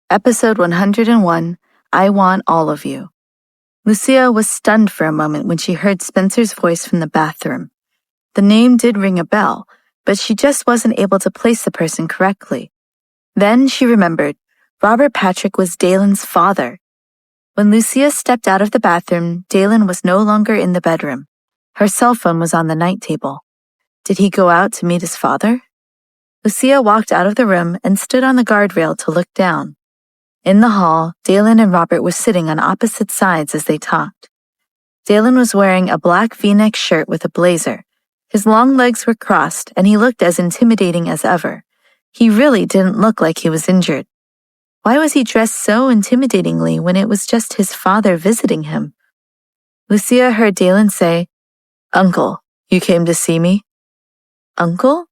Episode 101, I Want All of You. Lucia was stunned for a moment when she heard Spencer's voice from the bathroom. The name did ring a bell, but she just wasn't able to place the person correctly. Then she remembered, Robert Patrick was Dalen's father. When Lucia stepped out of the bathroom, Dalen was no longer in the bedroom. Her cell phone was on the night table. Did he go out to meet his father? Lucia walked out of the room and stood on the guardrail to look down. In the hall, Dalen and Robert were sitting on opposite sides as they talked. Dalen was wearing a black V-neck shirt with a blazer. His long legs were crossed, and he looked as intimidating as ever. He really didn't look like he was injured. Why was he dressed so intimidatingly when it was just his father visiting him? Lucia heard Dalen say, "Uncle, you came to see me?" Uncle?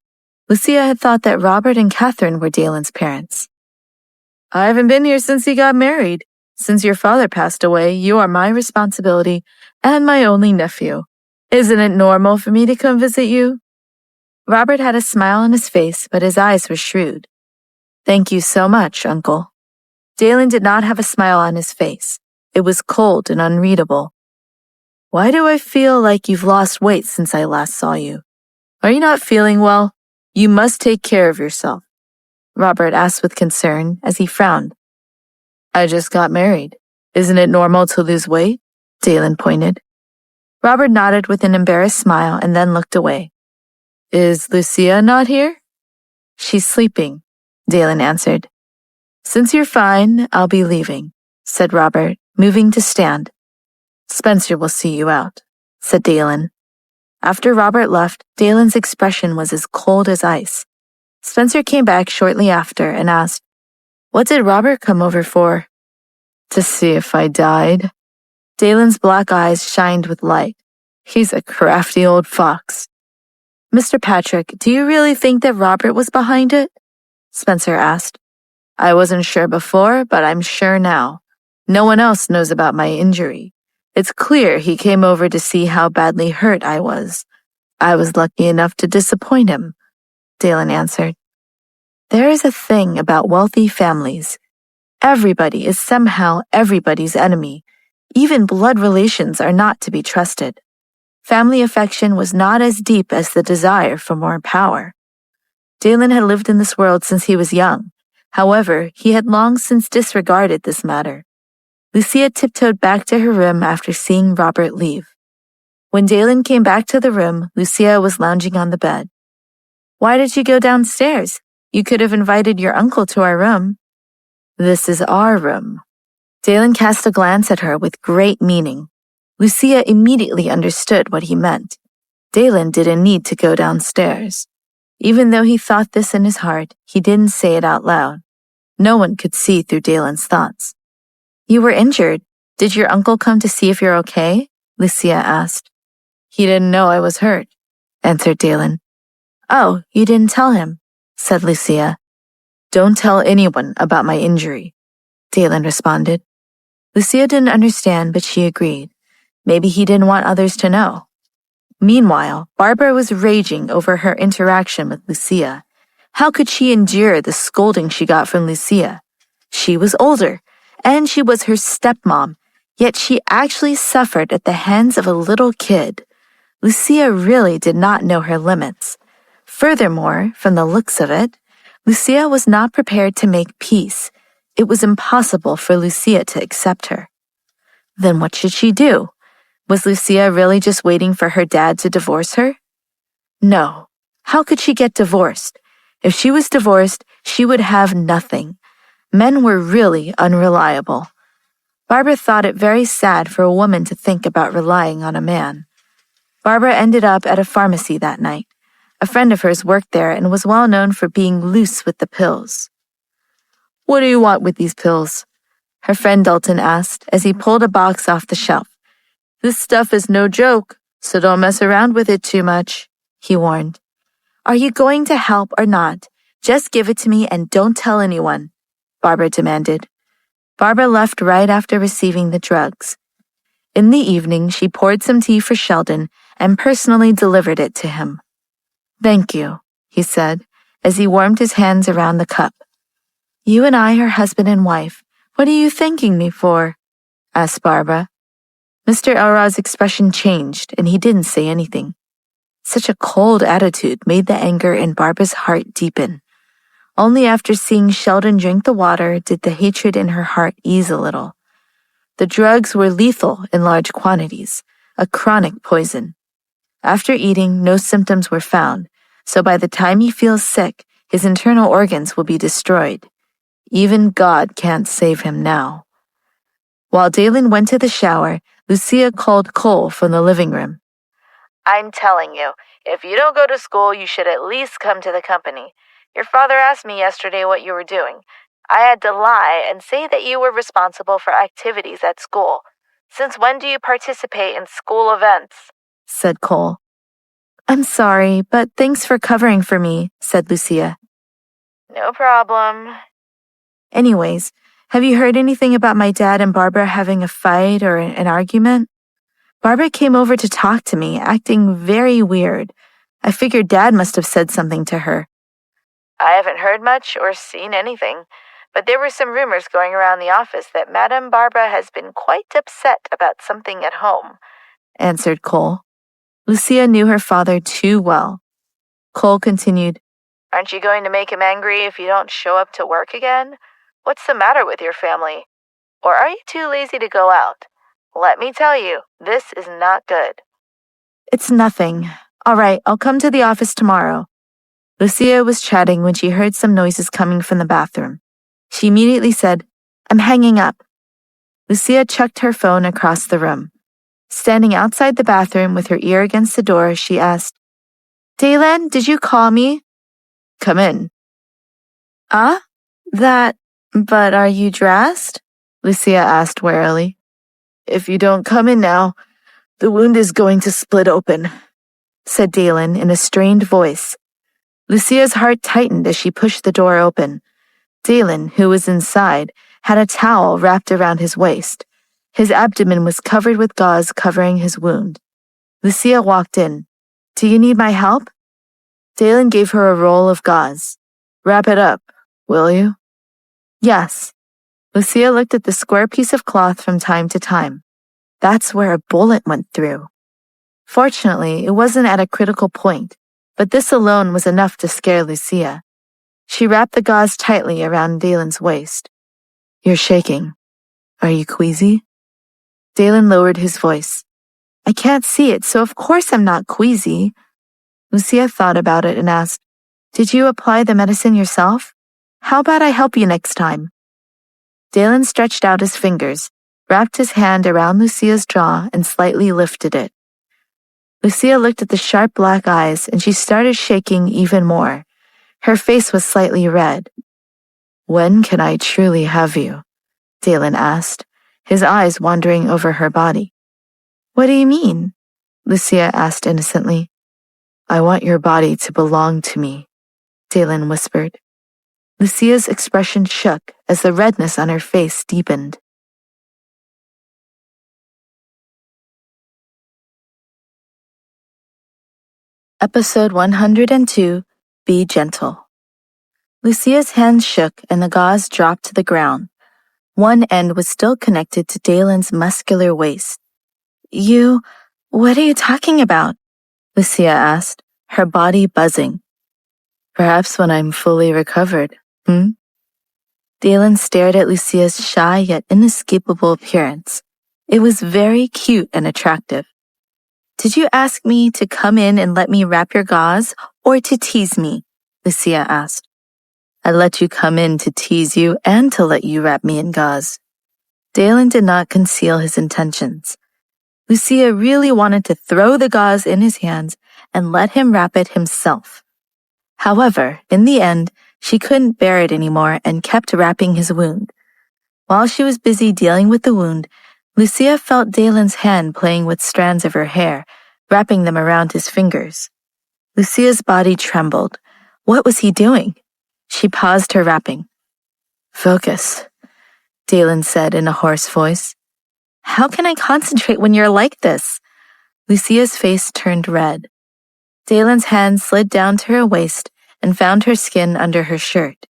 Lucia had thought that Robert and Catherine were Dalen's parents. "I haven't been here since he got married. Since your father passed away, you are my responsibility and my only nephew. Isn't it normal for me to come visit you?" Robert had a smile on his face, but his eyes were shrewd. "Thank you so much, Uncle." Dalen did not have a smile on his face. It was cold and unreadable. "Why do I feel like you've lost weight since I last saw you? Are you not feeling well? You must take care of yourself," Robert asked with concern as he frowned. "I just got married. Isn't it normal to lose weight?" Dalen pointed. Robert nodded with an embarrassed smile and then looked away. "Is Lucia not here?" "She's sleeping," Dalen answered. "Since you're fine, I'll be leaving," said Robert, moving to stand. "Spencer will see you out," said Dalen. After Robert left, Dalen's expression was as cold as ice. Spencer came back shortly after and asked, "What did Robert come over for?" "To see if I died." Dalen's black eyes shined with light. "He's a crafty old fox." "Mr. Patrick, do you really think that Robert was behind it?" Spencer asked. "I wasn't sure before, but I'm sure now. No one else knows about my injury. It's clear he came over to see how badly hurt I was. I was lucky enough to disappoint him," Dalen answered. There is a thing about wealthy families. Everybody is somehow everybody's enemy. Even blood relations are not to be trusted. Family affection was not as deep as the desire for more power. Dalen had lived in this world since he was young. However, he had long since disregarded this matter. Lucia tiptoed back to her room after seeing Robert leave. When Dalen came back to the room, Lucia was lounging on the bed. "Why did you go downstairs? You could have invited your uncle to our room." "This is our room." Dalen cast a glance at her with great meaning. Lucia immediately understood what he meant. Dalen didn't need to go downstairs. Even though he thought this in his heart, he didn't say it out loud. No one could see through Dalen's thoughts. "You were injured. Did your uncle come to see if you're okay?" Lucia asked. "He didn't know I was hurt," answered Dalen. "Oh, you didn't tell him," said Lucia. "Don't tell anyone about my injury," Dalen responded. Lucia didn't understand, but she agreed. Maybe he didn't want others to know. Meanwhile, Barbara was raging over her interaction with Lucia. How could she endure the scolding she got from Lucia? She was older, and she was her stepmom, yet she actually suffered at the hands of a little kid. Lucia really did not know her limits. Furthermore, from the looks of it, Lucia was not prepared to make peace. It was impossible for Lucia to accept her. Then what should she do? Was Lucia really just waiting for her dad to divorce her? No. How could she get divorced? If she was divorced, she would have nothing. Men were really unreliable. Barbara thought it very sad for a woman to think about relying on a man. Barbara ended up at a pharmacy that night. A friend of hers worked there and was well known for being loose with the pills. "What do you want with these pills?" her friend Dalton asked as he pulled a box off the shelf. "This stuff is no joke, so don't mess around with it too much," he warned. "Are you going to help or not? Just give it to me and don't tell anyone," Barbara demanded. Barbara left right after receiving the drugs. In the evening, she poured some tea for Sheldon and personally delivered it to him. "Thank you," he said, as he warmed his hands around the cup. You and I are husband and wife. What are you thanking me for? Asked Barbara. Mr. Elrod's expression changed, and he didn't say anything. Such a cold attitude made the anger in Barbara's heart deepen. Only after seeing Sheldon drink the water did the hatred in her heart ease a little. The drugs were lethal in large quantities, a chronic poison. After eating, no symptoms were found, so by the time he feels sick, his internal organs will be destroyed. Even God can't save him now. While Dalen went to the shower, Lucia called Cole from the living room. I'm telling you, if you don't go to school, you should at least come to the company. Your father asked me yesterday what you were doing. I had to lie and say that you were responsible for activities at school. Since when do you participate in school events? Said Cole. I'm sorry, but thanks for covering for me, said Lucia. No problem. Anyways, have you heard anything about my dad and Barbara having a fight or an argument? Barbara came over to talk to me, acting very weird. I figured Dad must have said something to her. I haven't heard much or seen anything, but there were some rumors going around the office that Madame Barbara has been quite upset about something at home, answered Cole. Lucia knew her father too well. Cole continued, Aren't you going to make him angry if you don't show up to work again? What's the matter with your family? Or are you too lazy to go out? Let me tell you, this is not good. It's nothing. All right, I'll come to the office tomorrow. Lucia was chatting when she heard some noises coming from the bathroom. She immediately said, I'm hanging up. Lucia chucked her phone across the room. Standing outside the bathroom with her ear against the door, she asked, Dalen, did you call me? Come in. But are you dressed? Lucia asked warily. If you don't come in now, the wound is going to split open, said Dalen in a strained voice. Lucia's heart tightened as she pushed the door open. Dalen, who was inside, had a towel wrapped around his waist. His abdomen was covered with gauze covering his wound. Lucia walked in. Do you need my help? Dalen gave her a roll of gauze. Wrap it up, will you? Yes. Lucia looked at the square piece of cloth from time to time. That's where a bullet went through. Fortunately, it wasn't at a critical point, but this alone was enough to scare Lucia. She wrapped the gauze tightly around Dalen's waist. You're shaking. Are you queasy? Dalen lowered his voice. I can't see it, so of course I'm not queasy. Lucia thought about it and asked, Did you apply the medicine yourself? How about I help you next time? Dalen stretched out his fingers, wrapped his hand around Lucia's jaw, and slightly lifted it. Lucia looked at the sharp black eyes, and she started shaking even more. Her face was slightly red. When can I truly have you? Dalen asked, his eyes wandering over her body. What do you mean? Lucia asked innocently. I want your body to belong to me, Dalen whispered. Lucia's expression shook as the redness on her face deepened. Episode 102, Be Gentle. Lucia's hands shook and the gauze dropped to the ground. One end was still connected to Dalen's muscular waist. What are you talking about? Lucia asked, her body buzzing. Perhaps when I'm fully recovered, Dalen stared at Lucia's shy yet inescapable appearance. It was very cute and attractive. Did you ask me to come in and let me wrap your gauze, or to tease me? Lucia asked. I let you come in to tease you and to let you wrap me in gauze. Dalen did not conceal his intentions. Lucia really wanted to throw the gauze in his hands and let him wrap it himself. However, in the end, she couldn't bear it anymore and kept wrapping his wound. While she was busy dealing with the wound, Lucia felt Dalen's hand playing with strands of her hair, wrapping them around his fingers. Lucia's body trembled. What was he doing? She paused her wrapping. Focus, Dalen said in a hoarse voice. How can I concentrate when you're like this? Lucia's face turned red. Dalen's hand slid down to her waist and found her skin under her shirt.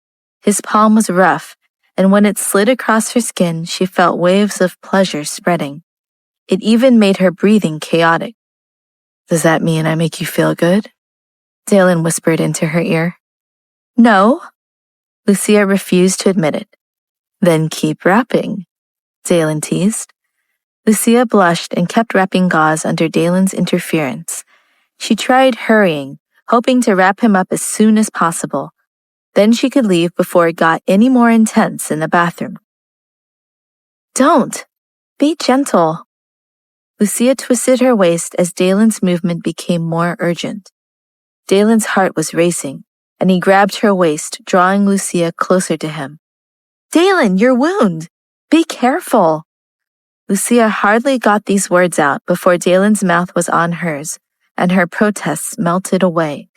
His palm was rough, and when it slid across her skin, she felt waves of pleasure spreading. It even made her breathing chaotic. "Does that mean I make you feel good?" Dalen whispered into her ear. "No." Lucia refused to admit it. "Then keep wrapping," Dalen teased. Lucia blushed and kept wrapping gauze under Dalen's interference. She tried hurrying, hoping to wrap him up as soon as possible. Then she could leave before it got any more intense in the bathroom. "Don't. Be gentle." Lucia twisted her waist as Dalen's movement became more urgent. Dalen's heart was racing, and he grabbed her waist, drawing Lucia closer to him. "Dalen, your wound! Be careful!" Lucia hardly got these words out before Dalen's mouth was on hers, and her protests melted away.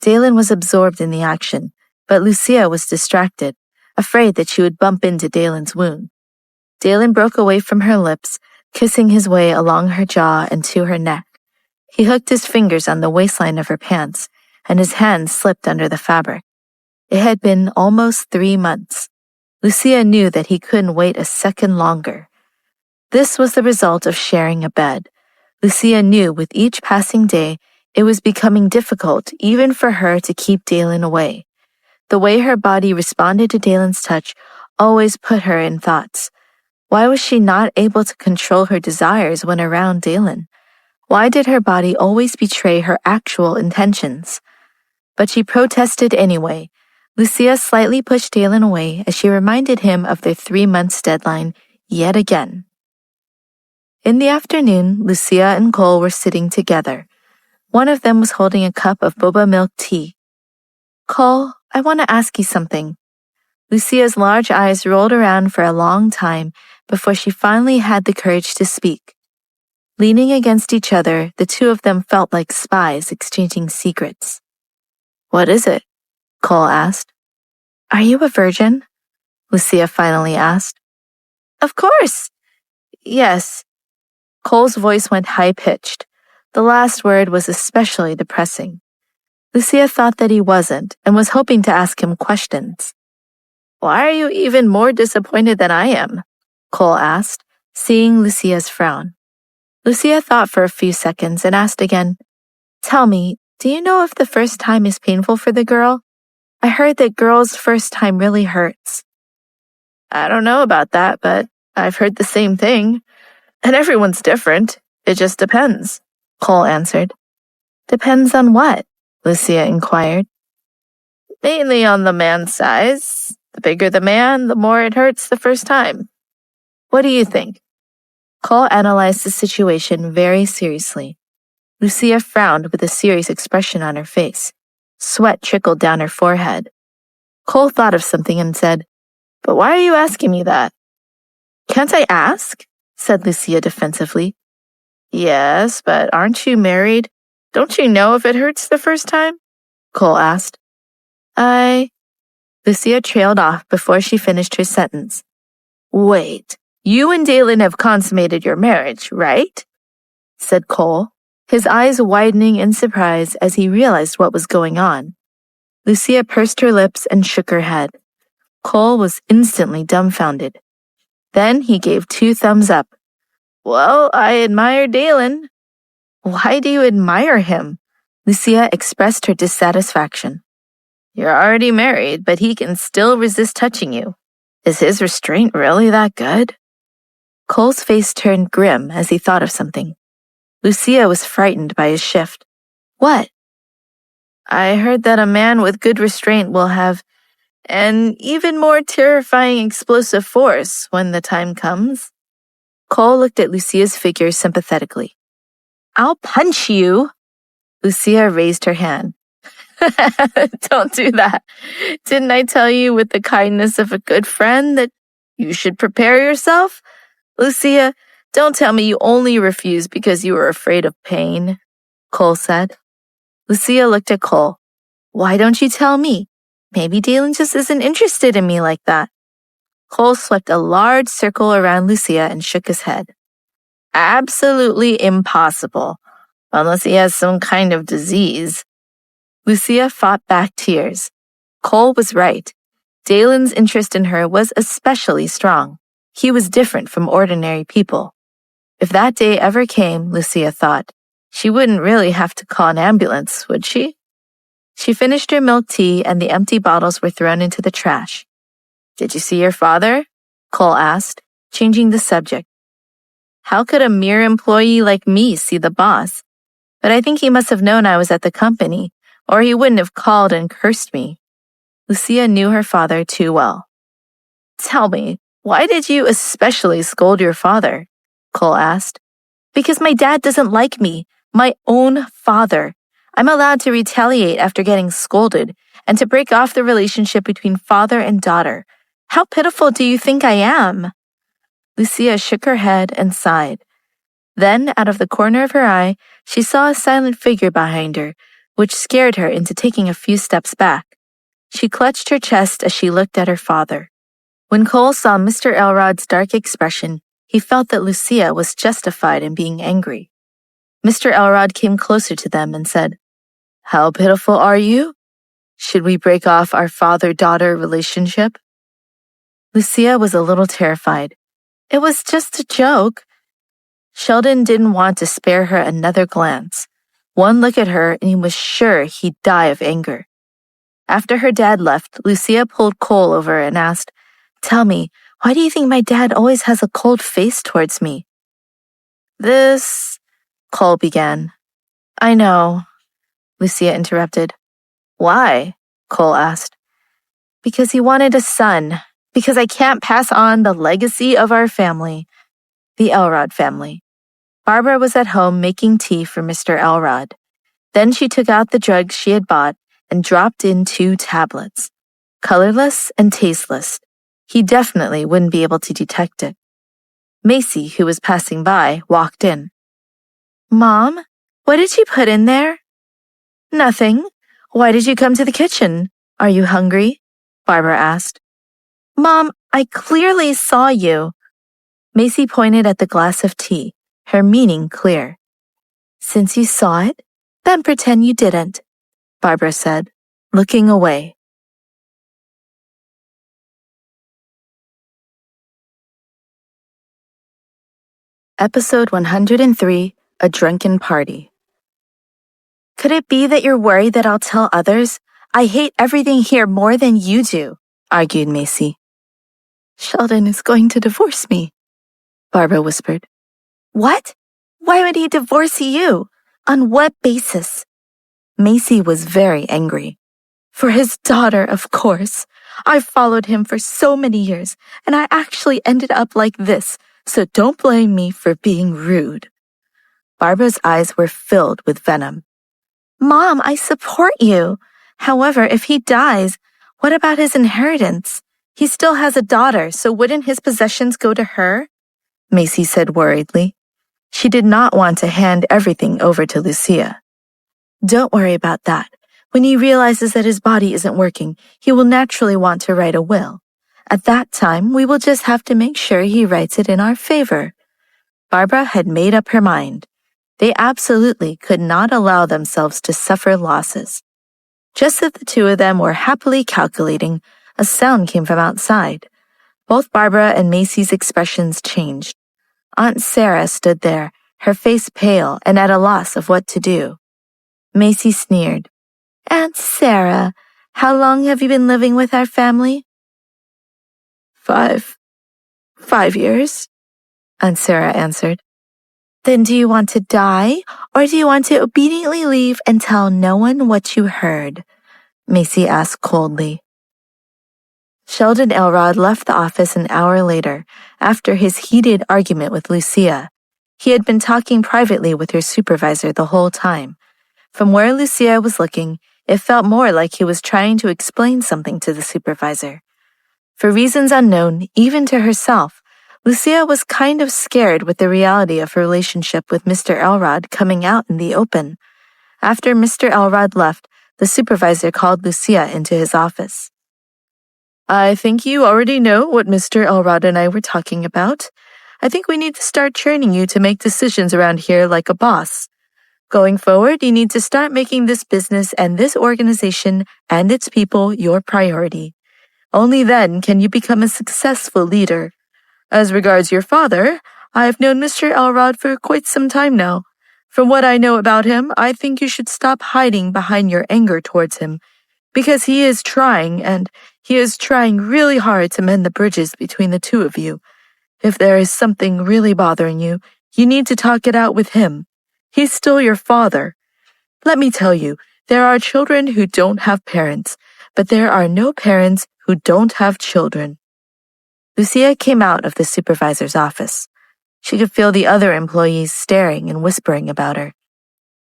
Dalen was absorbed in the action, but Lucia was distracted, afraid that she would bump into Dalen's wound. Dalen broke away from her lips, kissing his way along her jaw and to her neck. He hooked his fingers on the waistline of her pants, and his hands slipped under the fabric. It had been almost 3 months. Lucia knew that he couldn't wait a second longer. This was the result of sharing a bed. Lucia knew with each passing day, it was becoming difficult even for her to keep Dalen away. The way her body responded to Dalen's touch always put her in thoughts. Why was she not able to control her desires when around Dalen? Why did her body always betray her actual intentions? But she protested anyway. Lucia slightly pushed Dalen away as she reminded him of their 3 months deadline yet again. In the afternoon, Lucia and Cole were sitting together. One of them was holding a cup of boba milk tea. "Cole, I want to ask you something." Lucia's large eyes rolled around for a long time before she finally had the courage to speak. Leaning against each other, the two of them felt like spies exchanging secrets. "What is it?" Cole asked. "Are you a virgin?" Lucia finally asked. "Of course. Yes." Cole's voice went high-pitched. The last word was especially depressing. Lucia thought that he wasn't and was hoping to ask him questions. "Why are you even more disappointed than I am?" Cole asked, seeing Lucia's frown. Lucia thought for a few seconds and asked again, "Tell me, do you know if the first time is painful for the girl? I heard that girls' first time really hurts." "I don't know about that, but I've heard the same thing. And everyone's different. It just depends," Cole answered. "Depends on what?" Lucia inquired. "Mainly on the man's size. The bigger the man, the more it hurts the first time. What do you think?" Cole analyzed the situation very seriously. Lucia frowned with a serious expression on her face. Sweat trickled down her forehead. Cole thought of something and said, "But why are you asking me that?" "Can't I ask?" said Lucia defensively. "Yes, but aren't you married? Don't you know if it hurts the first time?" Cole asked. Lucia trailed off before she finished her sentence. "Wait, you and Dalen have consummated your marriage, right?" said Cole, his eyes widening in surprise as he realized what was going on. Lucia pursed her lips and shook her head. Cole was instantly dumbfounded. Then he gave 2 thumbs up. "Well, I admire Dalen." "Why do you admire him?" Lucia expressed her dissatisfaction. "You're already married, but he can still resist touching you. Is his restraint really that good?" Cole's face turned grim as he thought of something. Lucia was frightened by his shift. "What?" "I heard that a man with good restraint will have an even more terrifying explosive force when the time comes." Cole looked at Lucia's figure sympathetically. "I'll punch you." Lucia raised her hand. "Don't do that. Didn't I tell you with the kindness of a good friend that you should prepare yourself? Lucia, don't tell me you only refused because you were afraid of pain," Cole said. Lucia looked at Cole. "Why don't you tell me? Maybe Dalen just isn't interested in me like that." Cole swept a large circle around Lucia and shook his head. "Absolutely impossible, unless he has some kind of disease." Lucia fought back tears. Cole was right. Dalen's interest in her was especially strong. He was different from ordinary people. If that day ever came, Lucia thought, she wouldn't really have to call an ambulance, would she? She finished her milk tea and the empty bottles were thrown into the trash. "Did you see your father?" Cole asked, changing the subject. "How could a mere employee like me see the boss? But I think he must have known I was at the company, or he wouldn't have called and cursed me." Lucia knew her father too well. "Tell me, why did you especially scold your father?" Cole asked. "Because my dad doesn't like me, my own father. I'm allowed to retaliate after getting scolded and to break off the relationship between father and daughter. How pitiful do you think I am?" Lucia shook her head and sighed. Then, out of the corner of her eye, she saw a silent figure behind her, which scared her into taking a few steps back. She clutched her chest as she looked at her father. When Cole saw Mr. Elrod's dark expression, he felt that Lucia was justified in being angry. Mr. Elrod came closer to them and said, "How pitiful are you? Should we break off our father-daughter relationship?" Lucia was a little terrified. It was just a joke. Sheldon didn't want to spare her another glance. One look at her and he was sure he'd die of anger. After her dad left, Lucia pulled Cole over and asked, "Tell me, why do you think my dad always has a cold face towards me?" Cole began. "I know," Lucia interrupted. "Why?" Cole asked. "Because he wanted a son. Because I can't pass on the legacy of our family." The Elrod family. Barbara was at home making tea for Mr. Elrod. Then she took out the drugs she had bought and dropped in 2 tablets. Colorless and tasteless. He definitely wouldn't be able to detect it. Macy, who was passing by, walked in. "Mom, what did you put in there?" "Nothing. Why did you come to the kitchen? Are you hungry?" Barbara asked. "Mom, I clearly saw you." Macy pointed at the glass of tea, her meaning clear. "Since you saw it, then pretend you didn't," Barbara said, looking away. Episode 103, A Drunken Party. "Could it be that you're worried that I'll tell others? I hate everything here more than you do," argued Macy. "Sheldon is going to divorce me," Barbara whispered. "What? Why would he divorce you? On what basis?" Macy was very angry. "For his daughter, of course. I've followed him for so many years, and I actually ended up like this, so don't blame me for being rude." Barbara's eyes were filled with venom. "Mom, I support you. However, if he dies, what about his inheritance? He still has a daughter, so wouldn't his possessions go to her?" Macy said worriedly. She did not want to hand everything over to Lucia. "Don't worry about that. When he realizes that his body isn't working, he will naturally want to write a will. At that time, we will just have to make sure he writes it in our favor." Barbara had made up her mind. They absolutely could not allow themselves to suffer losses. Just as the two of them were happily calculating, a sound came from outside. Both Barbara and Macy's expressions changed. Aunt Sarah stood there, her face pale and at a loss of what to do. Macy sneered. "Aunt Sarah, how long have you been living with our family?" Five years, Aunt Sarah answered. "Then do you want to die, or do you want to obediently leave and tell no one what you heard?" Macy asked coldly. Sheldon Elrod left the office an hour later, after his heated argument with Lucia. He had been talking privately with her supervisor the whole time. From where Lucia was looking, it felt more like he was trying to explain something to the supervisor. For reasons unknown, even to herself, Lucia was kind of scared with the reality of her relationship with Mr. Elrod coming out in the open. After Mr. Elrod left, the supervisor called Lucia into his office. "I think you already know what Mr. Elrod and I were talking about. I think we need to start training you to make decisions around here like a boss. Going forward, you need to start making this business and this organization and its people your priority. Only then can you become a successful leader. As regards your father, I have known Mr. Elrod for quite some time now. From what I know about him, I think you should stop hiding behind your anger towards him, because he is trying really hard to mend the bridges between the two of you. If there is something really bothering you, you need to talk it out with him. He's still your father. Let me tell you, there are children who don't have parents, but there are no parents who don't have children. Lucia came out of the supervisor's office. She could feel the other employees staring and whispering about her.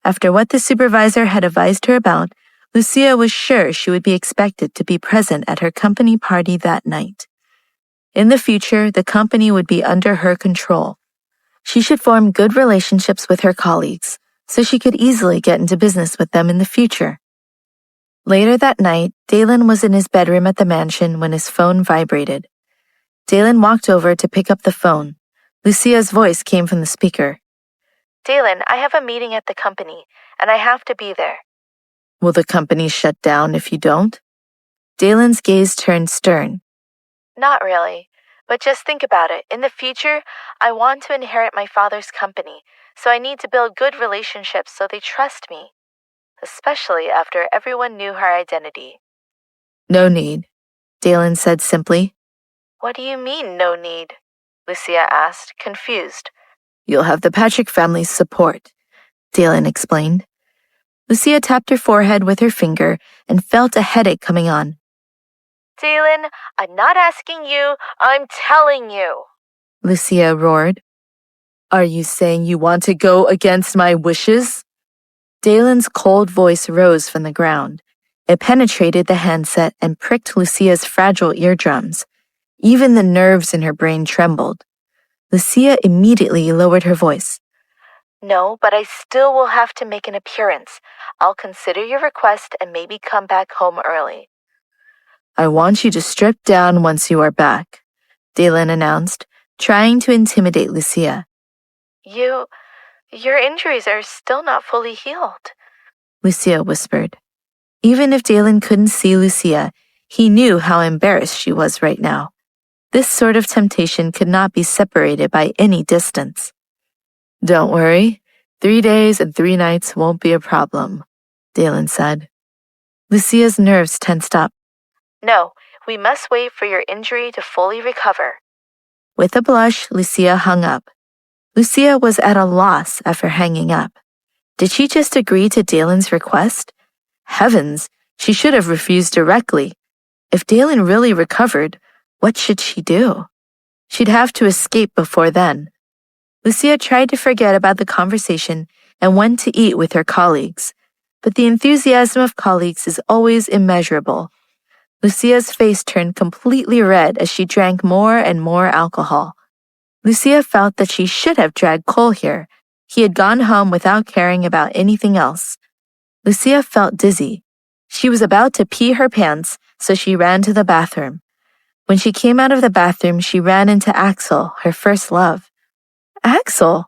After what the supervisor had advised her about, Lucia was sure she would be expected to be present at her company party that night. In the future, the company would be under her control. She should form good relationships with her colleagues, so she could easily get into business with them in the future. Later that night, Dalen was in his bedroom at the mansion when his phone vibrated. Dalen walked over to pick up the phone. Lucia's voice came from the speaker. Dalen, I have a meeting at the company, and I have to be there. Will the company shut down if you don't? Dalen's gaze turned stern. Not really, but just think about it. In the future, I want to inherit my father's company, so I need to build good relationships so they trust me, especially after everyone knew her identity. No need, Dalen said simply. What do you mean, no need? Lucia asked, confused. You'll have the Patrick family's support, Dalen explained. Lucia tapped her forehead with her finger and felt a headache coming on. Dalen, I'm not asking you, I'm telling you, Lucia roared. Are you saying you want to go against my wishes? Dalen's cold voice rose from the ground. It penetrated the handset and pricked Lucia's fragile eardrums. Even the nerves in her brain trembled. Lucia immediately lowered her voice. No, but I still will have to make an appearance. I'll consider your request and maybe come back home early. I want you to strip down once you are back, Dalen announced, trying to intimidate Lucia. Your injuries are still not fully healed, Lucia whispered. Even if Dalen couldn't see Lucia, he knew how embarrassed she was right now. This sort of temptation could not be separated by any distance. Don't worry, 3 days and 3 nights won't be a problem, Dalen said. Lucia's nerves tensed up. No, we must wait for your injury to fully recover. With a blush, Lucia hung up. Lucia was at a loss after hanging up. Did she just agree to Dalen's request? Heavens, she should have refused directly. If Dalen really recovered, what should she do? She'd have to escape before then. Lucia tried to forget about the conversation and went to eat with her colleagues. But the enthusiasm of colleagues is always immeasurable. Lucia's face turned completely red as she drank more and more alcohol. Lucia felt that she should have dragged Cole here. He had gone home without caring about anything else. Lucia felt dizzy. She was about to pee her pants, so she ran to the bathroom. When she came out of the bathroom, she ran into Axel, her first love. Axel,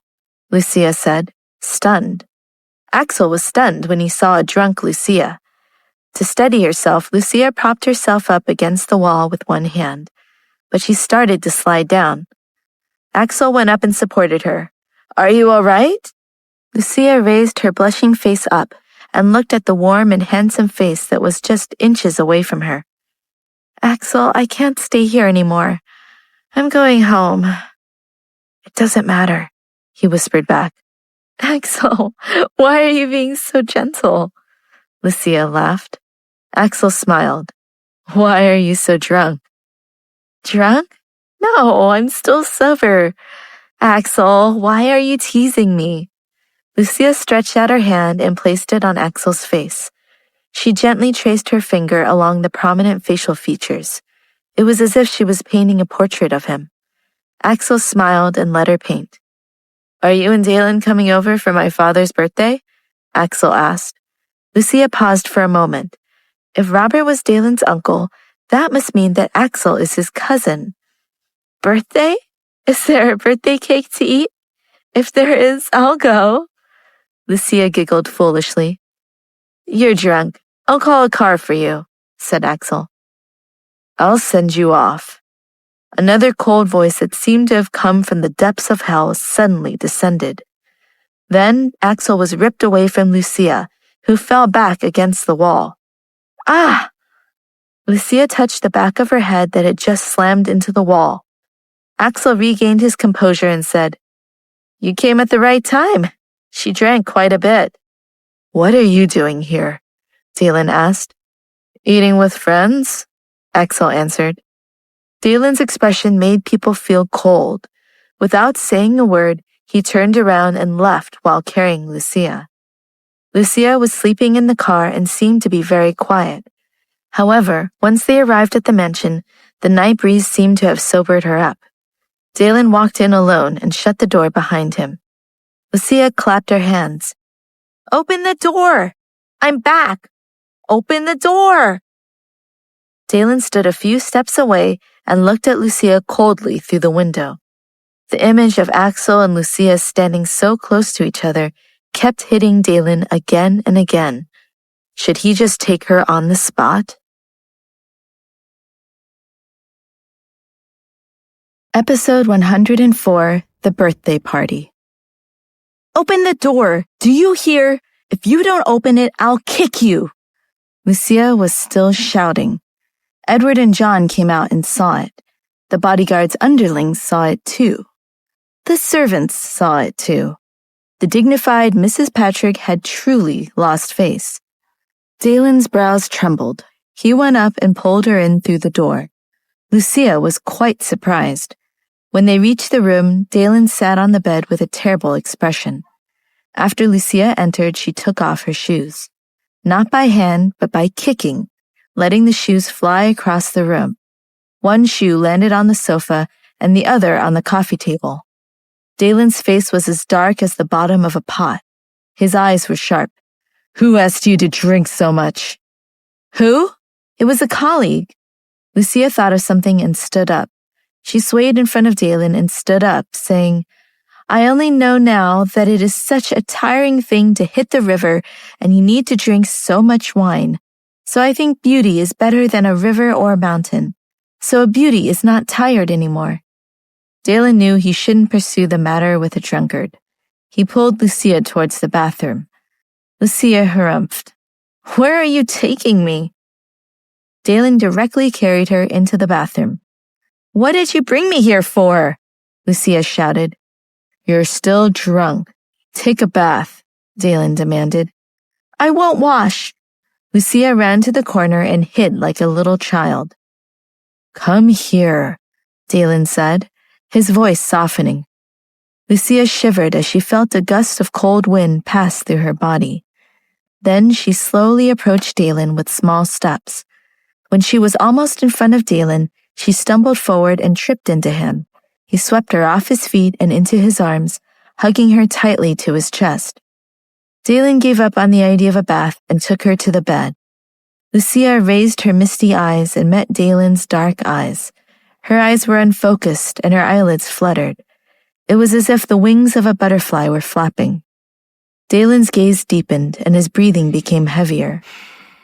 Lucia said, stunned. Axel was stunned when he saw a drunk Lucia. To steady herself, Lucia propped herself up against the wall with one hand, but she started to slide down. Axel went up and supported her. Are you all right? Lucia raised her blushing face up and looked at the warm and handsome face that was just inches away from her. Axel, I can't stay here anymore. I'm going home. It doesn't matter, he whispered back. Axel, why are you being so gentle? Lucia laughed. Axel smiled. Why are you so drunk? Drunk? No, I'm still sober. Axel, why are you teasing me? Lucia stretched out her hand and placed it on Axel's face. She gently traced her finger along the prominent facial features. It was as if she was painting a portrait of him. Axel smiled and let her paint. Are you and Dalen coming over for my father's birthday? Axel asked. Lucia paused for a moment. If Robert was Dalen's uncle, that must mean that Axel is his cousin. Birthday? Is there a birthday cake to eat? If there is, I'll go. Lucia giggled foolishly. You're drunk. I'll call a car for you, said Axel. I'll send you off." Another cold voice that seemed to have come from the depths of hell suddenly descended. Then Axel was ripped away from Lucia, who fell back against the wall. "Ah!" Lucia touched the back of her head that had just slammed into the wall. Axel regained his composure and said, "You came at the right time. She drank quite a bit." "What are you doing here?" Dalen asked. "Eating with friends," Axel answered. Dalen's expression made people feel cold. Without saying a word, he turned around and left while carrying Lucia. Lucia was sleeping in the car and seemed to be very quiet. However, once they arrived at the mansion, the night breeze seemed to have sobered her up. Dalen walked in alone and shut the door behind him. Lucia clapped her hands. "Open the door! I'm back! Open the door!" Dalen stood a few steps away and looked at Lucia coldly through the window. The image of Axel and Lucia standing so close to each other kept hitting Dalen again and again. Should he just take her on the spot? Episode 104, The Birthday Party. "Open the door! Do you hear? If you don't open it, I'll kick you!" Lucia was still shouting. Edward and John came out and saw it. The bodyguard's underlings saw it too. The servants saw it too. The dignified Mrs. Patrick had truly lost face. Dalen's brows trembled. He went up and pulled her in through the door. Lucia was quite surprised. When they reached the room, Dalen sat on the bed with a terrible expression. After Lucia entered, she took off her shoes. Not by hand, but by kicking, letting the shoes fly across the room. One shoe landed on the sofa and the other on the coffee table. Dalen's face was as dark as the bottom of a pot. His eyes were sharp. "Who asked you to drink so much?" "Who?" "It was a colleague." Lucia thought of something and stood up. She swayed in front of Dalen and stood up, saying, "I only know now that it is such a tiring thing to hit the river and you need to drink so much wine. So I think beauty is better than a river or a mountain. So a beauty is not tired anymore." Dalen knew he shouldn't pursue the matter with a drunkard. He pulled Lucia towards the bathroom. Lucia harumphed. "Where are you taking me?" Dalen directly carried her into the bathroom. "What did you bring me here for?" Lucia shouted. "You're still drunk. Take a bath," Dalen demanded. "I won't wash." Lucia ran to the corner and hid like a little child. "Come here," Dalen said, his voice softening. Lucia shivered as she felt a gust of cold wind pass through her body. Then she slowly approached Dalen with small steps. When she was almost in front of Dalen, she stumbled forward and tripped into him. He swept her off his feet and into his arms, hugging her tightly to his chest. Dalen gave up on the idea of a bath and took her to the bed. Lucia raised her misty eyes and met Dalen's dark eyes. Her eyes were unfocused and her eyelids fluttered. It was as if the wings of a butterfly were flapping. Dalen's gaze deepened and his breathing became heavier.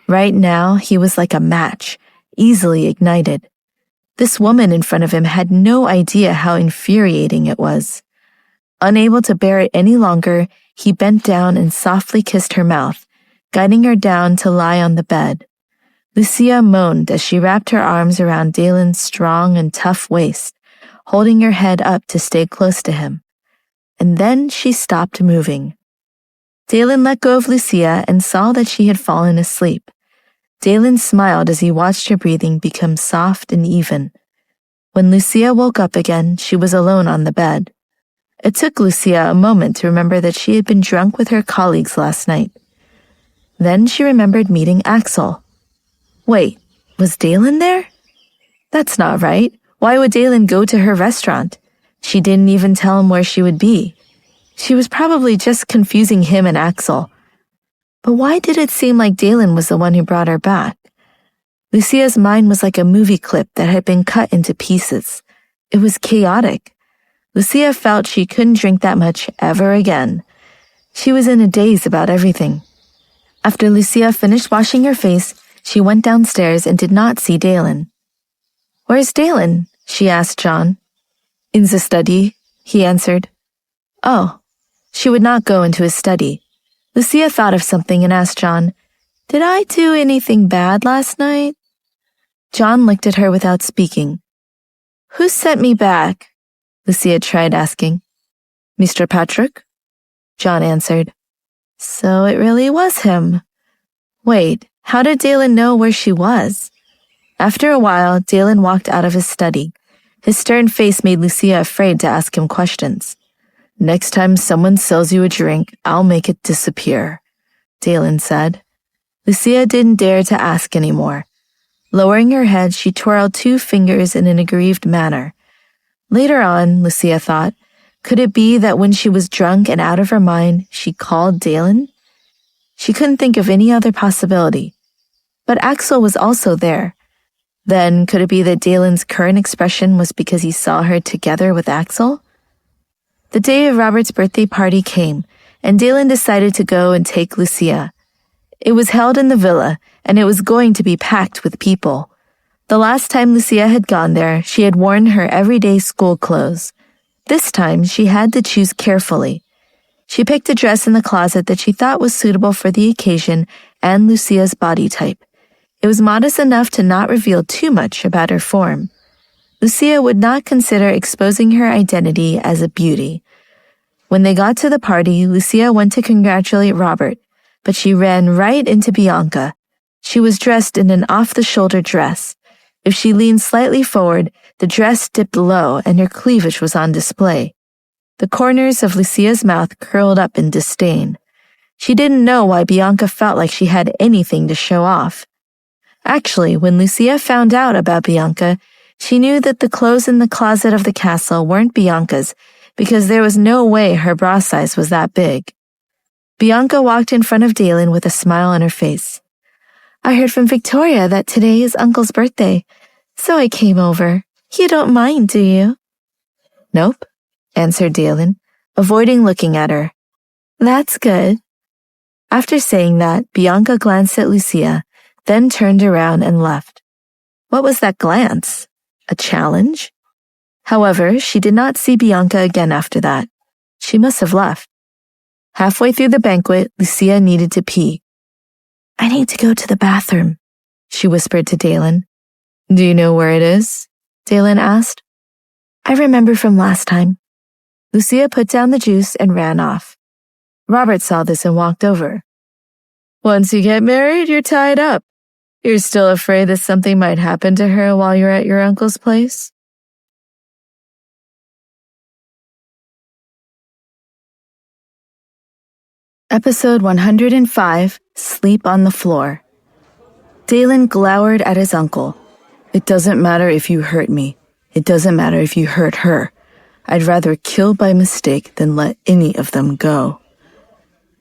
Right now, he was like a match, easily ignited. This woman in front of him had no idea how infuriating it was. Unable to bear it any longer, he bent down and softly kissed her mouth, guiding her down to lie on the bed. Lucia moaned as she wrapped her arms around Dalen's strong and tough waist, holding her head up to stay close to him. And then she stopped moving. Dalen let go of Lucia and saw that she had fallen asleep. Dalen smiled as he watched her breathing become soft and even. When Lucia woke up again, she was alone on the bed. It took Lucia a moment to remember that she had been drunk with her colleagues last night. Then she remembered meeting Axel. Wait, was Dalen there? That's not right. Why would Dalen go to her restaurant? She didn't even tell him where she would be. She was probably just confusing him and Axel. But why did it seem like Dalen was the one who brought her back? Lucia's mind was like a movie clip that had been cut into pieces. It was chaotic. Lucia felt she couldn't drink that much ever again. She was in a daze about everything. After Lucia finished washing her face, she went downstairs and did not see Dalen. "Where's Dalen?" she asked John. "In the study," he answered. Oh, she would not go into his study. Lucia thought of something and asked John, "Did I do anything bad last night?" John looked at her without speaking. "Who sent me back?" Lucia tried asking. "Mr. Patrick?" John answered. So it really was him. Wait, how did Dalen know where she was? After a while, Dalen walked out of his study. His stern face made Lucia afraid to ask him questions. "Next time someone sells you a drink, I'll make it disappear," Dalen said. Lucia didn't dare to ask anymore. Lowering her head, she twirled 2 fingers in an aggrieved manner. Later on, Lucia thought, could it be that when she was drunk and out of her mind, she called Dalen? She couldn't think of any other possibility. But Axel was also there. Then, could it be that Dalen's current expression was because he saw her together with Axel? The day of Robert's birthday party came, and Dalen decided to go and take Lucia. It was held in the villa, and it was going to be packed with people. The last time Lucia had gone there, she had worn her everyday school clothes. This time, she had to choose carefully. She picked a dress in the closet that she thought was suitable for the occasion and Lucia's body type. It was modest enough to not reveal too much about her form. Lucia would not consider exposing her identity as a beauty. When they got to the party, Lucia went to congratulate Robert, but she ran right into Bianca. She was dressed in an off-the-shoulder dress. If she leaned slightly forward, the dress dipped low and her cleavage was on display. The corners of Lucia's mouth curled up in disdain. She didn't know why Bianca felt like she had anything to show off. Actually, when Lucia found out about Bianca, she knew that the clothes in the closet of the castle weren't Bianca's because there was no way her bra size was that big. Bianca walked in front of Dalen with a smile on her face. "I heard from Victoria that today is Uncle's birthday, so I came over. You don't mind, do you?" "Nope," answered Dalen, avoiding looking at her. "That's good." After saying that, Bianca glanced at Lucia, then turned around and left. What was that glance? A challenge? However, she did not see Bianca again after that. She must have left. Halfway through the banquet, Lucia needed to pee. "I need to go to the bathroom," she whispered to Dalen. "Do you know where it is?" Dalen asked. "I remember from last time." Lucia put down the juice and ran off. Robert saw this and walked over. "Once you get married, you're tied up. You're still afraid that something might happen to her while you're at your uncle's place?" Episode 105, Sleep on the Floor. Dalen glowered at his uncle. "It doesn't matter if you hurt me. It doesn't matter if you hurt her. I'd rather kill by mistake than let any of them go."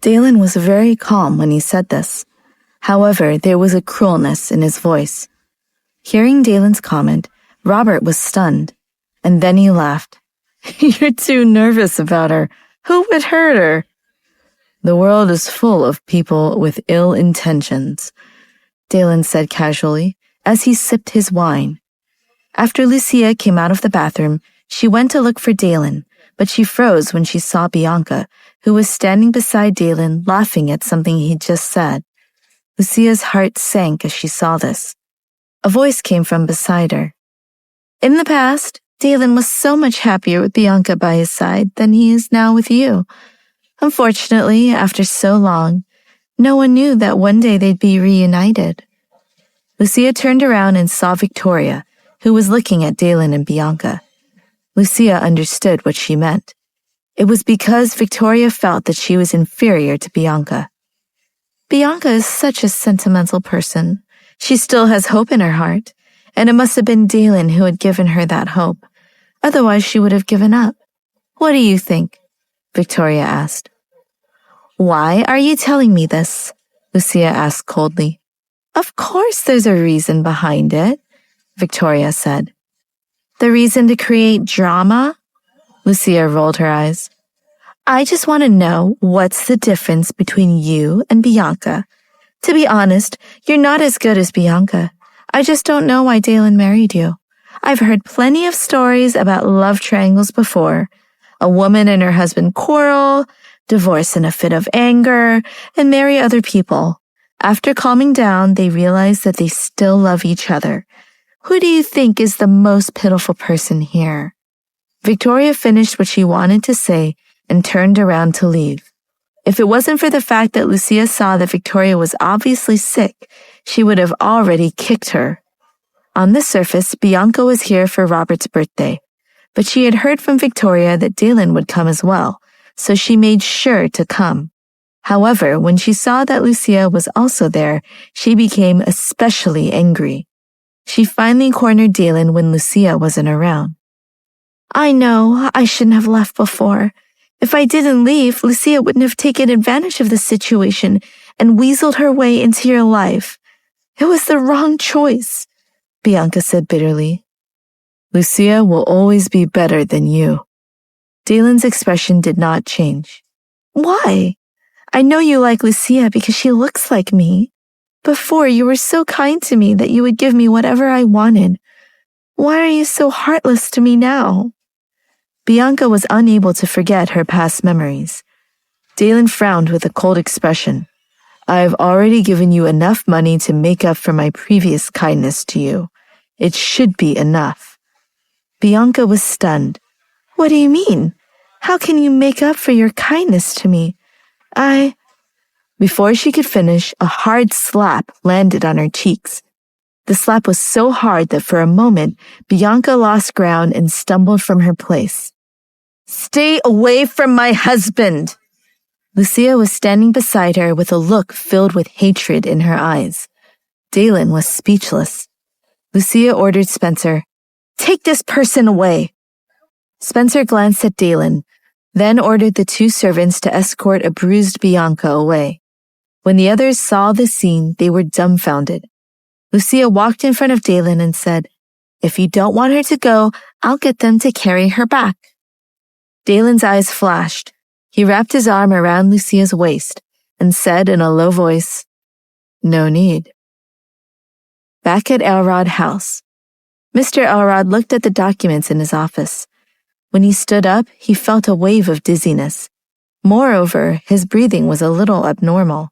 Dalen was very calm when he said this. However, there was a cruelness in his voice. Hearing Dalen's comment, Robert was stunned, and then he laughed. "You're too nervous about her. Who would hurt her?" "The world is full of people with ill intentions," Dalen said casually, as he sipped his wine. After Lucia came out of the bathroom, she went to look for Dalen, but she froze when she saw Bianca, who was standing beside Dalen laughing at something he'd just said. Lucia's heart sank as she saw this. A voice came from beside her. "In the past, Dalen was so much happier with Bianca by his side than he is now with you. Unfortunately, after so long, no one knew that one day they'd be reunited." Lucia turned around and saw Victoria, who was looking at Dalen and Bianca. Lucia understood what she meant. It was because Victoria felt that she was inferior to Bianca. "Bianca is such a sentimental person. She still has hope in her heart, and it must have been Dalen who had given her that hope. Otherwise, she would have given up. What do you think?" Victoria asked. "Why are you telling me this?" Lucia asked coldly. "Of course there's a reason behind it," Victoria said. "The reason to create drama?" Lucia rolled her eyes. "I just want to know what's the difference between you and Bianca. To be honest, you're not as good as Bianca. I just don't know why Dalen married you. I've heard plenty of stories about love triangles before. A woman and her husband quarrel, divorce in a fit of anger, and marry other people. After calming down, they realize that they still love each other. Who do you think is the most pitiful person here? Victoria finished what she wanted to say and turned around to leave. If it wasn't for the fact that Lucia saw that Victoria was obviously sick, she would have already kicked her. On the surface, Bianca was here for Robert's birthday, but she had heard from Victoria that Dalen would come as well, so she made sure to come. However, when she saw that Lucia was also there, she became especially angry. She finally cornered Dalen when Lucia wasn't around. I know, I shouldn't have left before. If I didn't leave, Lucia wouldn't have taken advantage of the situation and weaseled her way into your life. It was the wrong choice, Bianca said bitterly. Lucia will always be better than you. Dalen's expression did not change. Why? I know you like Lucia because she looks like me. Before, you were so kind to me that you would give me whatever I wanted. Why are you so heartless to me now? Bianca was unable to forget her past memories. Dalen frowned with a cold expression. I've already given you enough money to make up for my previous kindness to you. It should be enough. Bianca was stunned. What do you mean? How can you make up for your kindness to me? Before she could finish, a hard slap landed on her cheeks. The slap was so hard that for a moment, Bianca lost ground and stumbled from her place. Stay away from my husband! Lucia was standing beside her with a look filled with hatred in her eyes. Dalen was speechless. Lucia ordered Spencer, Take this person away! Spencer glanced at Dalen, then ordered the two servants to escort a bruised Bianca away. When the others saw the scene, they were dumbfounded. Lucia walked in front of Dalen and said, If you don't want her to go, I'll get them to carry her back. Dalen's eyes flashed. He wrapped his arm around Lucia's waist and said in a low voice, No need. Back at Elrod House, Mr. Elrod looked at the documents in his office. When he stood up, he felt a wave of dizziness. Moreover, his breathing was a little abnormal.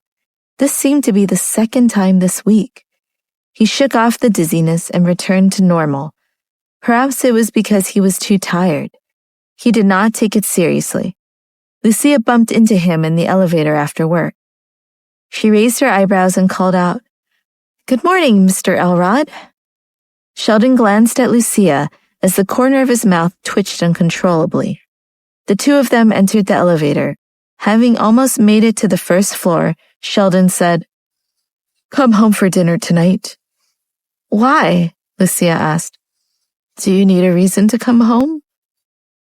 This seemed to be the second time this week. He shook off the dizziness and returned to normal. Perhaps it was because he was too tired. He did not take it seriously. Lucia bumped into him in the elevator after work. She raised her eyebrows and called out, Good morning, Mr. Elrod. Sheldon glanced at Lucia as the corner of his mouth twitched uncontrollably. The two of them entered the elevator. Having almost made it to the first floor, Sheldon said, Come home for dinner tonight. Why? Lucia asked. Do you need a reason to come home?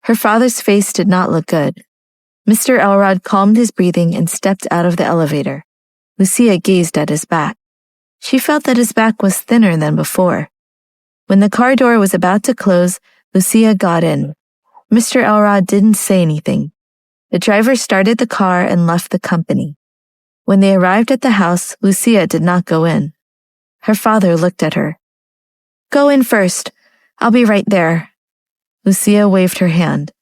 Her father's face did not look good. Mr. Elrod calmed his breathing and stepped out of the elevator. Lucia gazed at his back. She felt that his back was thinner than before. When the car door was about to close, Lucia got in. Mr. Elrod didn't say anything. The driver started the car and left the company. When they arrived at the house, Lucia did not go in. Her father looked at her. Go in first. I'll be right there. Lucia waved her hand.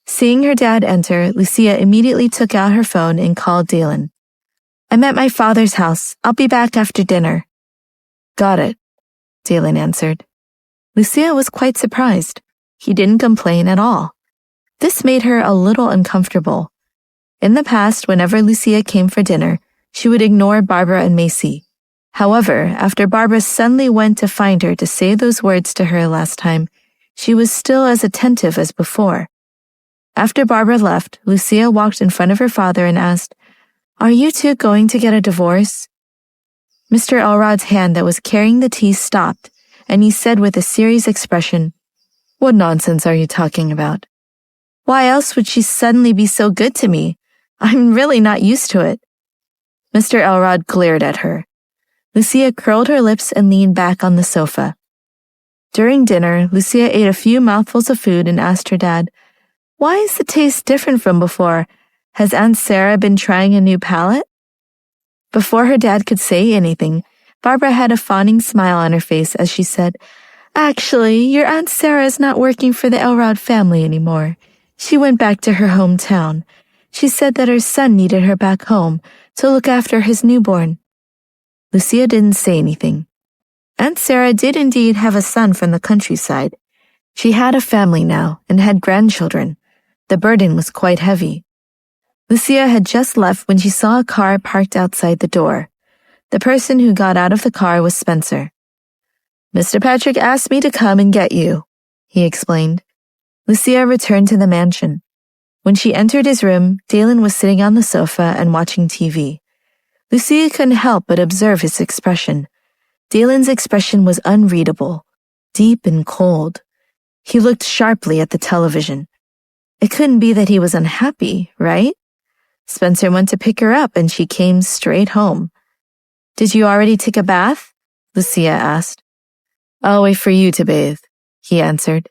Seeing her dad enter, Lucia immediately took out her phone and called Dalen. I'm at my father's house. I'll be back after dinner. Got it, Dalen answered. Lucia was quite surprised. He didn't complain at all. This made her a little uncomfortable. In the past, whenever Lucia came for dinner, she would ignore Barbara and Macy. However, after Barbara suddenly went to find her to say those words to her last time, she was still as attentive as before. After Barbara left, Lucia walked in front of her father and asked, Are you two going to get a divorce? Mr. Elrod's hand that was carrying the tea stopped, and he said with a serious expression, What nonsense are you talking about? Why else would she suddenly be so good to me? I'm really not used to it. Mr. Elrod glared at her. Lucia curled her lips and leaned back on the sofa. During dinner, Lucia ate a few mouthfuls of food and asked her dad, Why is the taste different from before? Has Aunt Sarah been trying a new palette? Before her dad could say anything, Barbara had a fawning smile on her face as she said, Actually, your Aunt Sarah is not working for the Elrod family anymore. She went back to her hometown. She said that her son needed her back home to look after his newborn. Lucia didn't say anything. Aunt Sarah did indeed have a son from the countryside. She had a family now and had grandchildren. The burden was quite heavy. Lucia had just left when she saw a car parked outside the door. The person who got out of the car was Spencer. "Mr. Patrick asked me to come and get you," he explained. Lucia returned to the mansion. When she entered his room, Dalen was sitting on the sofa and watching TV. Lucia couldn't help but observe his expression. Dalen's expression was unreadable, deep and cold. He looked sharply at the television. It couldn't be that he was unhappy, right? Spencer went to pick her up and she came straight home. "Did you already take a bath?" Lucia asked. "I'll wait for you to bathe," he answered.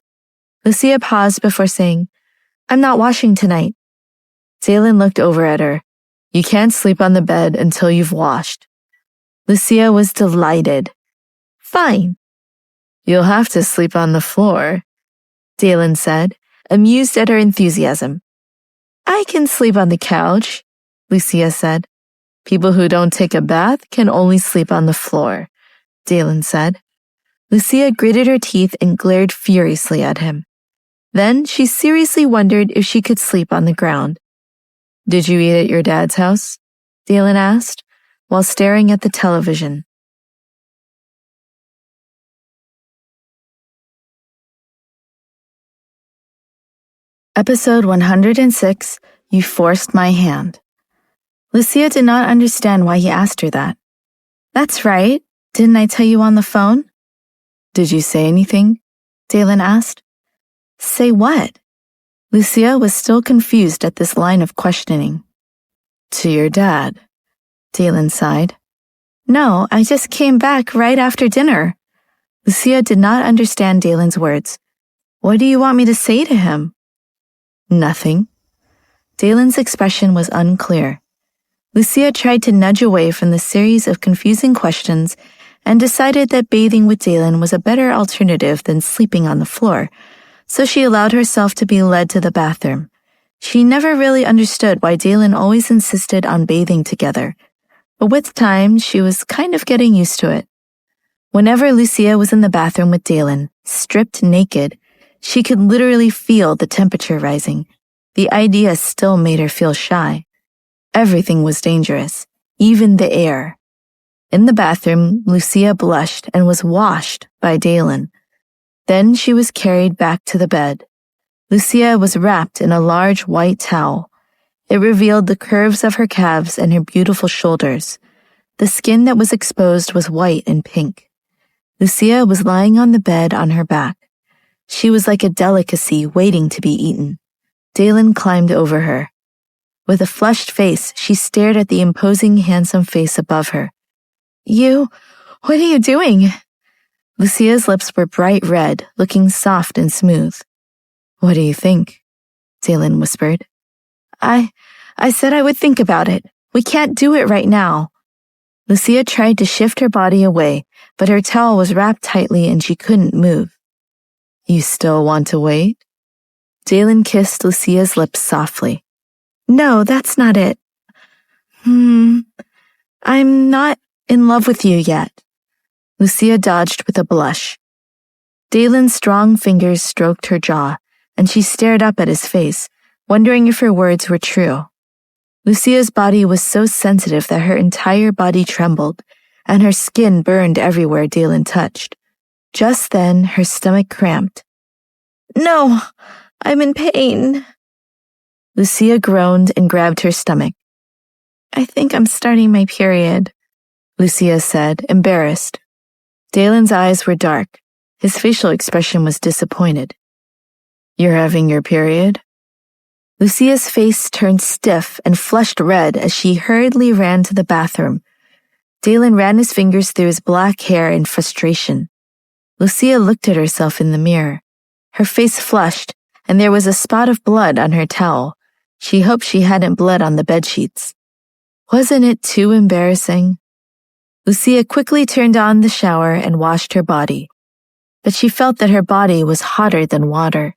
Lucia paused before saying, "I'm not washing tonight." Dalen looked over at her. "You can't sleep on the bed until you've washed." Lucia was delighted. "Fine." "You'll have to sleep on the floor," Dalen said, amused at her enthusiasm. "I can sleep on the couch," Lucia said. "People who don't take a bath can only sleep on the floor," Dalen said. Lucia gritted her teeth and glared furiously at him. Then she seriously wondered if she could sleep on the ground. "Did you eat at your dad's house?" Dalen asked, while staring at the television. Episode 106, You Forced My Hand. Lucia did not understand why he asked her that. "That's right. Didn't I tell you on the phone?" "Did you say anything?" Dalen asked. "Say what?" Lucia was still confused at this line of questioning. "To your dad," Dalen sighed. "No, I just came back right after dinner." Lucia did not understand Dalen's words. "What do you want me to say to him?" "Nothing." Dalen's expression was unclear. Lucia tried to nudge away from the series of confusing questions and decided that bathing with Dalen was a better alternative than sleeping on the floor, so she allowed herself to be led to the bathroom. She never really understood why Dalen always insisted on bathing together, but with time, she was kind of getting used to it. Whenever Lucia was in the bathroom with Dalen, stripped naked, she could literally feel the temperature rising. The idea still made her feel shy. Everything was dangerous, even the air. In the bathroom, Lucia blushed and was washed by Dalen. Then she was carried back to the bed. Lucia was wrapped in a large white towel. It revealed the curves of her calves and her beautiful shoulders. The skin that was exposed was white and pink. Lucia was lying on the bed on her back. She was like a delicacy waiting to be eaten. Dalen climbed over her. With a flushed face, she stared at the imposing, handsome face above her. What are you doing?" Lucia's lips were bright red, looking soft and smooth. "What do you think?" Dalen whispered. I said I would think about it. We can't do it right now." Lucia tried to shift her body away, but her towel was wrapped tightly and she couldn't move. "You still want to wait?" Dalen kissed Lucia's lips softly. "No, that's not it. I'm not in love with you yet." Lucia dodged with a blush. Dalen's strong fingers stroked her jaw, and she stared up at his face, wondering if her words were true. Lucia's body was so sensitive that her entire body trembled, and her skin burned everywhere Dalen touched. Just then, her stomach cramped. "No, I'm in pain." Lucia groaned and grabbed her stomach. "I think I'm starting my period," Lucia said, embarrassed. Dalen's eyes were dark. His facial expression was disappointed. "You're having your period?" Lucia's face turned stiff and flushed red as she hurriedly ran to the bathroom. Dalen ran his fingers through his black hair in frustration. Lucia looked at herself in the mirror. Her face flushed, and there was a spot of blood on her towel. She hoped she hadn't bled on the bedsheets. Wasn't it too embarrassing? Lucia quickly turned on the shower and washed her body. but she felt that her body was hotter than water.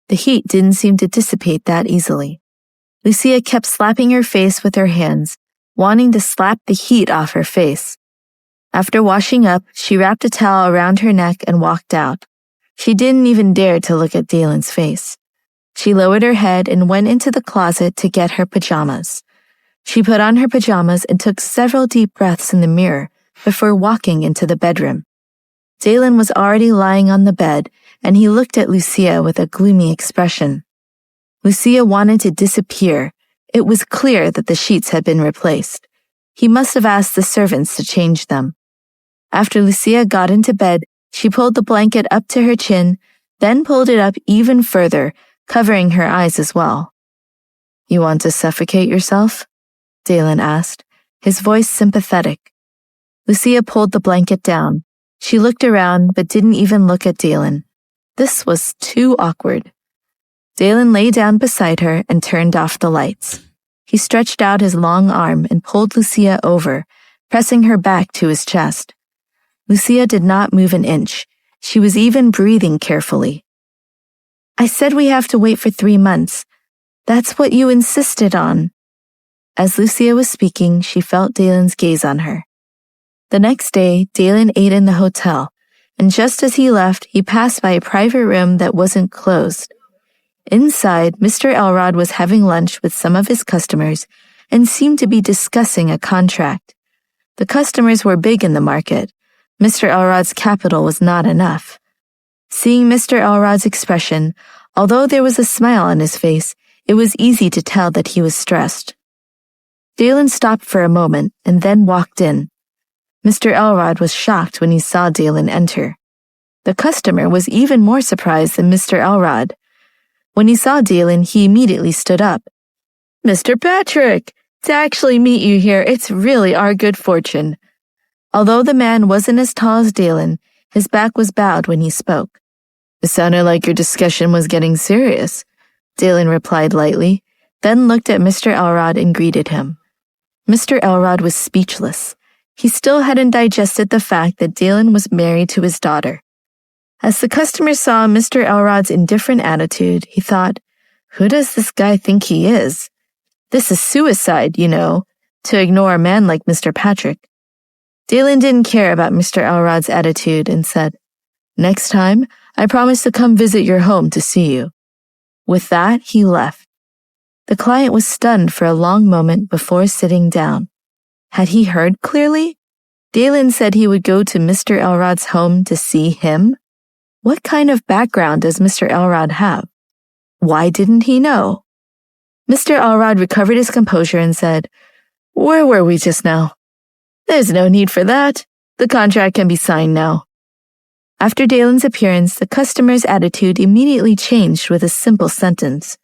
The heat didn't seem to dissipate that easily. Lucia kept slapping her face with her hands, wanting to slap the heat off her face. After washing up, she wrapped a towel around her neck and walked out. She didn't even dare to look at Dalen's face. She lowered her head and went into the closet to get her pajamas. She put on her pajamas and took several deep breaths in the mirror before walking into the bedroom. Dalen was already lying on the bed, and he looked at Lucia with a gloomy expression. Lucia wanted to disappear. It was clear that the sheets had been replaced. He must have asked the servants to change them. After Lucia got into bed, she pulled the blanket up to her chin, then pulled it up even further, covering her eyes as well. "You want to suffocate yourself?" Dalen asked, his voice sympathetic. Lucia pulled the blanket down. She looked around but didn't even look at Dalen. This was too awkward. Dalen lay down beside her and turned off the lights. He stretched out his long arm and pulled Lucia over, pressing her back to his chest. Lucia did not move an inch. She was even breathing carefully. "I said we have to wait for 3 months. That's what you insisted on." As Lucia was speaking, she felt Dalen's gaze on her. The next day, Dalen ate in the hotel, and just as he left, he passed by a private room that wasn't closed. Inside, Mr. Elrod was having lunch with some of his customers and seemed to be discussing a contract. The customers were big in the market. Mr. Elrod's capital was not enough. Seeing Mr. Elrod's expression, although there was a smile on his face, it was easy to tell that he was stressed. Dalen stopped for a moment and then walked in. Mr. Elrod was shocked when he saw Dalen enter. The customer was even more surprised than Mr. Elrod. When he saw Dalen, he immediately stood up. "Mr. Patrick! To actually meet you here, it's really our good fortune." Although the man wasn't as tall as Dalen, his back was bowed when he spoke. "It sounded like your discussion was getting serious," Dalen replied lightly, then looked at Mr. Elrod and greeted him. Mr. Elrod was speechless. He still hadn't digested the fact that Dalen was married to his daughter. As the customer saw Mr. Elrod's indifferent attitude, he thought, "Who does this guy think he is? This is suicide, you know, to ignore a man like Mr. Patrick." Dalen didn't care about Mr. Elrod's attitude and said, "Next time, I promise to come visit your home to see you." With that, he left. The client was stunned for a long moment before sitting down. Had he heard clearly? Dalen said he would go to Mr. Elrod's home to see him? What kind of background does Mr. Elrod have? Why didn't he know? Mr. Elrod recovered his composure and said, "Where were we just now?" "There's no need for that. The contract can be signed now." After Dalen's appearance, the customer's attitude immediately changed with a simple sentence.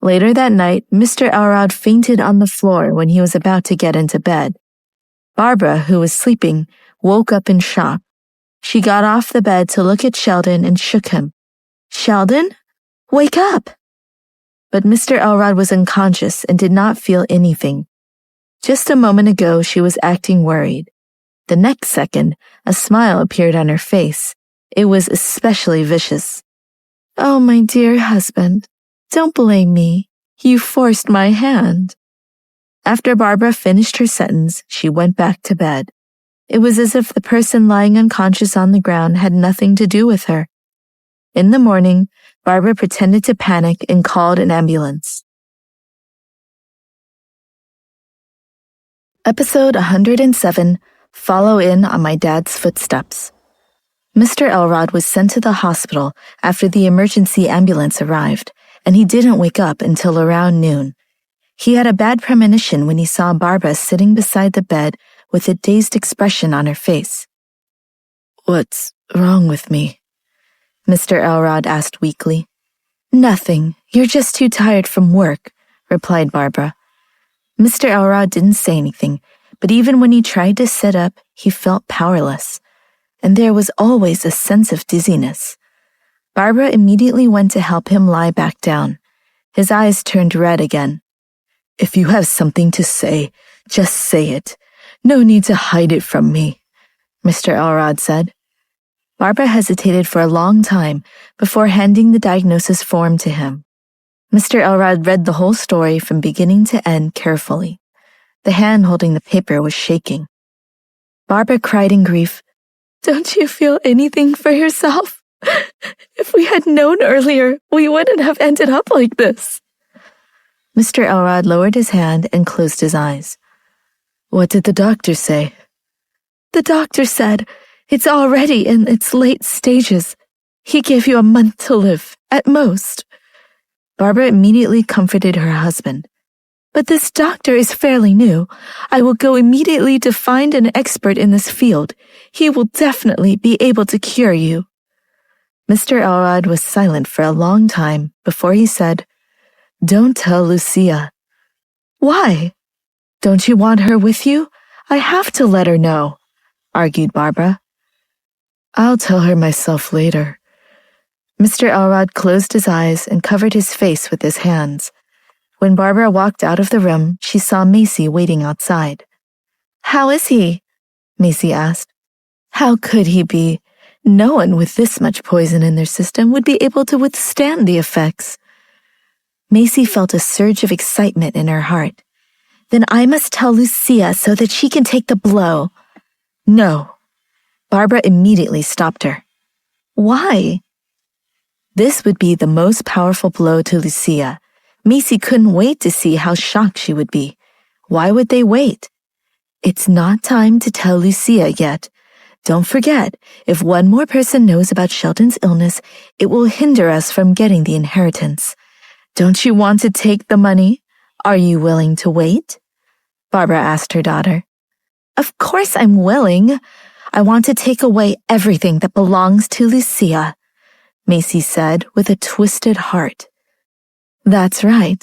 Later that night, Mr. Elrod fainted on the floor when he was about to get into bed. Barbara, who was sleeping, woke up in shock. She got off the bed to look at Sheldon and shook him. "Sheldon, wake up!" But Mr. Elrod was unconscious and did not feel anything. Just a moment ago, she was acting worried. The next second, a smile appeared on her face. It was especially vicious. "Oh, my dear husband, don't blame me. You forced my hand." After Barbara finished her sentence, she went back to bed. It was as if the person lying unconscious on the ground had nothing to do with her. In the morning, Barbara pretended to panic and called an ambulance. Episode 107, Follow in on My Dad's Footsteps. Mr. Elrod was sent to the hospital after the emergency ambulance arrived, and he didn't wake up until around noon. He had a bad premonition when he saw Barbara sitting beside the bed with a dazed expression on her face. "What's wrong with me?" Mr. Elrod asked weakly. "Nothing. You're just too tired from work," replied Barbara. Mr. Elrod didn't say anything, but even when he tried to sit up, he felt powerless, and there was always a sense of dizziness. Barbara immediately went to help him lie back down. His eyes turned red again. "If you have something to say, just say it. No need to hide it from me," Mr. Elrod said. Barbara hesitated for a long time before handing the diagnosis form to him. Mr. Elrod read the whole story from beginning to end carefully. The hand holding the paper was shaking. Barbara cried in grief. "Don't you feel anything for yourself? If we had known earlier, we wouldn't have ended up like this." Mr. Elrod lowered his hand and closed his eyes. "What did the doctor say?" "The doctor said it's already in its late stages. He gave you a month to live, at most." Barbara immediately comforted her husband. "But this doctor is fairly new. I will go immediately to find an expert in this field. He will definitely be able to cure you." Mr. Elrod was silent for a long time before he said, "Don't tell Lucia." "Why? Don't you want her with you? I have to let her know," argued Barbara. "I'll tell her myself later." Mr. Elrod closed his eyes and covered his face with his hands. When Barbara walked out of the room, she saw Macy waiting outside. "How is he?" Macy asked. "How could he be? No one with this much poison in their system would be able to withstand the effects." Macy felt a surge of excitement in her heart. "Then I must tell Lucia so that she can take the blow." "No." Barbara immediately stopped her. "Why?" This would be the most powerful blow to Lucia. Macy couldn't wait to see how shocked she would be. Why would they wait? "It's not time to tell Lucia yet. Don't forget, if one more person knows about Sheldon's illness, it will hinder us from getting the inheritance. Don't you want to take the money? Are you willing to wait?" Barbara asked her daughter. "Of course I'm willing. I want to take away everything that belongs to Lucia," Macy said with a twisted heart. "That's right.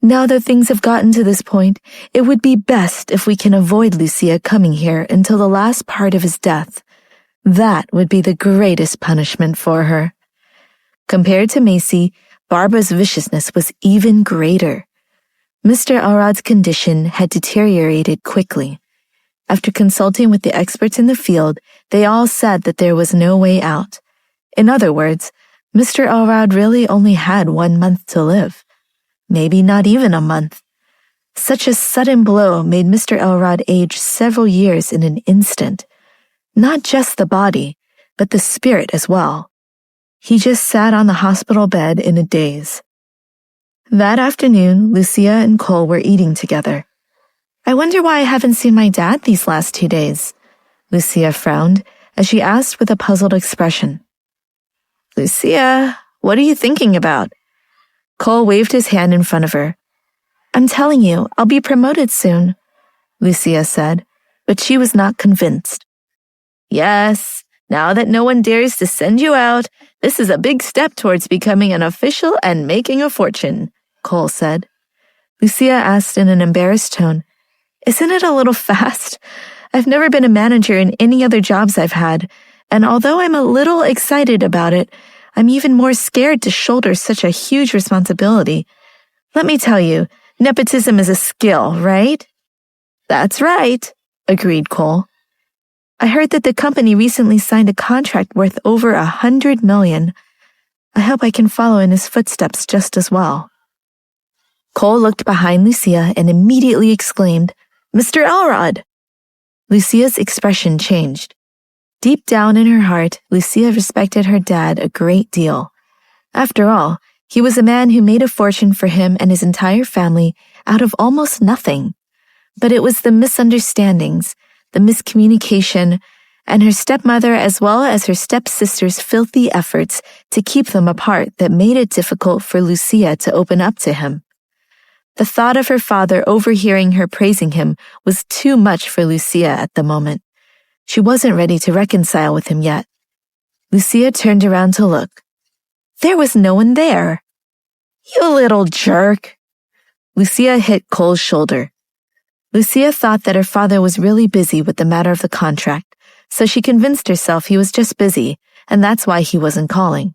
Now that things have gotten to this point, it would be best if we can avoid Lucia coming here until the last part of his death. That would be the greatest punishment for her." Compared to Macy, Barbara's viciousness was even greater. Mr. Elrod's condition had deteriorated quickly. After consulting with the experts in the field, they all said that there was no way out. In other words, Mr. Elrod really only had 1 month to live. Maybe not even a month. Such a sudden blow made Mr. Elrod age several years in an instant. Not just the body, but the spirit as well. He just sat on the hospital bed in a daze. That afternoon, Lucia and Cole were eating together. "I wonder why I haven't seen my dad these last 2 days." Lucia frowned as she asked with a puzzled expression. "Lucia, what are you thinking about?" Cole waved his hand in front of her. "I'm telling you, I'll be promoted soon," Lucia said, but she was not convinced. "Yes, now that no one dares to send you out, this is a big step towards becoming an official and making a fortune," Cole said. Lucia asked in an embarrassed tone, "Isn't it a little fast? I've never been a manager in any other jobs I've had, and although I'm a little excited about it, I'm even more scared to shoulder such a huge responsibility. Let me tell you, nepotism is a skill, right?" "That's right," agreed Cole. "I heard that the company recently signed a contract worth over $100 million. I hope I can follow in his footsteps just as well." Cole looked behind Lucia and immediately exclaimed, "Mr. Elrod!" Lucia's expression changed. Deep down in her heart, Lucia respected her dad a great deal. After all, he was a man who made a fortune for him and his entire family out of almost nothing. But it was the misunderstandings, the miscommunication, and her stepmother as well as her stepsister's filthy efforts to keep them apart that made it difficult for Lucia to open up to him. The thought of her father overhearing her praising him was too much for Lucia at the moment. She wasn't ready to reconcile with him yet. Lucia turned around to look. There was no one there. "You little jerk!" Lucia hit Cole's shoulder. Lucia thought that her father was really busy with the matter of the contract, so she convinced herself he was just busy, and that's why he wasn't calling.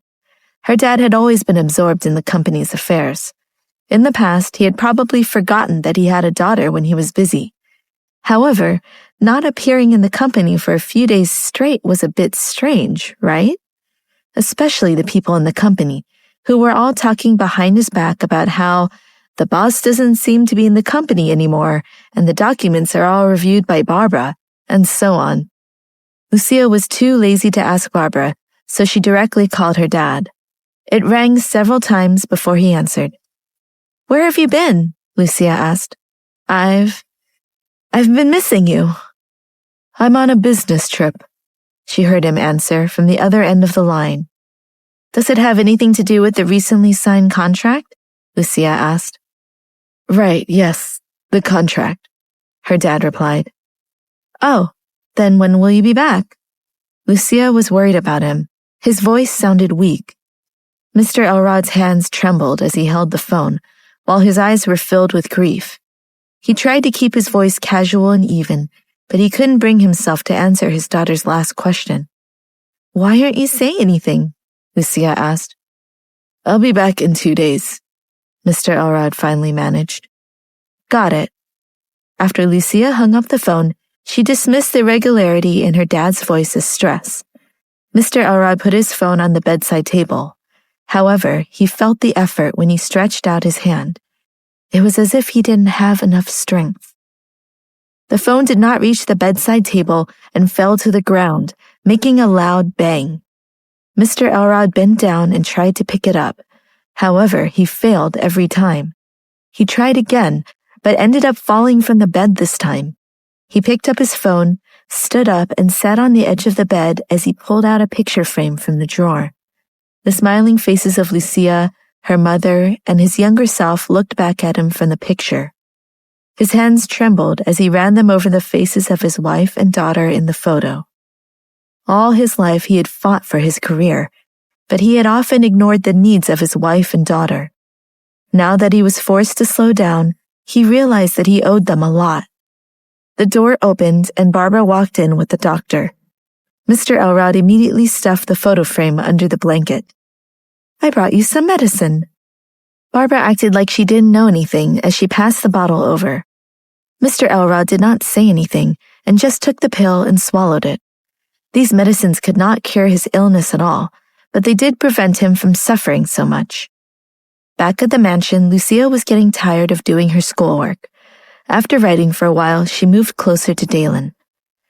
Her dad had always been absorbed in the company's affairs. In the past, he had probably forgotten that he had a daughter when he was busy. However, not appearing in the company for a few days straight was a bit strange, right? Especially the people in the company, who were all talking behind his back about how the boss doesn't seem to be in the company anymore, and the documents are all reviewed by Barbara, and so on. Lucia was too lazy to ask Barbara, so she directly called her dad. It rang several times before he answered. "Where have you been?" Lucia asked. I've been missing you." "I'm on a business trip," she heard him answer from the other end of the line. "Does it have anything to do with the recently signed contract?" Lucia asked. "Right, yes, the contract," her dad replied. "Oh, then when will you be back?" Lucia was worried about him. His voice sounded weak. Mr. Elrod's hands trembled as he held the phone, while his eyes were filled with grief. He tried to keep his voice casual and even, but he couldn't bring himself to answer his daughter's last question. "Why aren't you saying anything?" Lucia asked. "I'll be back in 2 days," Mr. Elrod finally managed. "Got it." After Lucia hung up the phone, she dismissed the irregularity in her dad's voice as stress. Mr. Elrod put his phone on the bedside table. However, he felt the effort when he stretched out his hand. It was as if he didn't have enough strength. The phone did not reach the bedside table and fell to the ground, making a loud bang. Mr. Elrod bent down and tried to pick it up. However, he failed every time. He tried again, but ended up falling from the bed this time. He picked up his phone, stood up, and sat on the edge of the bed as he pulled out a picture frame from the drawer. The smiling faces of Lucia, her mother, and his younger self looked back at him from the picture. His hands trembled as he ran them over the faces of his wife and daughter in the photo. All his life he had fought for his career, but he had often ignored the needs of his wife and daughter. Now that he was forced to slow down, he realized that he owed them a lot. The door opened and Barbara walked in with the doctor. Mr. Elrod immediately stuffed the photo frame under the blanket. "I brought you some medicine." Barbara acted like she didn't know anything as she passed the bottle over. Mr. Elrod did not say anything and just took the pill and swallowed it. These medicines could not cure his illness at all, but they did prevent him from suffering so much. Back at the mansion, Lucia was getting tired of doing her schoolwork. After writing for a while, she moved closer to Dalen.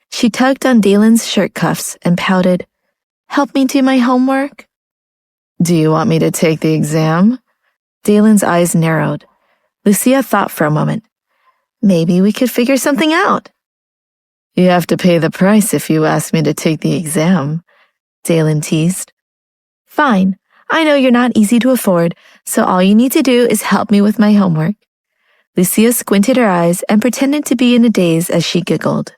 She tugged on Dalen's shirt cuffs and pouted, "Help me do my homework?" "Do you want me to take the exam?" Dalen's eyes narrowed. Lucia thought for a moment. "Maybe we could figure something out." "You have to pay the price if you ask me to take the exam," Dalen teased. "Fine. I know you're not easy to afford, so all you need to do is help me with my homework." Lucia squinted her eyes and pretended to be in a daze as she giggled.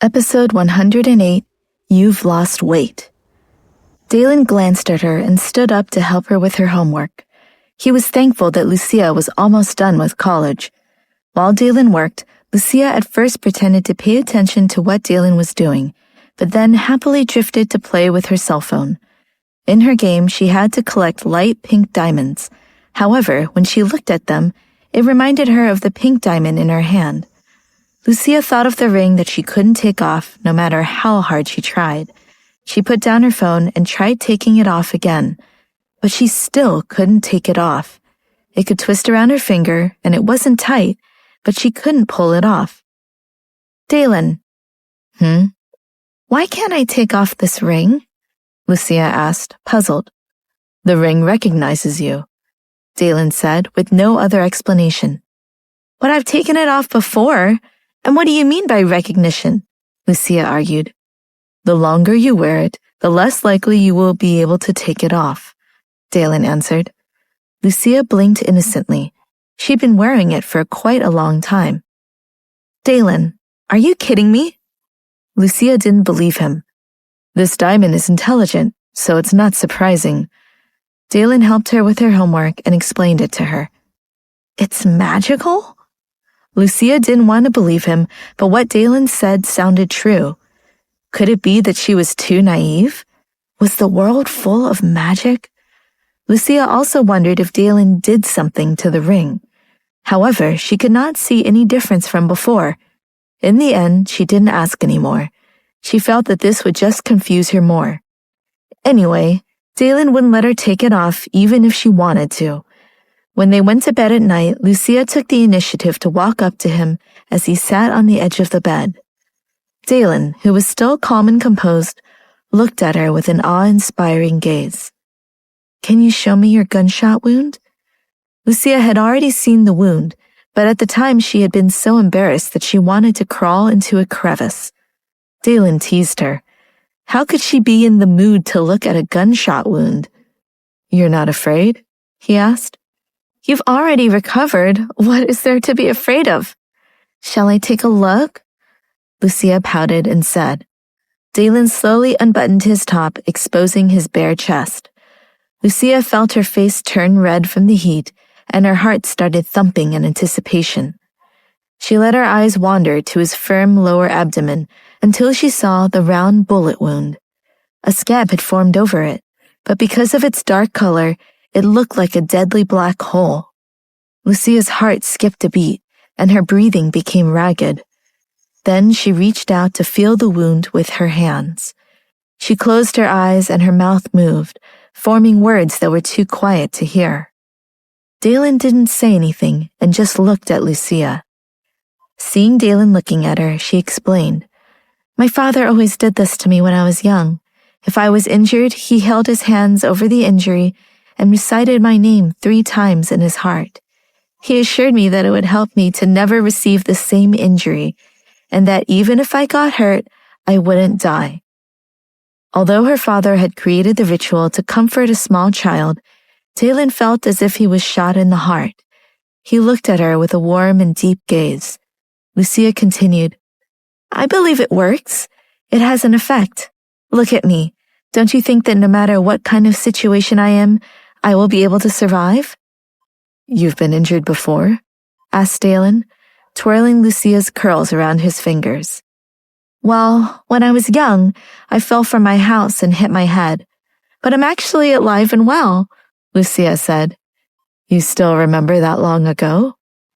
Episode 108, You've Lost Weight. Dalen glanced at her and stood up to help her with her homework. He was thankful that Lucia was almost done with college. While Dalen worked, Lucia at first pretended to pay attention to what Dalen was doing, but then happily drifted to play with her cell phone. In her game, she had to collect light pink diamonds. However, when she looked at them, it reminded her of the pink diamond in her hand. Lucia thought of the ring that she couldn't take off no matter how hard she tried. She put down her phone and tried taking it off again, but she still couldn't take it off. It could twist around her finger, and it wasn't tight, but she couldn't pull it off. "Dalen." "Why can't I take off this ring?" Lucia asked, puzzled. "The ring recognizes you," Dalen said, with no other explanation. "But I've taken it off before. And what do you mean by recognition?" Lucia argued. "The longer you wear it, the less likely you will be able to take it off," Dalen answered. Lucia blinked innocently. She'd been wearing it for quite a long time. "Dalen, are you kidding me?" Lucia didn't believe him. "This diamond is intelligent, so it's not surprising." Dalen helped her with her homework and explained it to her. "It's magical?" Lucia didn't want to believe him, but what Dalen said sounded true. Could it be that she was too naive? Was the world full of magic? Lucia also wondered if Dalen did something to the ring. However, she could not see any difference from before. In the end, she didn't ask anymore. She felt that this would just confuse her more. Anyway, Dalen wouldn't let her take it off even if she wanted to. When they went to bed at night, Lucia took the initiative to walk up to him as he sat on the edge of the bed. Dalen, who was still calm and composed, looked at her with an awe-inspiring gaze. "Can you show me your gunshot wound?" Lucia had already seen the wound, but at the time she had been so embarrassed that she wanted to crawl into a crevice. Dalen teased her. How could she be in the mood to look at a gunshot wound? "You're not afraid?" he asked. "You've already recovered. What is there to be afraid of?" "Shall I take a look?" Lucia pouted and said. Dalen slowly unbuttoned his top, exposing his bare chest. Lucia felt her face turn red from the heat, and her heart started thumping in anticipation. She let her eyes wander to his firm lower abdomen until she saw the round bullet wound. A scab had formed over it, but because of its dark color, it looked like a deadly black hole. Lucia's heart skipped a beat, and her breathing became ragged. Then she reached out to feel the wound with her hands. She closed her eyes and her mouth moved, forming words that were too quiet to hear. Dalen didn't say anything and just looked at Lucia. Seeing Dalen looking at her, she explained, "My father always did this to me when I was young. If I was injured, he held his hands over the injury and recited my name 3 times in his heart. He assured me that it would help me to never receive the same injury, and that even if I got hurt, I wouldn't die." Although her father had created the ritual to comfort a small child, Dalen felt as if he was shot in the heart. He looked at her with a warm and deep gaze. Lucia continued, "I believe it works. It has an effect. Look at me. Don't you think that no matter what kind of situation I am, I will be able to survive?" "You've been injured before?" asked Dalen, twirling Lucia's curls around his fingers. "Well, when I was young, I fell from my house and hit my head. But I'm actually alive and well," Lucia said. "You still remember that long ago?"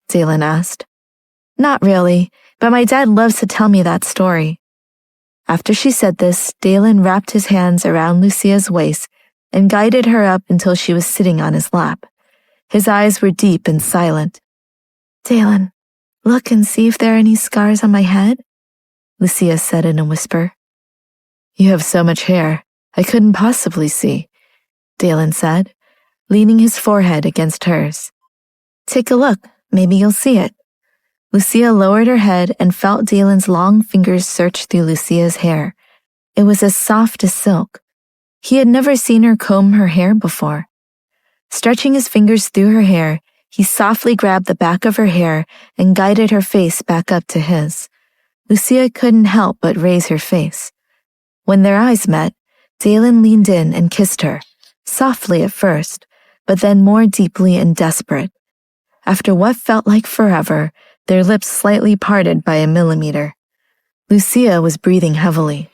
Dalen asked. "Not really, but my dad loves to tell me that story." After she said this, Dalen wrapped his hands around Lucia's waist and guided her up until she was sitting on his lap. His eyes were deep and silent. "Dalen, look and see if there are any scars on my head," Lucia said in a whisper. "You have so much hair, I couldn't possibly see," Dalen said, leaning his forehead against hers. "Take a look, maybe you'll see it." Lucia lowered her head and felt Dalen's long fingers search through Lucia's hair. It was as soft as silk. He had never seen her comb her hair before. Stretching his fingers through her hair, he softly grabbed the back of her hair and guided her face back up to his. Lucia couldn't help but raise her face. When their eyes met, Dalen leaned in and kissed her, softly at first, but then more deeply and desperate. After what felt like forever, their lips slightly parted by a millimeter. Lucia was breathing heavily.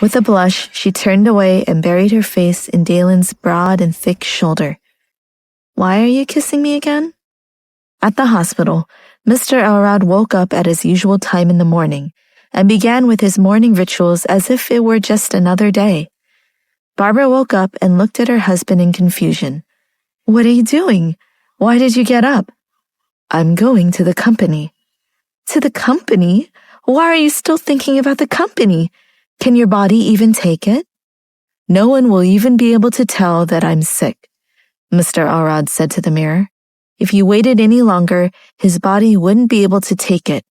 With a blush, she turned away and buried her face in Dalen's broad and thick shoulder. "Why are you kissing me again?" At the hospital, Mr. Elrod woke up at his usual time in the morning and began with his morning rituals as if it were just another day. Barbara woke up and looked at her husband in confusion. "What are you doing? Why did you get up?" "I'm going to the company." "To the company? Why are you still thinking about the company? Can your body even take it?" "No one will even be able to tell that I'm sick," Mr. Elrod said to the mirror. "If you waited any longer, his body wouldn't be able to take it."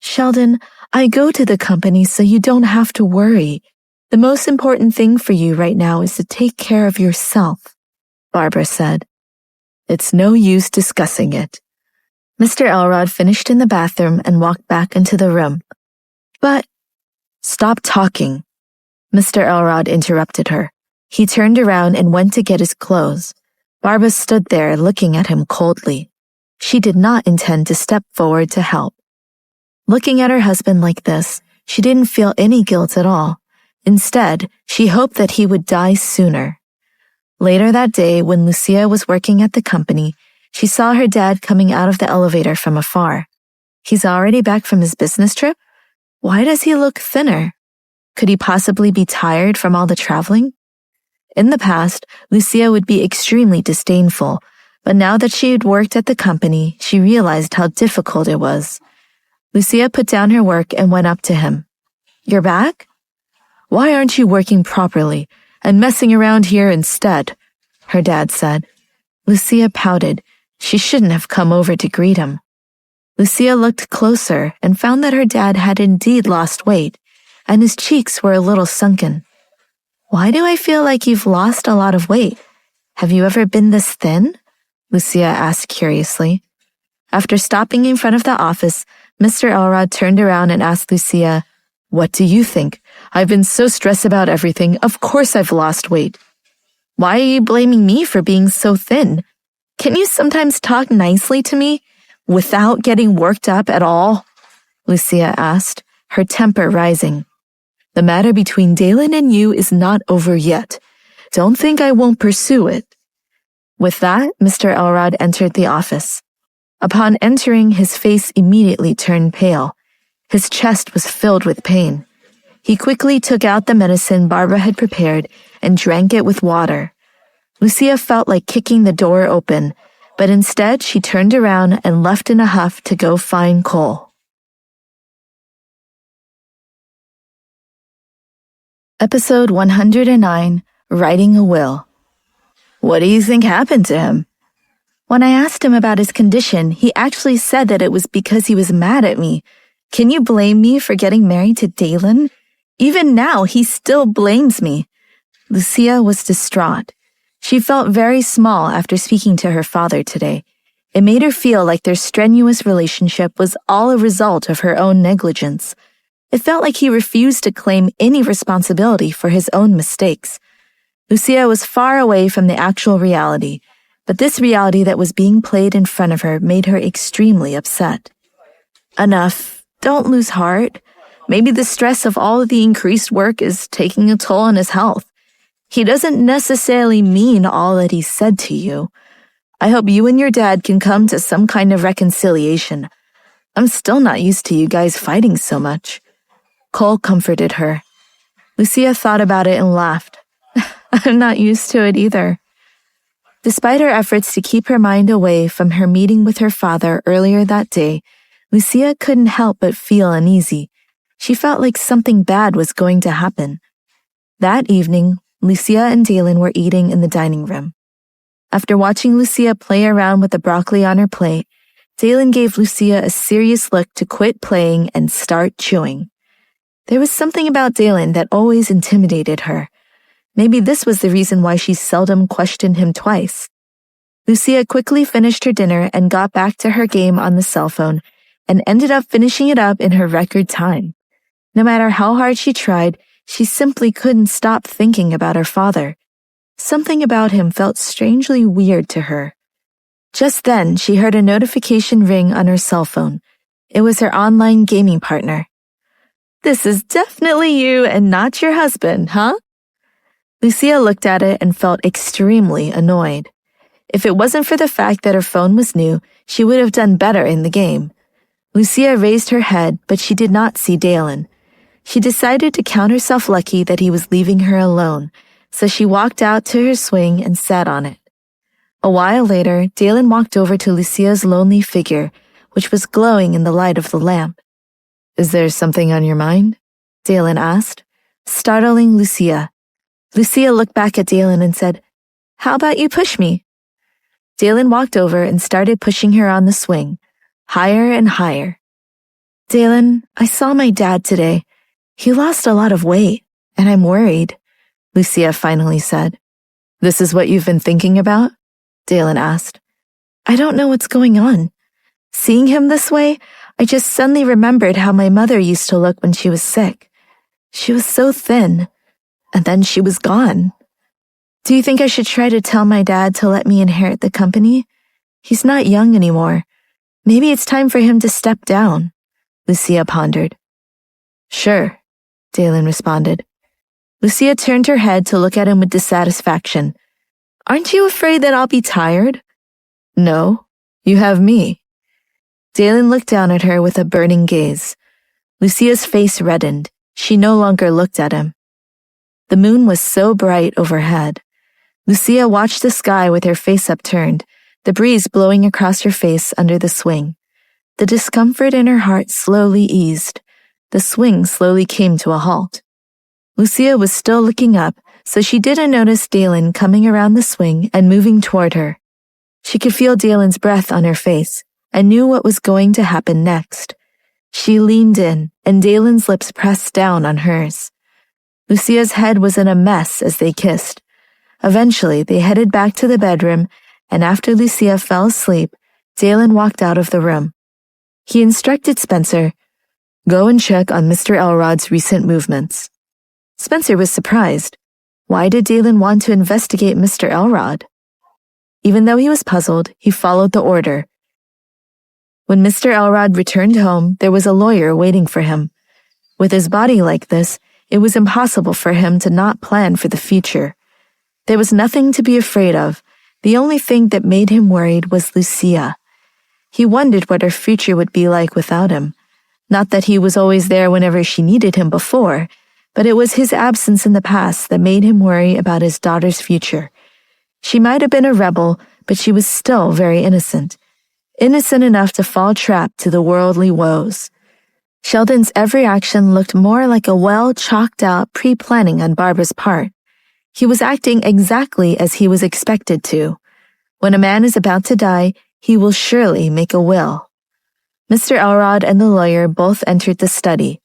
"Sheldon, I go to the company so you don't have to worry. The most important thing for you right now is to take care of yourself," Barbara said. "It's no use discussing it." Mr. Elrod finished in the bathroom and walked back into the room. "But—" "Stop talking," Mr. Elrod interrupted her. He turned around and went to get his clothes. Barbara stood there looking at him coldly. She did not intend to step forward to help. Looking at her husband like this, she didn't feel any guilt at all. Instead, she hoped that he would die sooner. Later that day, when Lucia was working at the company, she saw her dad coming out of the elevator from afar. He's already back from his business trip? Why does he look thinner? Could he possibly be tired from all the traveling? In the past, Lucia would be extremely disdainful, but now that she had worked at the company, she realized how difficult it was. Lucia put down her work and went up to him. "You're back? Why aren't you working properly and messing around here instead?" her dad said. Lucia pouted. She shouldn't have come over to greet him. Lucia looked closer and found that her dad had indeed lost weight, and his cheeks were a little sunken. "Why do I feel like you've lost a lot of weight? Have you ever been this thin?" Lucia asked curiously. After stopping in front of the office, Mr. Elrod turned around and asked Lucia, "What do you think? I've been so stressed about everything. Of course I've lost weight." "Why are you blaming me for being so thin? Can you sometimes talk nicely to me without getting worked up at all?" Lucia asked, her temper rising. "The matter between Dalen and you is not over yet. Don't think I won't pursue it." With that, Mr. Elrod entered the office. Upon entering, his face immediately turned pale. His chest was filled with pain. He quickly took out the medicine Barbara had prepared and drank it with water. Lucia felt like kicking the door open, but instead she turned around and left in a huff to go find Cole. Episode 109, Writing a Will. "What do you think happened to him?" When I asked him about his condition, he actually said that it was because he was mad at me. Can you blame me for getting married to Dalen? Even now, he still blames me. Lucia was distraught. She felt very small after speaking to her father today. It made her feel like their strenuous relationship was all a result of her own negligence. It felt like he refused to claim any responsibility for his own mistakes. Lucia was far away from the actual reality, but this reality that was being played in front of her made her extremely upset. "Enough. Don't lose heart. Maybe the stress of all of the increased work is taking a toll on his health. He doesn't necessarily mean all that he said to you. I hope you and your dad can come to some kind of reconciliation. I'm still not used to you guys fighting so much." Cole comforted her. Lucia thought about it and laughed. "I'm not used to it either." Despite her efforts to keep her mind away from her meeting with her father earlier that day, Lucia couldn't help but feel uneasy. She felt like something bad was going to happen. That evening, Lucia and Dalen were eating in the dining room. After watching Lucia play around with the broccoli on her plate, Dalen gave Lucia a serious look to quit playing and start chewing. There was something about Dalen that always intimidated her. Maybe this was the reason why she seldom questioned him twice. Lucia quickly finished her dinner and got back to her game on the cell phone and ended up finishing it up in her record time. No matter how hard she tried, she simply couldn't stop thinking about her father. Something about him felt strangely weird to her. Just then, she heard a notification ring on her cell phone. It was her online gaming partner. "This is definitely you and not your husband, huh?" Lucia looked at it and felt extremely annoyed. If it wasn't for the fact that her phone was new, she would have done better in the game. Lucia raised her head, but she did not see Dalen. She decided to count herself lucky that he was leaving her alone, so she walked out to her swing and sat on it. A while later, Dalen walked over to Lucia's lonely figure, which was glowing in the light of the lamp. "Is there something on your mind?" Dalen asked, startling Lucia. Lucia looked back at Dalen and said, "How about you push me?" Dalen walked over and started pushing her on the swing, higher and higher. "Dalen, I saw my dad today. He lost a lot of weight, and I'm worried," Lucia finally said. "This is what you've been thinking about?" Dalen asked. "I don't know what's going on. Seeing him this way, I just suddenly remembered how my mother used to look when she was sick. She was so thin, and then she was gone. Do you think I should try to tell my dad to let me inherit the company? He's not young anymore. Maybe it's time for him to step down," Lucia pondered. "Sure," Dalen responded. Lucia turned her head to look at him with dissatisfaction. Aren't you afraid that I'll be tired? No, you have me. Dalen looked down at her with a burning gaze. Lucia's face reddened. She no longer looked at him. The moon was so bright overhead. Lucia watched the sky with her face upturned, the breeze blowing across her face under the swing. The discomfort in her heart slowly eased. The swing slowly came to a halt. Lucia was still looking up, so she didn't notice Dalen coming around the swing and moving toward her. She could feel Dalen's breath on her face and knew what was going to happen next. She leaned in, and Dalen's lips pressed down on hers. Lucia's head was in a mess as they kissed. Eventually, they headed back to the bedroom, and after Lucia fell asleep, Dalen walked out of the room. He instructed Spencer, "Go and check on Mr. Elrod's recent movements." Spencer was surprised. Why did Dalen want to investigate Mr. Elrod? Even though he was puzzled, he followed the order. When Mr. Elrod returned home, there was a lawyer waiting for him. With his body like this, it was impossible for him to not plan for the future. There was nothing to be afraid of. The only thing that made him worried was Lucia. He wondered what her future would be like without him. Not that he was always there whenever she needed him before, but it was his absence in the past that made him worry about his daughter's future. She might have been a rebel, but she was still very innocent. Innocent enough to fall trapped to the worldly woes. Sheldon's every action looked more like a well-chalked-out pre-planning on Barbara's part. He was acting exactly as he was expected to. When a man is about to die, he will surely make a will. Mr. Elrod and the lawyer both entered the study.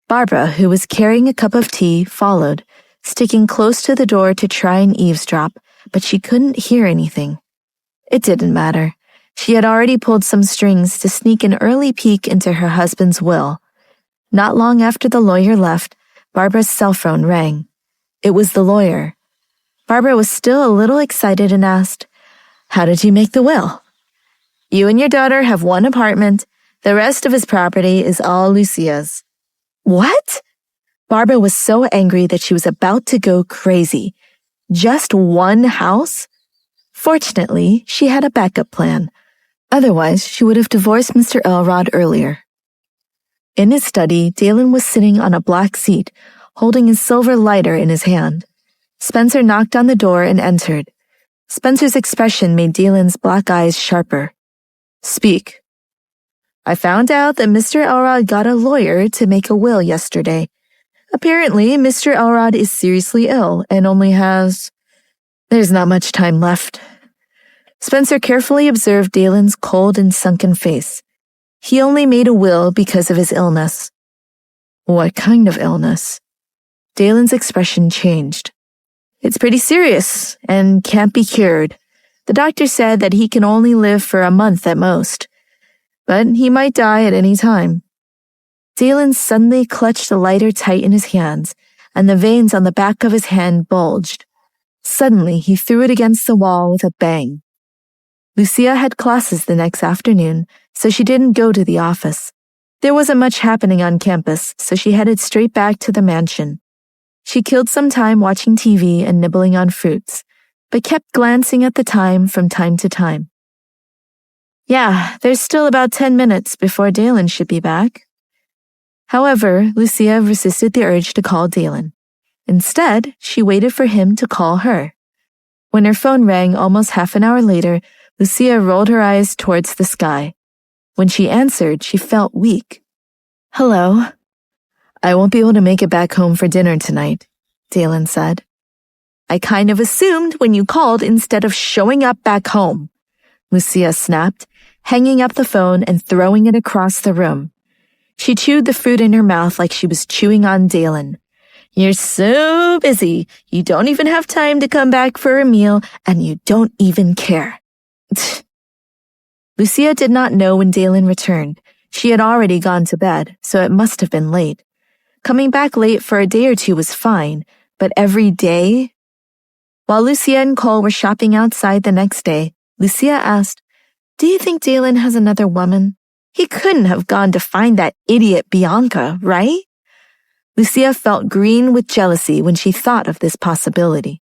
Barbara, who was carrying a cup of tea, followed, sticking close to the door to try and eavesdrop, but she couldn't hear anything. It didn't matter. She had already pulled some strings to sneak an early peek into her husband's will. Not long after the lawyer left, Barbara's cell phone rang. It was the lawyer. Barbara was still a little excited and asked, "How did you make the will?" "You and your daughter have one apartment. The rest of his property is all Lucia's." What? Barbara was so angry that she was about to go crazy. Just one house? Fortunately, she had a backup plan. Otherwise, she would have divorced Mr. Elrod earlier. In his study, Dalen was sitting on a black seat, holding his silver lighter in his hand. Spencer knocked on the door and entered. Spencer's expression made Dalen's black eyes sharper. "Speak." "I found out that Mr. Elrod got a lawyer to make a will yesterday. Apparently, Mr. Elrod is seriously ill and only has... There's not much time left." Spencer carefully observed Dalen's cold and sunken face. He only made a will because of his illness. "What kind of illness?" Dalen's expression changed. "It's pretty serious and can't be cured. The doctor said that he can only live for a month at most. But he might die at any time." Dalen suddenly clutched the lighter tight in his hands, and the veins on the back of his hand bulged. Suddenly, he threw it against the wall with a bang. Lucia had classes the next afternoon, so she didn't go to the office. There wasn't much happening on campus, so she headed straight back to the mansion. She killed some time watching TV and nibbling on fruits, but kept glancing at the time from time to time. Yeah, there's still about 10 minutes before Dalen should be back. However, Lucia resisted the urge to call Dalen. Instead, she waited for him to call her. When her phone rang almost half an hour later, Lucia rolled her eyes towards the sky. When she answered, she felt weak. "Hello." "I won't be able to make it back home for dinner tonight," Dalen said. "I kind of assumed when you called instead of showing up back home," Lucia snapped, hanging up the phone and throwing it across the room. She chewed the fruit in her mouth like she was chewing on Dalen. "You're so busy, you don't even have time to come back for a meal, and you don't even care." Lucia did not know when Dalen returned. She had already gone to bed, so it must have been late. Coming back late for a day or two was fine, but every day? While Lucia and Cole were shopping outside the next day, Lucia asked, "Do you think Dalen has another woman? He couldn't have gone to find that idiot Bianca, right?" Lucia felt green with jealousy when she thought of this possibility.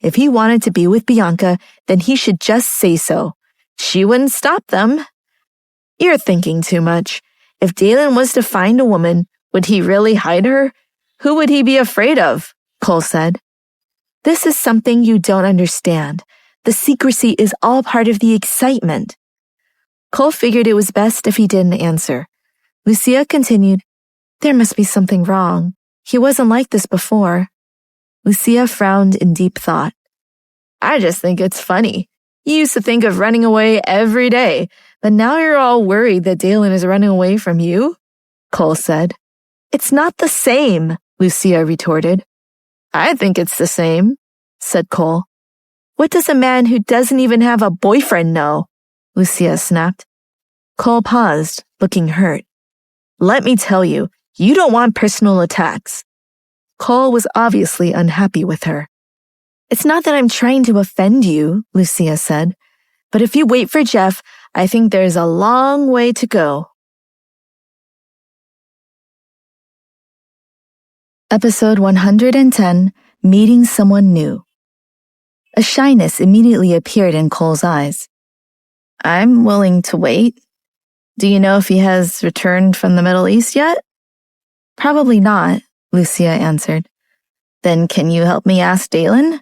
If he wanted to be with Bianca, then he should just say so. She wouldn't stop them. You're thinking too much. If Dalen was to find a woman, would he really hide her? Who would he be afraid of? Cole said. This is something you don't understand. The secrecy is all part of the excitement. Cole figured it was best if he didn't answer. Lucia continued, There must be something wrong. He wasn't like this before. Lucia frowned in deep thought. I just think it's funny. You used to think of running away every day, but now you're all worried that Dalen is running away from you? Cole said. It's not the same, Lucia retorted. I think it's the same, said Cole. What does a man who doesn't even have a boyfriend know? Lucia snapped. Cole paused, looking hurt. Let me tell you, you don't want personal attacks. Cole was obviously unhappy with her. It's not that I'm trying to offend you, Lucia said, but if you wait for Jeff, I think there's a long way to go. Episode 110, Meeting Someone New. A shyness immediately appeared in Cole's eyes. I'm willing to wait. Do you know if he has returned from the Middle East yet? Probably not, Lucia answered. Then can you help me ask Dalen?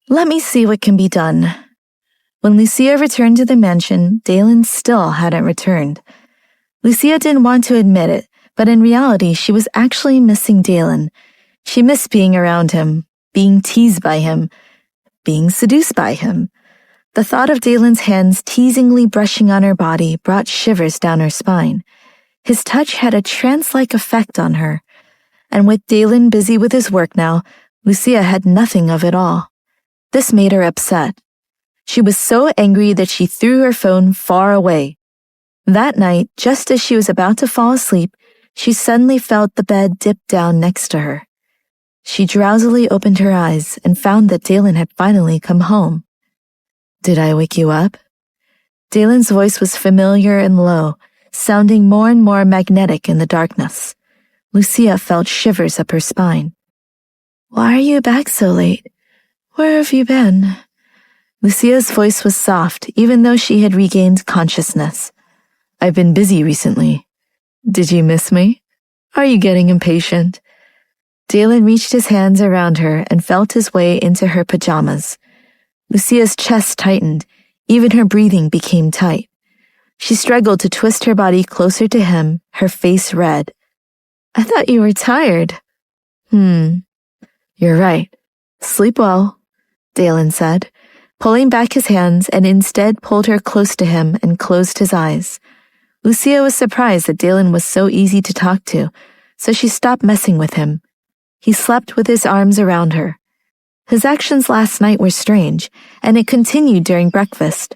Let me see what can be done. When Lucia returned to the mansion, Dalen still hadn't returned. Lucia didn't want to admit it, but in reality, she was actually missing Dalen. She missed being around him, being teased by him, being seduced by him. The thought of Dalen's hands teasingly brushing on her body brought shivers down her spine. His touch had a trance-like effect on her. And with Dalen busy with his work now, Lucia had nothing of it all. This made her upset. She was so angry that she threw her phone far away. That night, just as she was about to fall asleep, she suddenly felt the bed dip down next to her. She drowsily opened her eyes and found that Dalen had finally come home. Did I wake you up? Dalen's voice was familiar and low, sounding more and more magnetic in the darkness. Lucia felt shivers up her spine. Why are you back so late? Where have you been? Lucia's voice was soft, even though she had regained consciousness. I've been busy recently. Did you miss me? Are you getting impatient? Dalen reached his hands around her and felt his way into her pajamas. Lucia's chest tightened, even her breathing became tight. She struggled to twist her body closer to him, her face red. I thought you were tired. You're right. Sleep well, Dalen said, pulling back his hands and instead pulled her close to him and closed his eyes. Lucia was surprised that Dalen was so easy to talk to, so she stopped messing with him. He slept with his arms around her. His actions last night were strange, and it continued during breakfast.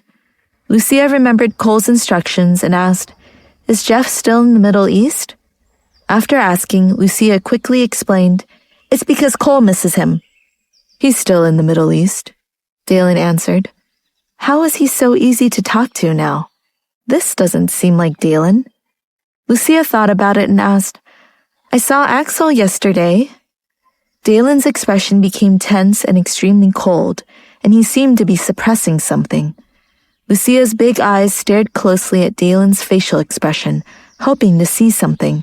Lucia remembered Cole's instructions and asked, Is Jeff still in the Middle East? After asking, Lucia quickly explained, It's because Cole misses him. He's still in the Middle East, Dalen answered. How is he so easy to talk to now? This doesn't seem like Dalen. Lucia thought about it and asked, I saw Axel yesterday. Dalen's expression became tense and extremely cold, and he seemed to be suppressing something. Lucia's big eyes stared closely at Dalen's facial expression, hoping to see something.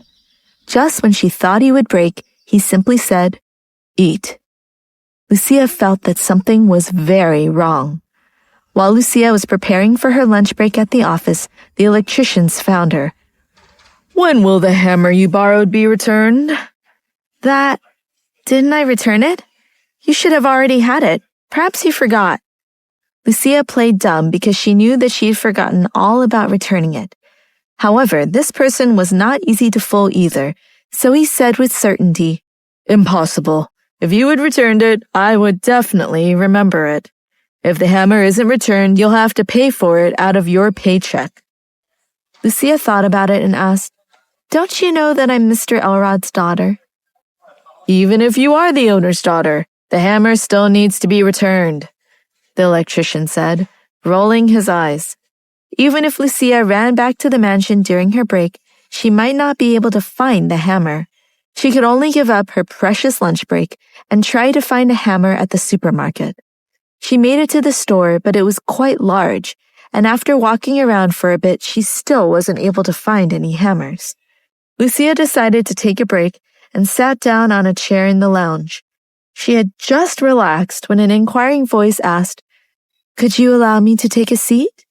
Just when she thought he would break, he simply said, Eat. Lucia felt that something was very wrong. While Lucia was preparing for her lunch break at the office, the electricians found her. When will the hammer you borrowed be returned? Didn't I return it? You should have already had it. Perhaps you forgot. Lucia played dumb because she knew that she had forgotten all about returning it. However, this person was not easy to fool either, so he said with certainty, Impossible. If you had returned it, I would definitely remember it. If the hammer isn't returned, you'll have to pay for it out of your paycheck. Lucia thought about it and asked, Don't you know that I'm Mr. Elrod's daughter? Even if you are the owner's daughter, the hammer still needs to be returned, the electrician said, rolling his eyes. Even if Lucia ran back to the mansion during her break, she might not be able to find the hammer. She could only give up her precious lunch break and try to find a hammer at the supermarket. She made it to the store, but it was quite large, and after walking around for a bit, she still wasn't able to find any hammers. Lucia decided to take a break and sat down on a chair in the lounge. She had just relaxed when an inquiring voice asked, "Could you allow me to take a seat?"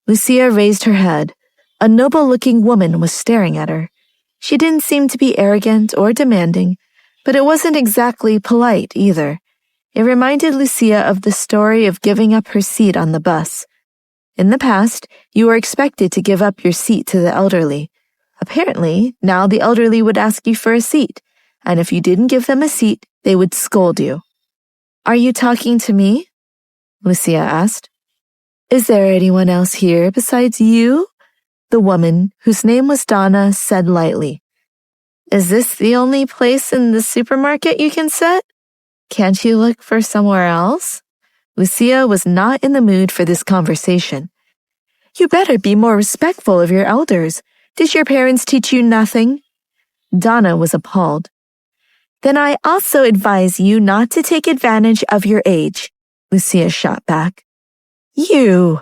Lucia raised her head. A noble-looking woman was staring at her. She didn't seem to be arrogant or demanding, but it wasn't exactly polite either. It reminded Lucia of the story of giving up her seat on the bus. In the past, you were expected to give up your seat to the elderly. Apparently, now the elderly would ask you for a seat, and if you didn't give them a seat, they would scold you. "Are you talking to me?" Lucia asked. "Is there anyone else here besides you?" The woman, whose name was Donna, said lightly. "Is this the only place in the supermarket you can sit? Can't you look for somewhere else?" Lucia was not in the mood for this conversation. "You better be more respectful of your elders. Did your parents teach you nothing?" Donna was appalled. "Then I also advise you not to take advantage of your age," Lucia shot back. "You!"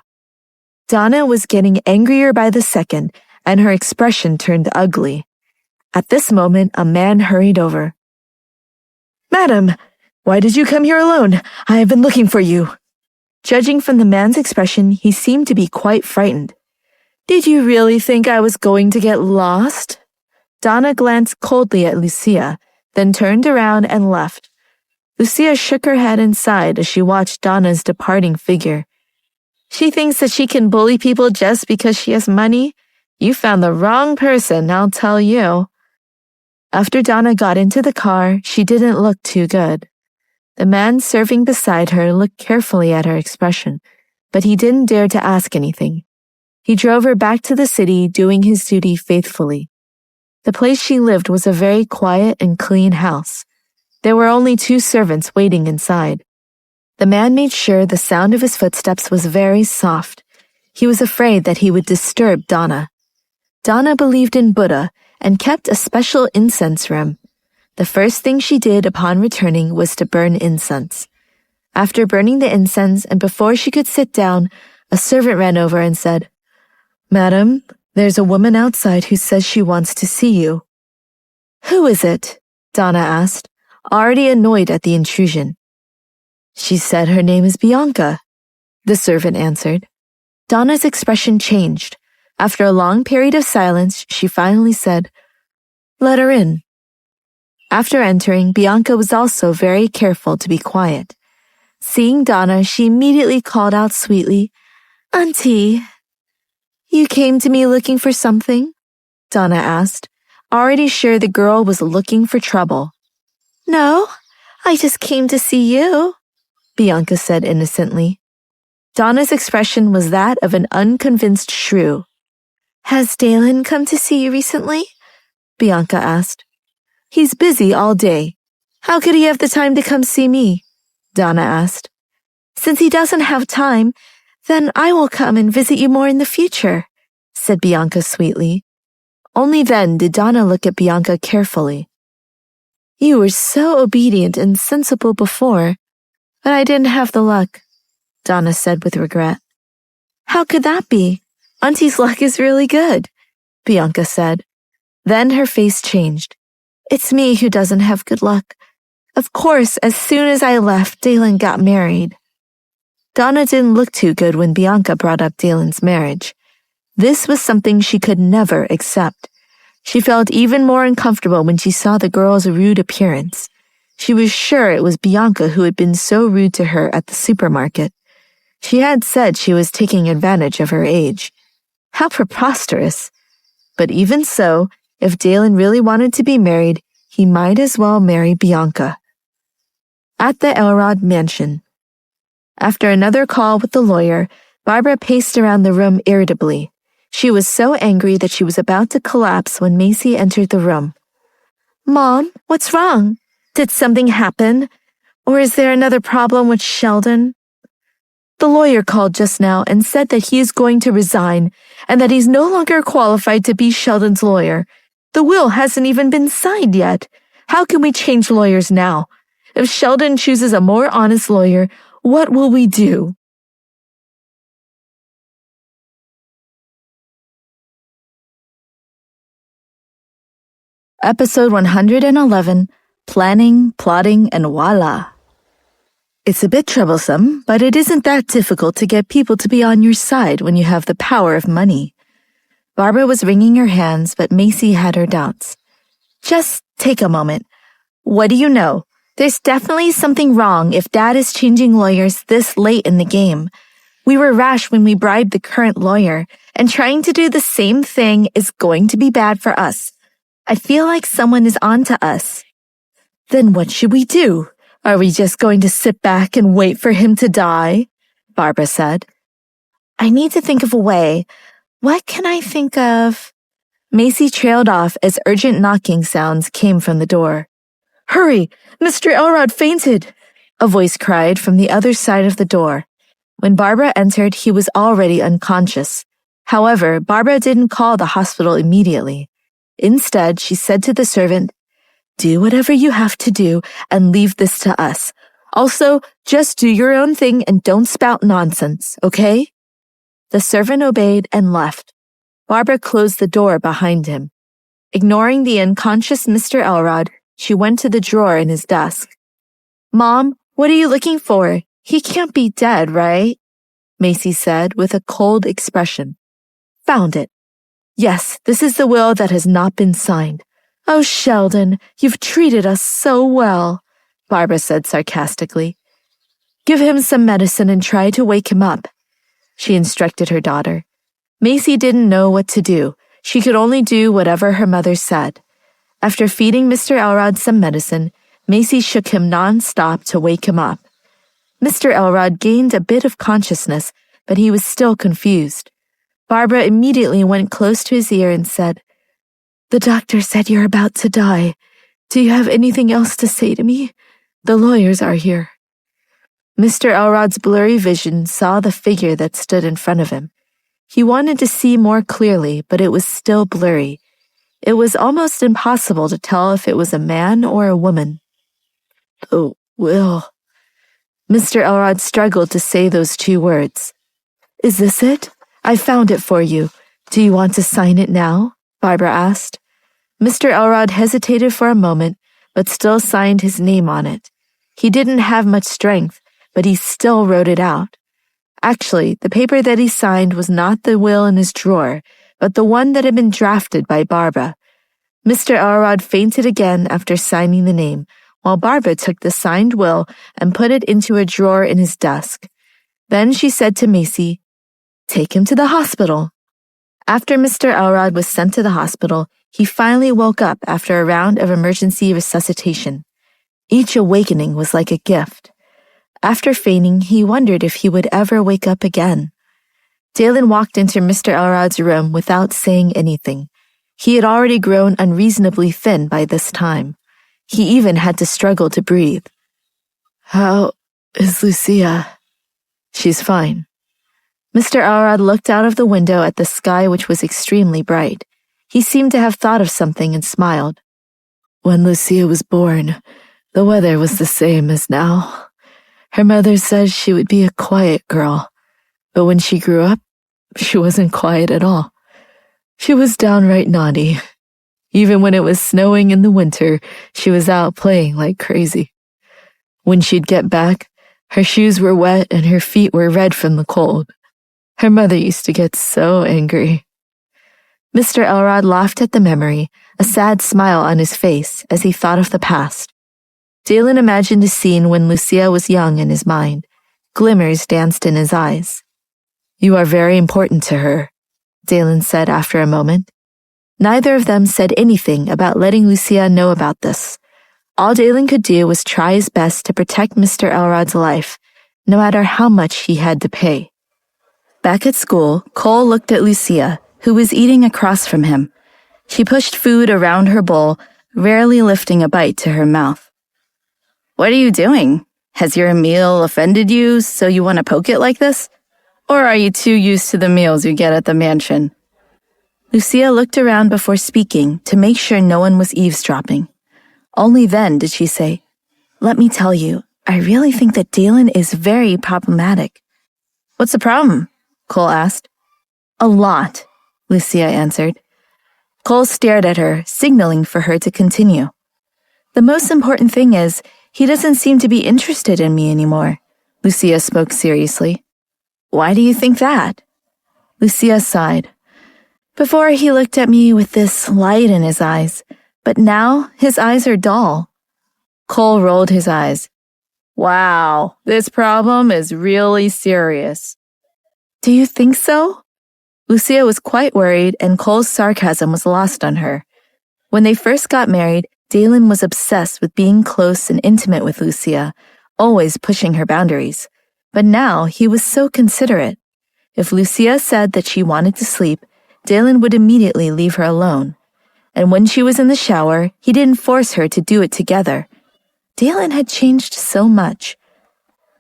Donna was getting angrier by the second, and her expression turned ugly. At this moment, a man hurried over. "Madam, why did you come here alone? I have been looking for you." Judging from the man's expression, he seemed to be quite frightened. "Did you really think I was going to get lost?" Donna glanced coldly at Lucia, then turned around and left. Lucia shook her head and sighed as she watched Donna's departing figure. "She thinks that she can bully people just because she has money? You found the wrong person, I'll tell you." After Donna got into the car, she didn't look too good. The man serving beside her looked carefully at her expression, but he didn't dare to ask anything. He drove her back to the city, doing his duty faithfully. The place she lived was a very quiet and clean house. There were only 2 servants waiting inside. The man made sure the sound of his footsteps was very soft. He was afraid that he would disturb Donna. Donna believed in Buddha and kept a special incense room. The first thing she did upon returning was to burn incense. After burning the incense and before she could sit down, a servant ran over and said, "Madam, there's a woman outside who says she wants to see you." "Who is it?" Donna asked, already annoyed at the intrusion. "She said her name is Bianca," the servant answered. Donna's expression changed. After a long period of silence, she finally said, "Let her in." After entering, Bianca was also very careful to be quiet. Seeing Donna, she immediately called out sweetly, "Auntie." "You came to me looking for something?" Donna asked, already sure the girl was looking for trouble. "No, I just came to see you," Bianca said innocently. Donna's expression was that of an unconvinced shrew. "Has Dalen come to see you recently?" Bianca asked. "He's busy all day. How could he have the time to come see me?" Donna asked. "Since he doesn't have time, then I will come and visit you more in the future," said Bianca sweetly. Only then did Donna look at Bianca carefully. "You were so obedient and sensible before, but I didn't have the luck," Donna said with regret. "How could that be? Auntie's luck is really good," Bianca said. Then her face changed. "It's me who doesn't have good luck. Of course, as soon as I left, Dalen got married." Donna didn't look too good when Bianca brought up Dalen's marriage. This was something she could never accept. She felt even more uncomfortable when she saw the girl's rude appearance. She was sure it was Bianca who had been so rude to her at the supermarket. She had said she was taking advantage of her age. How preposterous! But even so, if Dalen really wanted to be married, he might as well marry Bianca. At the Elrod mansion. After another call with the lawyer, Barbara paced around the room irritably. She was so angry that she was about to collapse when Macy entered the room. "Mom, what's wrong? Did something happen? Or is there another problem with Sheldon?" "The lawyer called just now and said that he is going to resign and that he's no longer qualified to be Sheldon's lawyer. The will hasn't even been signed yet. How can we change lawyers now? If Sheldon chooses a more honest lawyer, what will we do? Episode 111, Planning, Plotting, and Voila. It's a bit troublesome, but it isn't that difficult to get people to be on your side when you have the power of money. Barbara was wringing her hands, but Macy had her doubts. Just take a moment. What do you know? There's definitely something wrong if Dad is changing lawyers this late in the game. We were rash when we bribed the current lawyer, and trying to do the same thing is going to be bad for us. I feel like someone is onto us. Then what should we do? Are we just going to sit back and wait for him to die? Barbara said. I need to think of a way. What can I think of? Macy trailed off as urgent knocking sounds came from the door. Hurry! Mr. Elrod fainted! A voice cried from the other side of the door. When Barbara entered, he was already unconscious. However, Barbara didn't call the hospital immediately. Instead, she said to the servant, Do whatever you have to do and leave this to us. Also, just do your own thing and don't spout nonsense, okay? The servant obeyed and left. Barbara closed the door behind him. Ignoring the unconscious Mr. Elrod, she went to the drawer in his desk. Mom, what are you looking for? He can't be dead, right? Macy said with a cold expression. Found it. Yes, this is the will that has not been signed. Oh, Sheldon, you've treated us so well, Barbara said sarcastically. Give him some medicine and try to wake him up, she instructed her daughter. Macy didn't know what to do. She could only do whatever her mother said. After feeding Mr. Elrod some medicine, Macy shook him non-stop to wake him up. Mr. Elrod gained a bit of consciousness, but he was still confused. Barbara immediately went close to his ear and said, The doctor said you're about to die. Do you have anything else to say to me? The lawyers are here. Mr. Elrod's blurry vision saw the figure that stood in front of him. He wanted to see more clearly, but it was still blurry. It was almost impossible to tell if it was a man or a woman. Oh, Will. Mr. Elrod struggled to say those two words. Is this it? I found it for you. Do you want to sign it now? Barbara asked. Mr. Elrod hesitated for a moment, but still signed his name on it. He didn't have much strength, but he still wrote it out. Actually, the paper that he signed was not the will in his drawer, but the one that had been drafted by Barbara. Mr. Elrod fainted again after signing the name, while Barbara took the signed will and put it into a drawer in his desk. Then she said to Macy, Take him to the hospital. After Mr. Elrod was sent to the hospital, he finally woke up after a round of emergency resuscitation. Each awakening was like a gift. After fainting, he wondered if he would ever wake up again. Dalen walked into Mr. Elrod's room without saying anything. He had already grown unreasonably thin by this time. He even had to struggle to breathe. How is Lucia? She's fine. Mr. Elrod looked out of the window at the sky, which was extremely bright. He seemed to have thought of something and smiled. When Lucia was born, the weather was the same as now. Her mother said she would be a quiet girl, but when she grew up, she wasn't quiet at all. She was downright naughty. Even when it was snowing in the winter, she was out playing like crazy. When she'd get back, her shoes were wet and her feet were red from the cold. Her mother used to get so angry. Mr. Elrod laughed at the memory, a sad smile on his face as he thought of the past. Dalen imagined a scene when Lucia was young in his mind. Glimmers danced in his eyes. You are very important to her, Dalen said after a moment. Neither of them said anything about letting Lucia know about this. All Dalen could do was try his best to protect Mr. Elrod's life, no matter how much he had to pay. Back at school, Cole looked at Lucia, who was eating across from him. She pushed food around her bowl, rarely lifting a bite to her mouth. What are you doing? Has your meal offended you, so you want to poke it like this? Or are you too used to the meals you get at the mansion? Lucia looked around before speaking to make sure no one was eavesdropping. Only then did she say, "Let me tell you, I really think that Dalen is very problematic." "What's the problem?" Cole asked. "A lot," Lucia answered. Cole stared at her, signaling for her to continue. "The most important thing is, he doesn't seem to be interested in me anymore," Lucia spoke seriously. "Why do you think that?" Lucia sighed. "Before he looked at me with this light in his eyes, but now his eyes are dull." Cole rolled his eyes. "Wow, this problem is really serious." "Do you think so?" Lucia was quite worried, and Cole's sarcasm was lost on her. When they first got married, Dalen was obsessed with being close and intimate with Lucia, always pushing her boundaries. But now he was so considerate. If Lucia said that she wanted to sleep, Dalen would immediately leave her alone. And when she was in the shower, he didn't force her to do it together. Dalen had changed so much.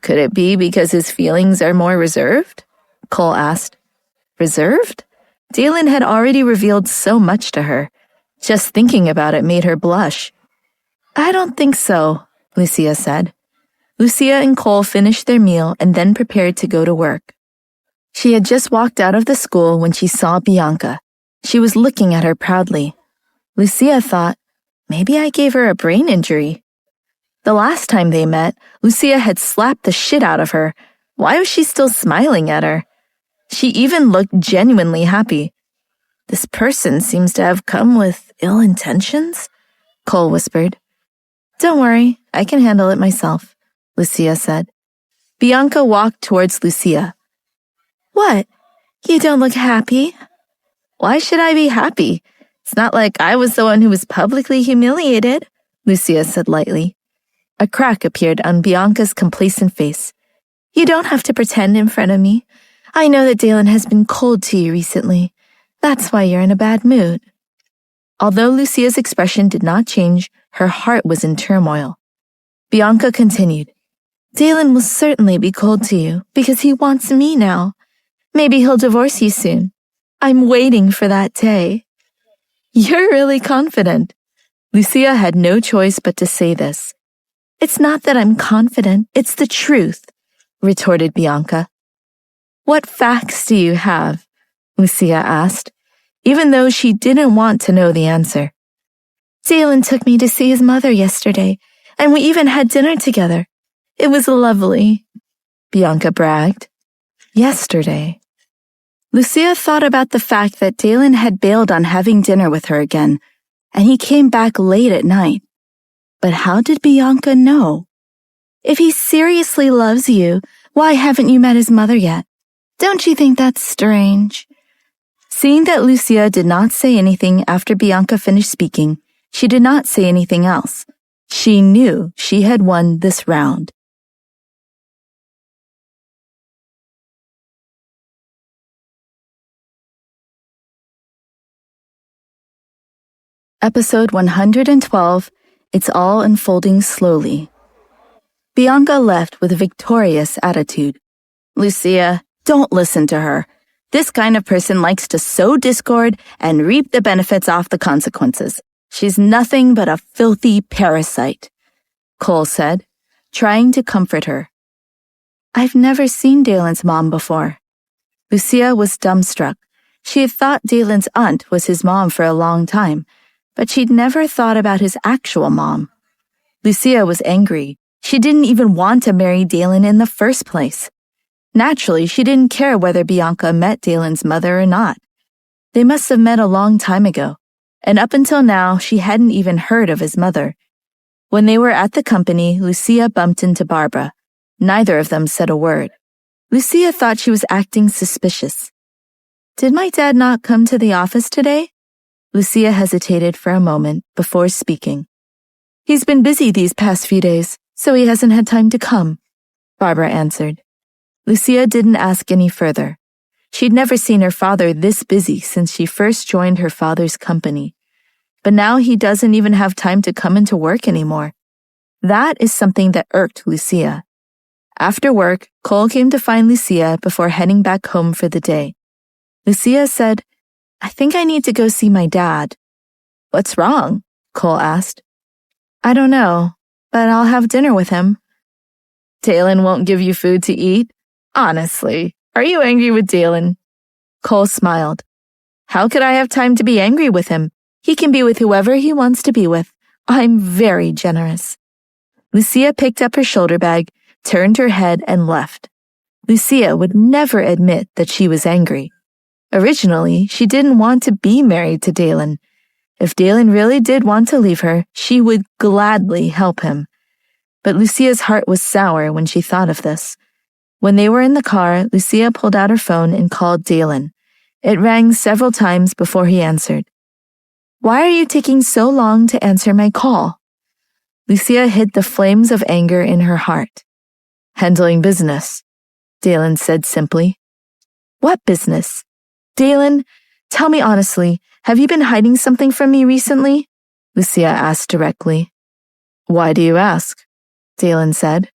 "Could it be because his feelings are more reserved?" Cole asked. Reserved? Dalen had already revealed so much to her. Just thinking about it made her blush. "I don't think so," Lucia said. Lucia and Cole finished their meal and then prepared to go to work. She had just walked out of the school when she saw Bianca. She was looking at her proudly. Lucia thought, maybe I gave her a brain injury. The last time they met, Lucia had slapped the shit out of her. Why was she still smiling at her? She even looked genuinely happy. "This person seems to have come with ill intentions," Cole whispered. "Don't worry, I can handle it myself," Lucia said. Bianca walked towards Lucia. "What? You don't look happy." "Why should I be happy? It's not like I was the one who was publicly humiliated," Lucia said lightly. A crack appeared on Bianca's complacent face. "You don't have to pretend in front of me. I know that Dalen has been cold to you recently. That's why you're in a bad mood." Although Lucia's expression did not change, her heart was in turmoil. Bianca continued, "Dalen will certainly be cold to you because he wants me now. Maybe he'll divorce you soon. I'm waiting for that day." "You're really confident." Lucia had no choice but to say this. "It's not that I'm confident, it's the truth," retorted Bianca. "What facts do you have?" Lucia asked, even though she didn't want to know the answer. "Dalen took me to see his mother yesterday, and we even had dinner together. It was lovely," Bianca bragged. Yesterday. Lucia thought about the fact that Dalen had bailed on having dinner with her again, and he came back late at night. But how did Bianca know? If he seriously loves you, why haven't you met his mother yet? Don't you think that's strange? Seeing that Lucia did not say anything after Bianca finished speaking, she did not say anything else. She knew she had won this round. Episode 112, It's All Unfolding Slowly. Bianca left with a victorious attitude. "Lucia, don't listen to her. This kind of person likes to sow discord and reap the benefits off the consequences. She's nothing but a filthy parasite," Cole said, trying to comfort her. "I've never seen Dalen's mom before." Lucia was dumbstruck. She had thought Dalen's aunt was his mom for a long time, but she'd never thought about his actual mom. Lucia was angry. She didn't even want to marry Dalen in the first place. Naturally, she didn't care whether Bianca met Dalen's mother or not. They must have met a long time ago, and up until now, she hadn't even heard of his mother. When they were at the company, Lucia bumped into Barbara. Neither of them said a word. Lucia thought she was acting suspicious. "Did my dad not come to the office today?" Lucia hesitated for a moment before speaking. "He's been busy these past few days, so he hasn't had time to come," Barbara answered. Lucia didn't ask any further. She'd never seen her father this busy since she first joined her father's company. But now he doesn't even have time to come into work anymore. That is something that irked Lucia. After work, Cole came to find Lucia before heading back home for the day. Lucia said, I think I need to go see my dad. What's wrong? Cole asked. I don't know, but I'll have dinner with him. Dalen won't give you food to eat? Honestly, are you angry with Dalen? Cole smiled. How could I have time to be angry with him? He can be with whoever he wants to be with. I'm very generous. Lucia picked up her shoulder bag, turned her head, and left. Lucia would never admit that she was angry. Originally, she didn't want to be married to Dalen. If Dalen really did want to leave her, she would gladly help him. But Lucia's heart was sour when she thought of this. When they were in the car, Lucia pulled out her phone and called Dalen. It rang several times before he answered. Why are you taking so long to answer my call? Lucia hid the flames of anger in her heart. Handling business, Dalen said simply. What business? Dalen, tell me honestly, have you been hiding something from me recently? Lucia asked directly. Why do you ask? Dalen said.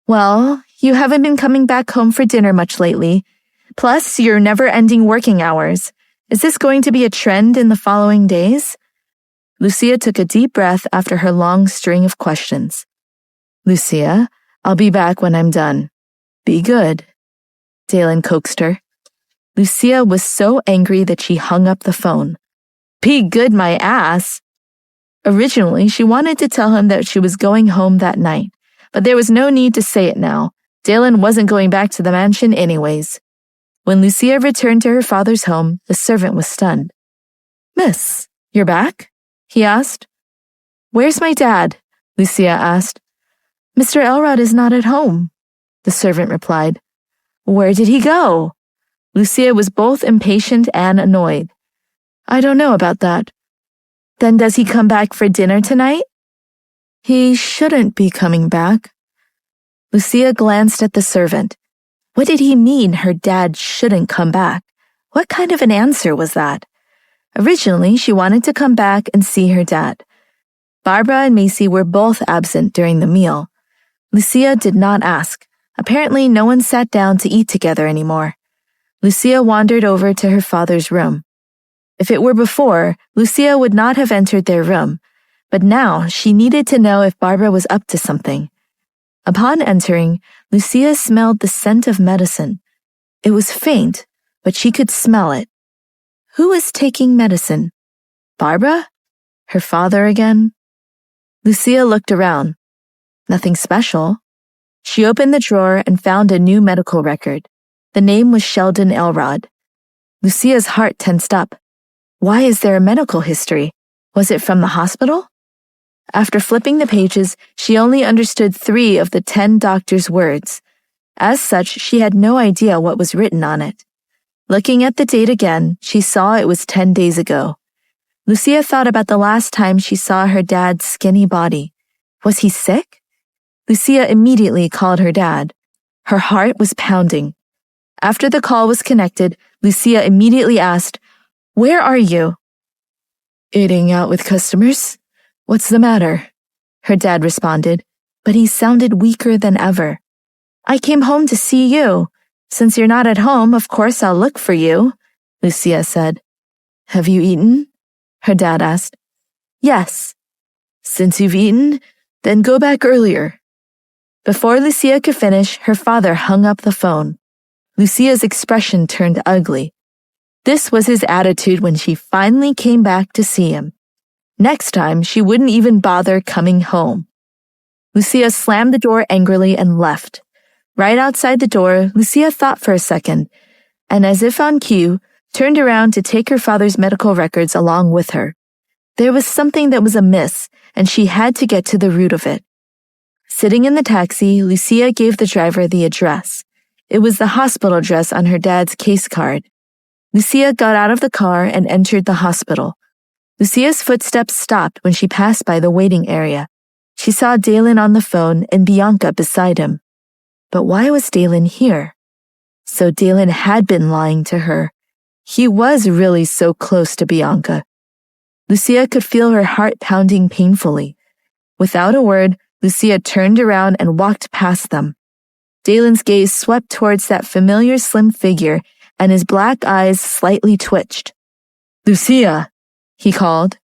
Well, you haven't been coming back home for dinner much lately. Plus, your never-ending working hours. Is this going to be a trend in the following days? Lucia took a deep breath after her long string of questions. Lucia, I'll be back when I'm done. Be good. Dalen coaxed her. Lucia was so angry that she hung up the phone. Be good my ass. Originally, she wanted to tell him that she was going home that night, but there was no need to say it now. Dalen wasn't going back to the mansion anyways. When Lucia returned to her father's home, the servant was stunned. Miss, you're back? He asked. Where's my dad? Lucia asked. Mr. Elrod is not at home, the servant replied. Where did he go? Lucia was both impatient and annoyed. I don't know about that. Then does he come back for dinner tonight? He shouldn't be coming back. Lucia glanced at the servant. What did he mean her dad shouldn't come back? What kind of an answer was that? Originally, she wanted to come back and see her dad. Barbara and Macy were both absent during the meal. Lucia did not ask. Apparently, no one sat down to eat together anymore. Lucia wandered over to her father's room. If it were before, Lucia would not have entered their room, but now she needed to know if Barbara was up to something. Upon entering, Lucia smelled the scent of medicine. It was faint, but she could smell it. Who was taking medicine? Barbara? Her father again? Lucia looked around. Nothing special. She opened the drawer and found a new medical record. The name was Sheldon Elrod. Lucia's heart tensed up. Why is there a medical history? Was it from the hospital? After flipping the pages, she only understood 3 of the 10 doctors' words. As such, she had no idea what was written on it. Looking at the date again, she saw it was 10 days ago. Lucia thought about the last time she saw her dad's skinny body. Was he sick? Lucia immediately called her dad. Her heart was pounding. After the call was connected, Lucia immediately asked, Where are you? Eating out with customers? What's the matter? Her dad responded, but he sounded weaker than ever. I came home to see you. Since you're not at home, of course I'll look for you, Lucia said. Have you eaten? Her dad asked. Yes. Since you've eaten, then go back earlier. Before Lucia could finish, her father hung up the phone. Lucia's expression turned ugly. This was his attitude when she finally came back to see him. Next time, she wouldn't even bother coming home. Lucia slammed the door angrily and left. Right outside the door, Lucia thought for a second, and as if on cue, turned around to take her father's medical records along with her. There was something that was amiss, and she had to get to the root of it. Sitting in the taxi, Lucia gave the driver the address. It was the hospital address on her dad's case card. Lucia got out of the car and entered the hospital. Lucia's footsteps stopped when she passed by the waiting area. She saw Dalen on the phone and Bianca beside him. But why was Dalen here? So Dalen had been lying to her. He was really so close to Bianca. Lucia could feel her heart pounding painfully. Without a word, Lucia turned around and walked past them. Dalen's gaze swept towards that familiar slim figure, and his black eyes slightly twitched. Lucia, he called.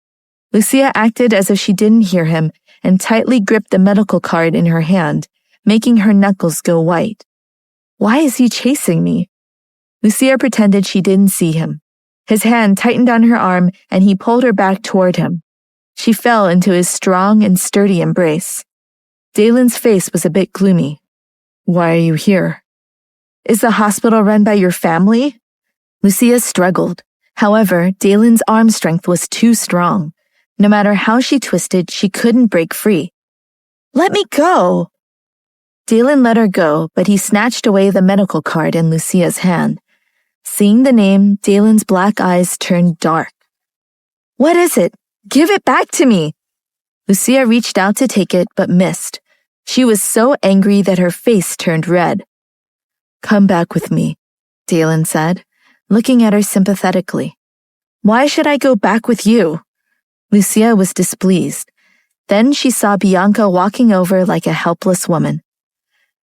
Lucia acted as if she didn't hear him and tightly gripped the medical card in her hand, making her knuckles go white. Why is he chasing me? Lucia pretended she didn't see him. His hand tightened on her arm and he pulled her back toward him. She fell into his strong and sturdy embrace. Dalen's face was a bit gloomy. Why are you here? Is the hospital run by your family? Lucia struggled. However, Dalen's arm strength was too strong. No matter how she twisted, she couldn't break free. Let me go! Dalen let her go, but he snatched away the medical card in Lucia's hand. Seeing the name, Dalen's black eyes turned dark. What is it? Give it back to me! Lucia reached out to take it, but missed. She was so angry that her face turned red. Come back with me, Dalen said, looking at her sympathetically. Why should I go back with you? Lucia was displeased. Then she saw Bianca walking over like a helpless woman.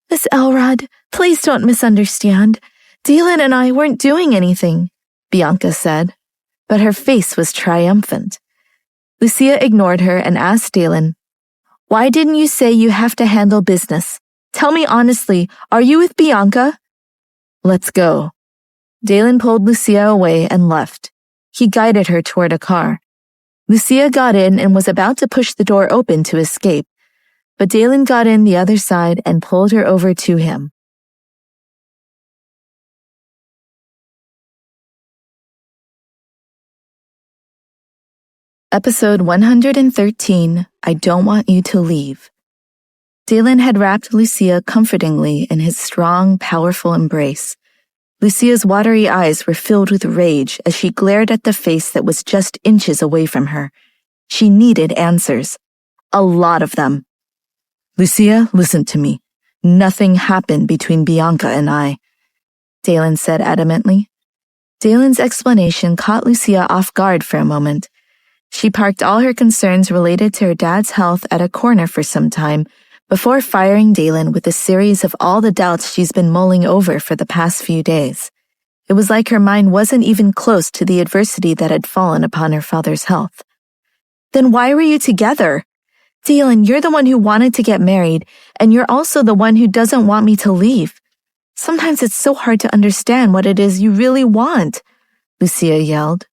Miss Elrod, please don't misunderstand. Dalen and I weren't doing anything, Bianca said, but her face was triumphant. Lucia ignored her and asked Dalen, Why didn't you say you have to handle business? Tell me honestly, are you with Bianca? Let's go. Dalen pulled Lucia away and left. He guided her toward a car. Lucia got in and was about to push the door open to escape, but Dalen got in the other side and pulled her over to him. Episode 113, I Don't Want You to Leave. Dalen had wrapped Lucia comfortingly in his strong, powerful embrace. Lucia's watery eyes were filled with rage as she glared at the face that was just inches away from her. She needed answers. A lot of them. Lucia, listen to me. Nothing happened between Bianca and I, Dalen said adamantly. Dalen's explanation caught Lucia off guard for a moment. She parked all her concerns related to her dad's health at a corner for some time before firing Dalen with a series of all the doubts she's been mulling over for the past few days. It was like her mind wasn't even close to the adversity that had fallen upon her father's health. Then why were you together? Dalen, you're the one who wanted to get married, and you're also the one who doesn't want me to leave. Sometimes it's so hard to understand what it is you really want, Lucia yelled.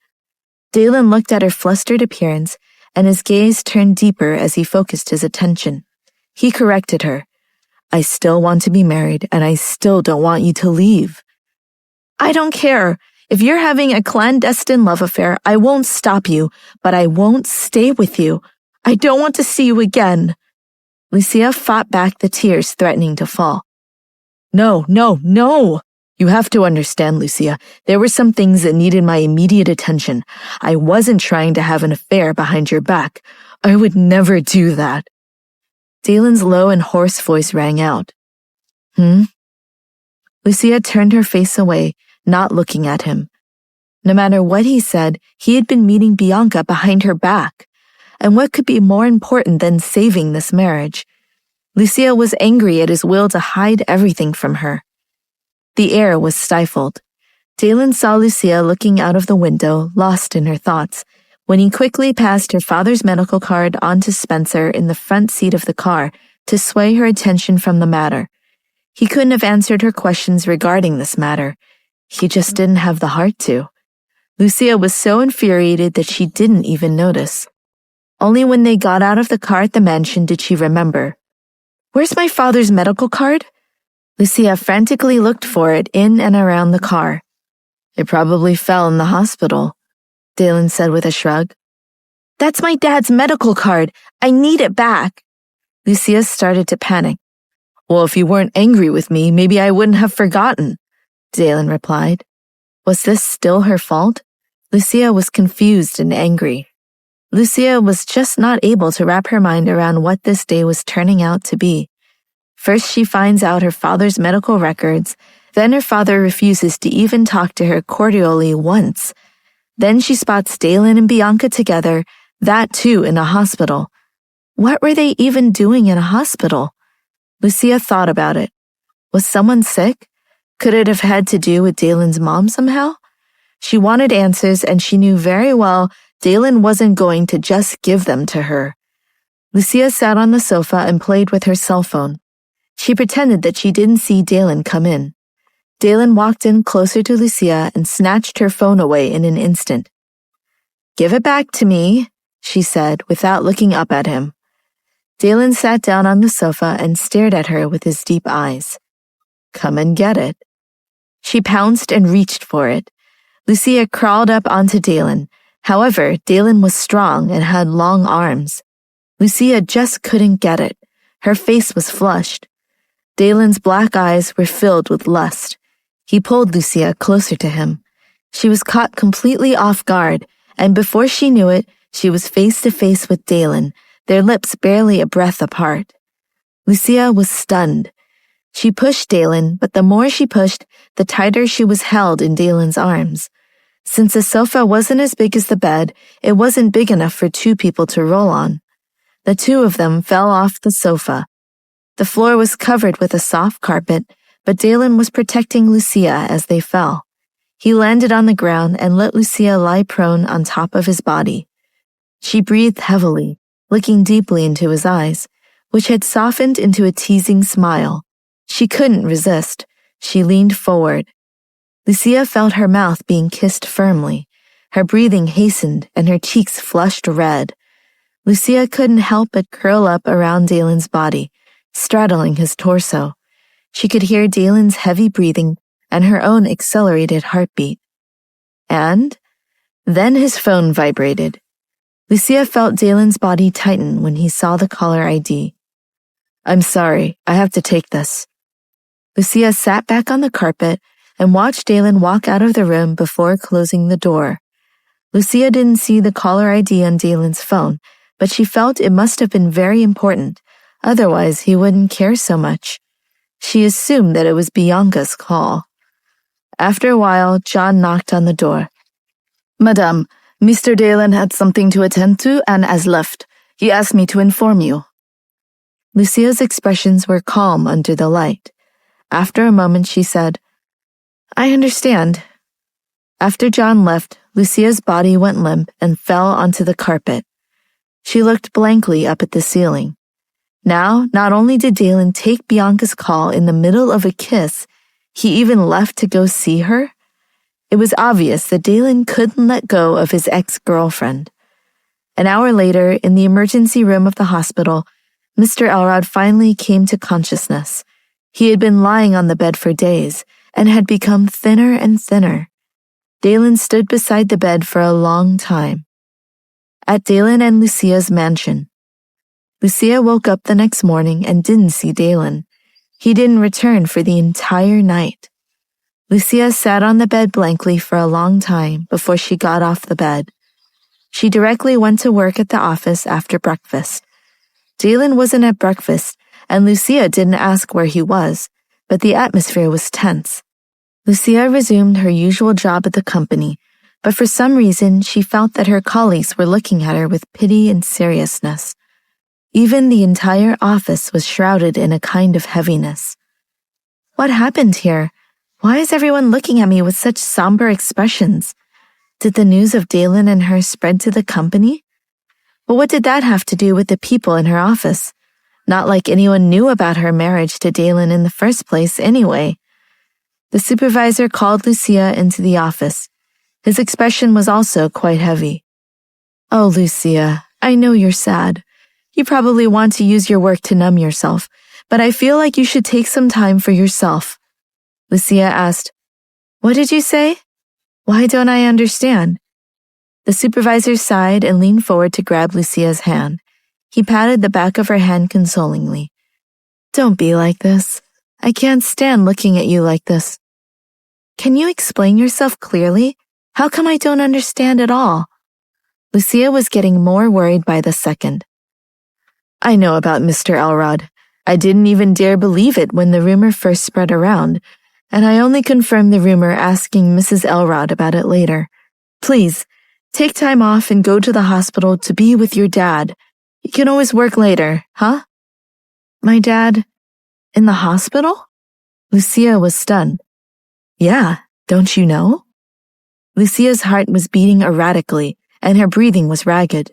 Dalen looked at her flustered appearance, and his gaze turned deeper as he focused his attention. He corrected her. I still want to be married, and I still don't want you to leave. I don't care. If you're having a clandestine love affair, I won't stop you, but I won't stay with you. I don't want to see you again. Lucia fought back the tears threatening to fall. No. You have to understand, Lucia. There were some things that needed my immediate attention. I wasn't trying to have an affair behind your back. I would never do that. Dalen's low and hoarse voice rang out. Lucia turned her face away, not looking at him. No matter what he said, he had been meeting Bianca behind her back. And what could be more important than saving this marriage? Lucia was angry at his will to hide everything from her. The air was stifled. Dalen saw Lucia looking out of the window, lost in her thoughts, when he quickly passed her father's medical card on to Spencer in the front seat of the car to sway her attention from the matter. He couldn't have answered her questions regarding this matter. He just didn't have the heart to. Lucia was so infuriated that she didn't even notice. Only when they got out of the car at the mansion did she remember. Where's my father's medical card? Lucia frantically looked for it in and around the car. It probably fell in the hospital, Dalen said with a shrug. That's my dad's medical card. I need it back. Lucia started to panic. Well, if you weren't angry with me, maybe I wouldn't have forgotten, Dalen replied. Was this still her fault? Lucia was confused and angry. Lucia was just not able to wrap her mind around what this day was turning out to be. First, she finds out her father's medical records. Then her father refuses to even talk to her cordially once. Then she spots Dalen and Bianca together, that too in a hospital. What were they even doing in a hospital? Lucia thought about it. Was someone sick? Could it have had to do with Dalen's mom somehow? She wanted answers, and she knew very well Dalen wasn't going to just give them to her. Lucia sat on the sofa and played with her cell phone. She pretended that she didn't see Dalen come in. Dalen walked in closer to Lucia and snatched her phone away in an instant. "Give it back to me," she said without looking up at him. Dalen sat down on the sofa and stared at her with his deep eyes. "Come and get it." She pounced and reached for it. Lucia crawled up onto Dalen. However, Dalen was strong and had long arms. Lucia just couldn't get it. Her face was flushed. Dalen's black eyes were filled with lust. He pulled Lucia closer to him. She was caught completely off guard, and before she knew it, she was face to face with Dalen, their lips barely a breath apart. Lucia was stunned. She pushed Dalen, but the more she pushed, the tighter she was held in Dalen's arms. Since the sofa wasn't as big as the bed, it wasn't big enough for two people to roll on. The two of them fell off the sofa. The floor was covered with a soft carpet, but Dalen was protecting Lucia as they fell. He landed on the ground and let Lucia lie prone on top of his body. She breathed heavily, looking deeply into his eyes, which had softened into a teasing smile. She couldn't resist. She leaned forward. Lucia felt her mouth being kissed firmly. Her breathing hastened and her cheeks flushed red. Lucia couldn't help but curl up around Dalen's body, straddling his torso. She could hear Dalen's heavy breathing and her own accelerated heartbeat. And then his phone vibrated. Lucia felt Dalen's body tighten when he saw the caller ID. "I'm sorry, I have to take this." Lucia sat back on the carpet and watched Dalen walk out of the room before closing the door. Lucia didn't see the caller ID on Dalen's phone, but she felt it must have been very important, otherwise he wouldn't care so much. She assumed that it was Bianca's call. After a while, John knocked on the door. "Madame, Mr. Dalen had something to attend to and has left. He asked me to inform you." Lucia's expressions were calm under the light. After a moment, she said, "I understand." After John left, Lucia's body went limp and fell onto the carpet. She looked blankly up at the ceiling. Now, not only did Dalen take Bianca's call in the middle of a kiss, he even left to go see her. It was obvious that Dalen couldn't let go of his ex-girlfriend. An hour later, in the emergency room of the hospital, Mr. Elrod finally came to consciousness. He had been lying on the bed for days and had become thinner and thinner. Dalen stood beside the bed for a long time. At Dalen and Lucia's mansion. Lucia woke up the next morning and didn't see Dalen. He didn't return for the entire night. Lucia sat on the bed blankly for a long time before she got off the bed. She directly went to work at the office after breakfast. Dalen wasn't at breakfast, and Lucia didn't ask where he was, but the atmosphere was tense. Lucia resumed her usual job at the company, but for some reason she felt that her colleagues were looking at her with pity and seriousness. Even the entire office was shrouded in a kind of heaviness. What happened here? Why is everyone looking at me with such somber expressions? Did the news of Dalen and her spread to the company? But what did that have to do with the people in her office? Not like anyone knew about her marriage to Dalen in the first place anyway. The supervisor called Lucia into the office. His expression was also quite heavy. "Oh, Lucia, I know you're sad. You probably want to use your work to numb yourself, but I feel like you should take some time for yourself." Lucia asked, "What did you say? Why don't I understand?" The supervisor sighed and leaned forward to grab Lucia's hand. He patted the back of her hand consolingly. "Don't be like this. I can't stand looking at you like this." "Can you explain yourself clearly? How come I don't understand at all?" Lucia was getting more worried by the second. "I know about Mr. Elrod. I didn't even dare believe it when the rumor first spread around, and I only confirmed the rumor asking Mrs. Elrod about it later. Please, take time off and go to the hospital to be with your dad. You can always work later, huh?" "My dad in the hospital?" Lucia was stunned. "Yeah, don't you know?" Lucia's heart was beating erratically, and her breathing was ragged.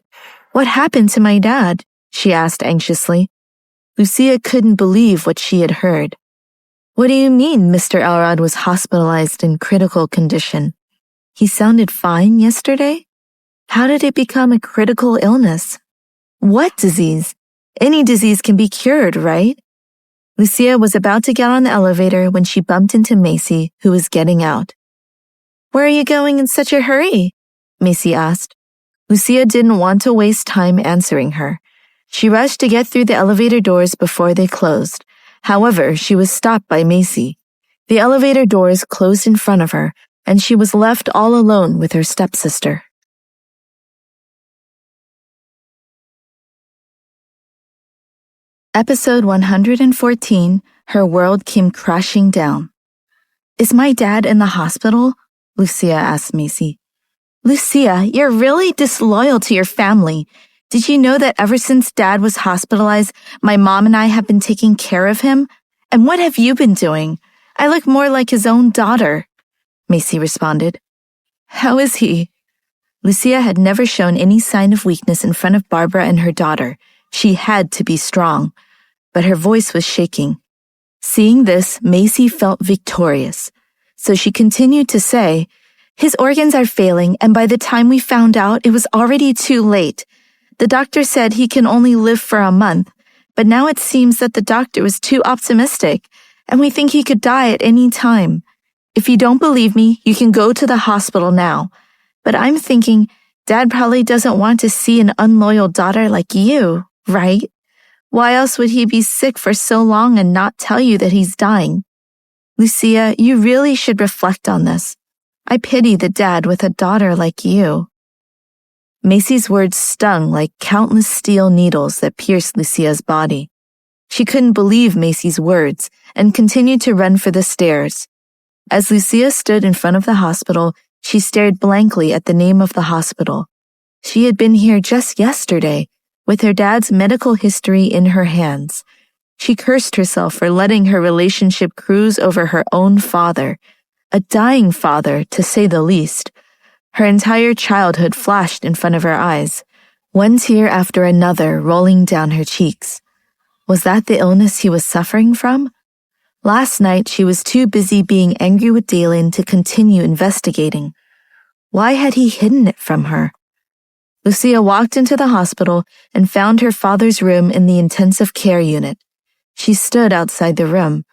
"What happened to my dad?" she asked anxiously. Lucia couldn't believe what she had heard. "What do you mean Mr. Elrod was hospitalized in critical condition? He sounded fine yesterday? How did it become a critical illness? What disease? Any disease can be cured, right?" Lucia was about to get on the elevator when she bumped into Macy, who was getting out. "Where are you going in such a hurry?" Macy asked. Lucia didn't want to waste time answering her. She rushed to get through the elevator doors before they closed. However, she was stopped by Macy. The elevator doors closed in front of her, and she was left all alone with her stepsister. Episode 114, Her World Came Crashing Down. "Is my dad in the hospital?" Lucia asked Macy. "Lucia, you're really disloyal to your family. Did you know that ever since Dad was hospitalized, my mom and I have been taking care of him? And what have you been doing? I look more like his own daughter," Macy responded. "How is he?" Lucia had never shown any sign of weakness in front of Barbara and her daughter. She had to be strong, but her voice was shaking. Seeing this, Macy felt victorious. So she continued to say, "His organs are failing, and by the time we found out, it was already too late. The doctor said he can only live for a month, but now it seems that the doctor was too optimistic, and we think he could die at any time. If you don't believe me, you can go to the hospital now. But I'm thinking, Dad probably doesn't want to see an unloyal daughter like you, right? Why else would he be sick for so long and not tell you that he's dying? Lucia, you really should reflect on this. I pity the dad with a daughter like you." Macy's words stung like countless steel needles that pierced Lucia's body. She couldn't believe Macy's words and continued to run for the stairs. As Lucia stood in front of the hospital, she stared blankly at the name of the hospital. She had been here just yesterday, with her dad's medical history in her hands. She cursed herself for letting her relationship cruise over her own father, a dying father, to say the least. Her entire childhood flashed in front of her eyes, one tear after another rolling down her cheeks. Was that the illness he was suffering from? Last night, she was too busy being angry with Dalen to continue investigating. Why had he hidden it from her? Lucia walked into the hospital and found her father's room in the intensive care unit. She stood outside the room.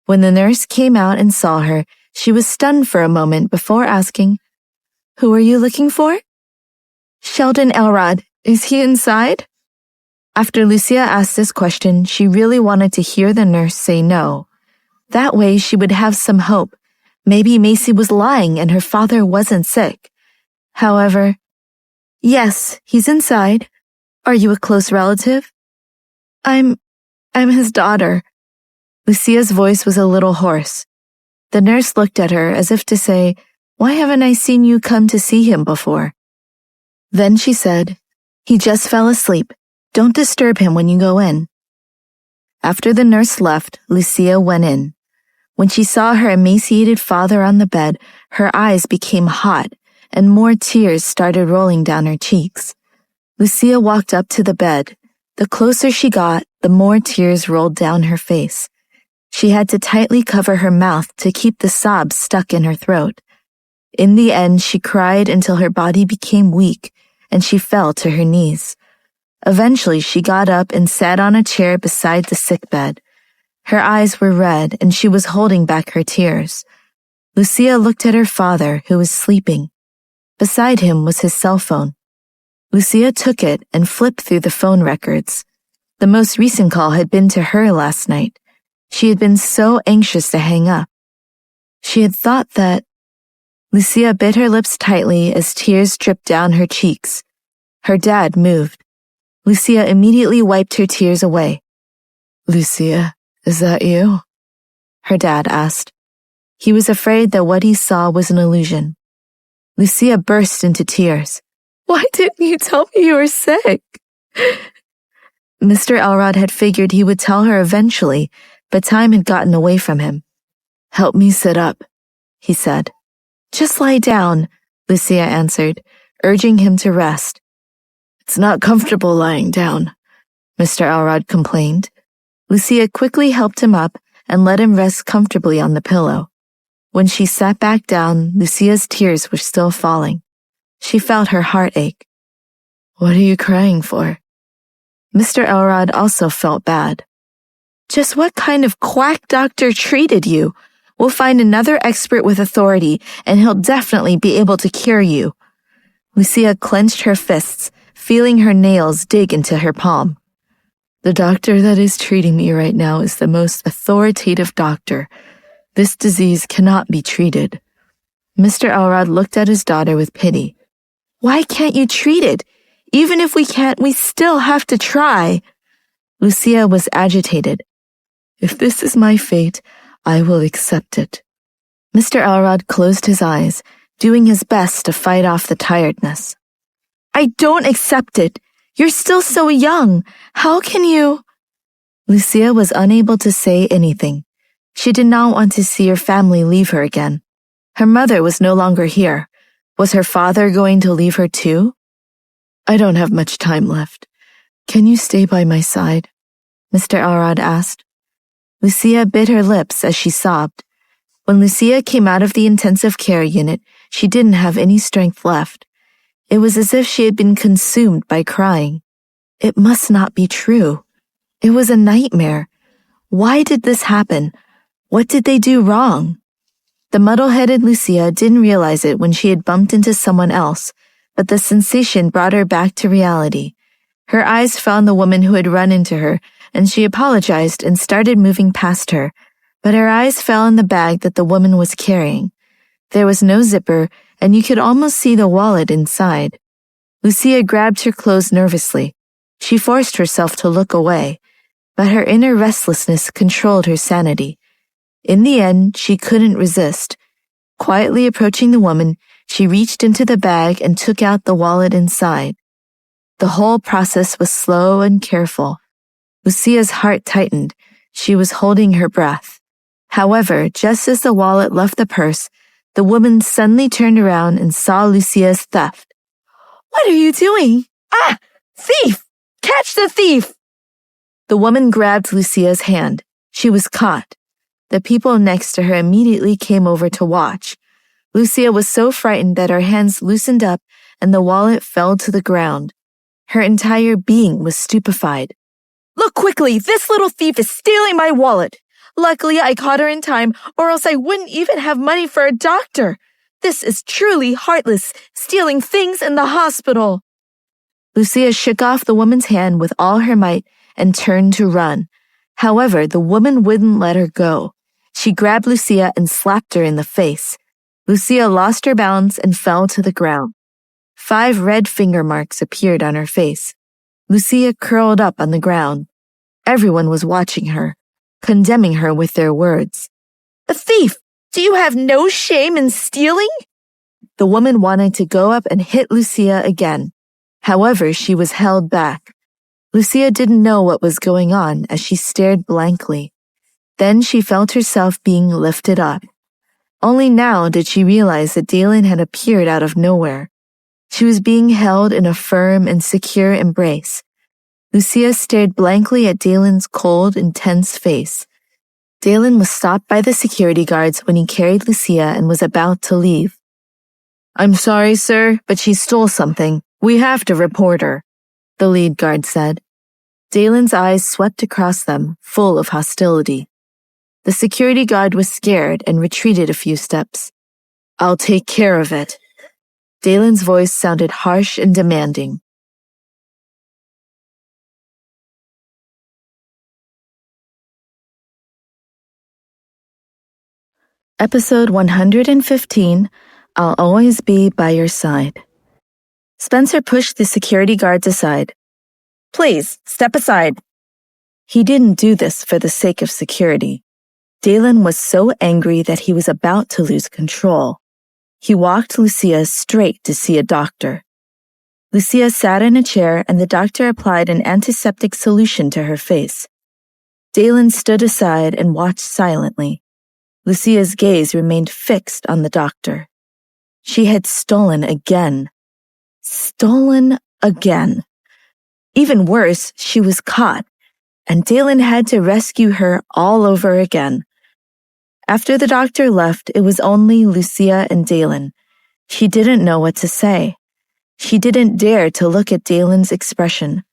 When the nurse came out and saw her, she was stunned for a moment before asking, "Who are you looking for?" "Sheldon Elrod. Is he inside?" After Lucia asked this question, she really wanted to hear the nurse say no. That way she would have some hope. Maybe Macy was lying and her father wasn't sick. However, "Yes, he's inside. Are you a close relative?" I'm his daughter." Lucia's voice was a little hoarse. The nurse looked at her as if to say, "Why haven't I seen you come to see him before?" Then she said, "He just fell asleep. Don't disturb him when you go in." After the nurse left, Lucia went in. When she saw her emaciated father on the bed, her eyes became hot and more tears started rolling down her cheeks. Lucia walked up to the bed. The closer she got, the more tears rolled down her face. She had to tightly cover her mouth to keep the sobs stuck in her throat. In the end, she cried until her body became weak and she fell to her knees. Eventually, she got up and sat on a chair beside the sickbed. Her eyes were red and she was holding back her tears. Lucia looked at her father, who was sleeping. Beside him was his cell phone. Lucia took it and flipped through the phone records. The most recent call had been to her last night. She had been so anxious to hang up. She had thought that... Lucia bit her lips tightly as tears dripped down her cheeks. Her dad moved. Lucia immediately wiped her tears away. "Lucia, is that you?" her dad asked. He was afraid that what he saw was an illusion. Lucia burst into tears. "Why didn't you tell me you were sick?" Mr. Elrod had figured he would tell her eventually, but time had gotten away from him. "Help me sit up," he said. "Just lie down. Lucia answered, urging him to rest. It's not comfortable lying down, Mr. Elrod complained. Lucia quickly helped him up and let him rest comfortably on the pillow. When she sat back down, Lucia's tears were still falling. She felt her heart ache. What are you crying for? Mr. Elrod also felt bad. Just what kind of quack doctor treated you? We'll find another expert with authority, and he'll definitely be able to cure you. Lucia clenched her fists, feeling her nails dig into her palm. The doctor that is treating me right now is the most authoritative doctor. This disease cannot be treated. Mr. Elrod looked at his daughter with pity. Why can't you treat it? Even if we can't, we still have to try. Lucia was agitated. If this is my fate, I will accept it. Mr. Elrod closed his eyes, doing his best to fight off the tiredness. I don't accept it. You're still so young. How can you? Lucia was unable to say anything. She did not want to see her family leave her again. Her mother was no longer here. Was her father going to leave her too? I don't have much time left. Can you stay by my side? Mr. Elrod asked. Lucia bit her lips as she sobbed. When Lucia came out of the intensive care unit, she didn't have any strength left. It was as if she had been consumed by crying. It must not be true. It was a nightmare. Why did this happen? What did they do wrong? The muddle-headed Lucia didn't realize it when she had bumped into someone else, but the sensation brought her back to reality. Her eyes found the woman who had run into her, and she apologized and started moving past her, but her eyes fell on the bag that the woman was carrying. There was no zipper, and you could almost see the wallet inside. Lucia grabbed her clothes nervously. She forced herself to look away, but her inner restlessness controlled her sanity. In the end, she couldn't resist. Quietly approaching the woman, she reached into the bag and took out the wallet inside. The whole process was slow and careful. Lucia's heart tightened. She was holding her breath. However, just as the wallet left the purse, the woman suddenly turned around and saw Lucia's theft. What are you doing? Ah! Thief! Catch the thief! The woman grabbed Lucia's hand. She was caught. The people next to her immediately came over to watch. Lucia was so frightened that her hands loosened up and the wallet fell to the ground. Her entire being was stupefied. Look quickly! This little thief is stealing my wallet! Luckily, I caught her in time, or else I wouldn't even have money for a doctor. This is truly heartless, stealing things in the hospital. Lucia shook off the woman's hand with all her might and turned to run. However, the woman wouldn't let her go. She grabbed Lucia and slapped her in the face. Lucia lost her balance and fell to the ground. 5 red finger marks appeared on her face. Lucia curled up on the ground. Everyone was watching her, condemning her with their words. A thief! Do you have no shame in stealing? The woman wanted to go up and hit Lucia again. However, she was held back. Lucia didn't know what was going on as she stared blankly. Then she felt herself being lifted up. Only now did she realize that Dalen had appeared out of nowhere. She was being held in a firm and secure embrace. Lucia stared blankly at Dalen's cold, intense face. Dalen was stopped by the security guards when he carried Lucia and was about to leave. I'm sorry, sir, but she stole something. We have to report her, the lead guard said. Dalen's eyes swept across them, full of hostility. The security guard was scared and retreated a few steps. I'll take care of it. Dalen's voice sounded harsh and demanding. Episode 115, I'll Always Be by Your Side. Spencer pushed the security guards aside. Please, step aside. He didn't do this for the sake of security. Dalen was so angry that he was about to lose control. He walked Lucia straight to see a doctor. Lucia sat in a chair and the doctor applied an antiseptic solution to her face. Dalen stood aside and watched silently. Lucia's gaze remained fixed on the doctor. She had stolen again. Stolen again. Even worse, she was caught, and Dalen had to rescue her all over again. After the doctor left, it was only Lucia and Dalen. She didn't know what to say. She didn't dare to look at Dalen's expression.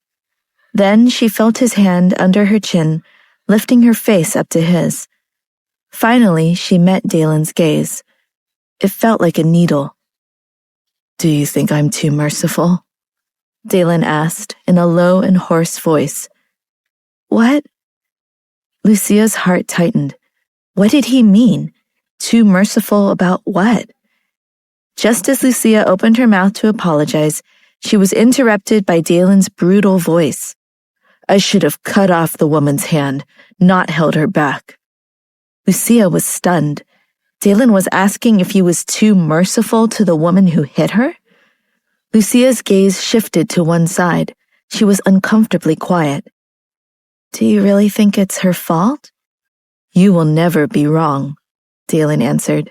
Then she felt his hand under her chin, lifting her face up to his. Finally, she met Dalen's gaze. It felt like a needle. "Do you think I'm too merciful?" Dalen asked in a low and hoarse voice. "What?" Lucia's heart tightened. What did he mean? Too merciful about what? Just as Lucia opened her mouth to apologize, she was interrupted by Dalen's brutal voice. "I should have cut off the woman's hand, not held her back." Lucia was stunned. Dalen was asking if he was too merciful to the woman who hit her? Lucia's gaze shifted to one side. She was uncomfortably quiet. "Do you really think it's her fault?" "You will never be wrong," Dalen answered.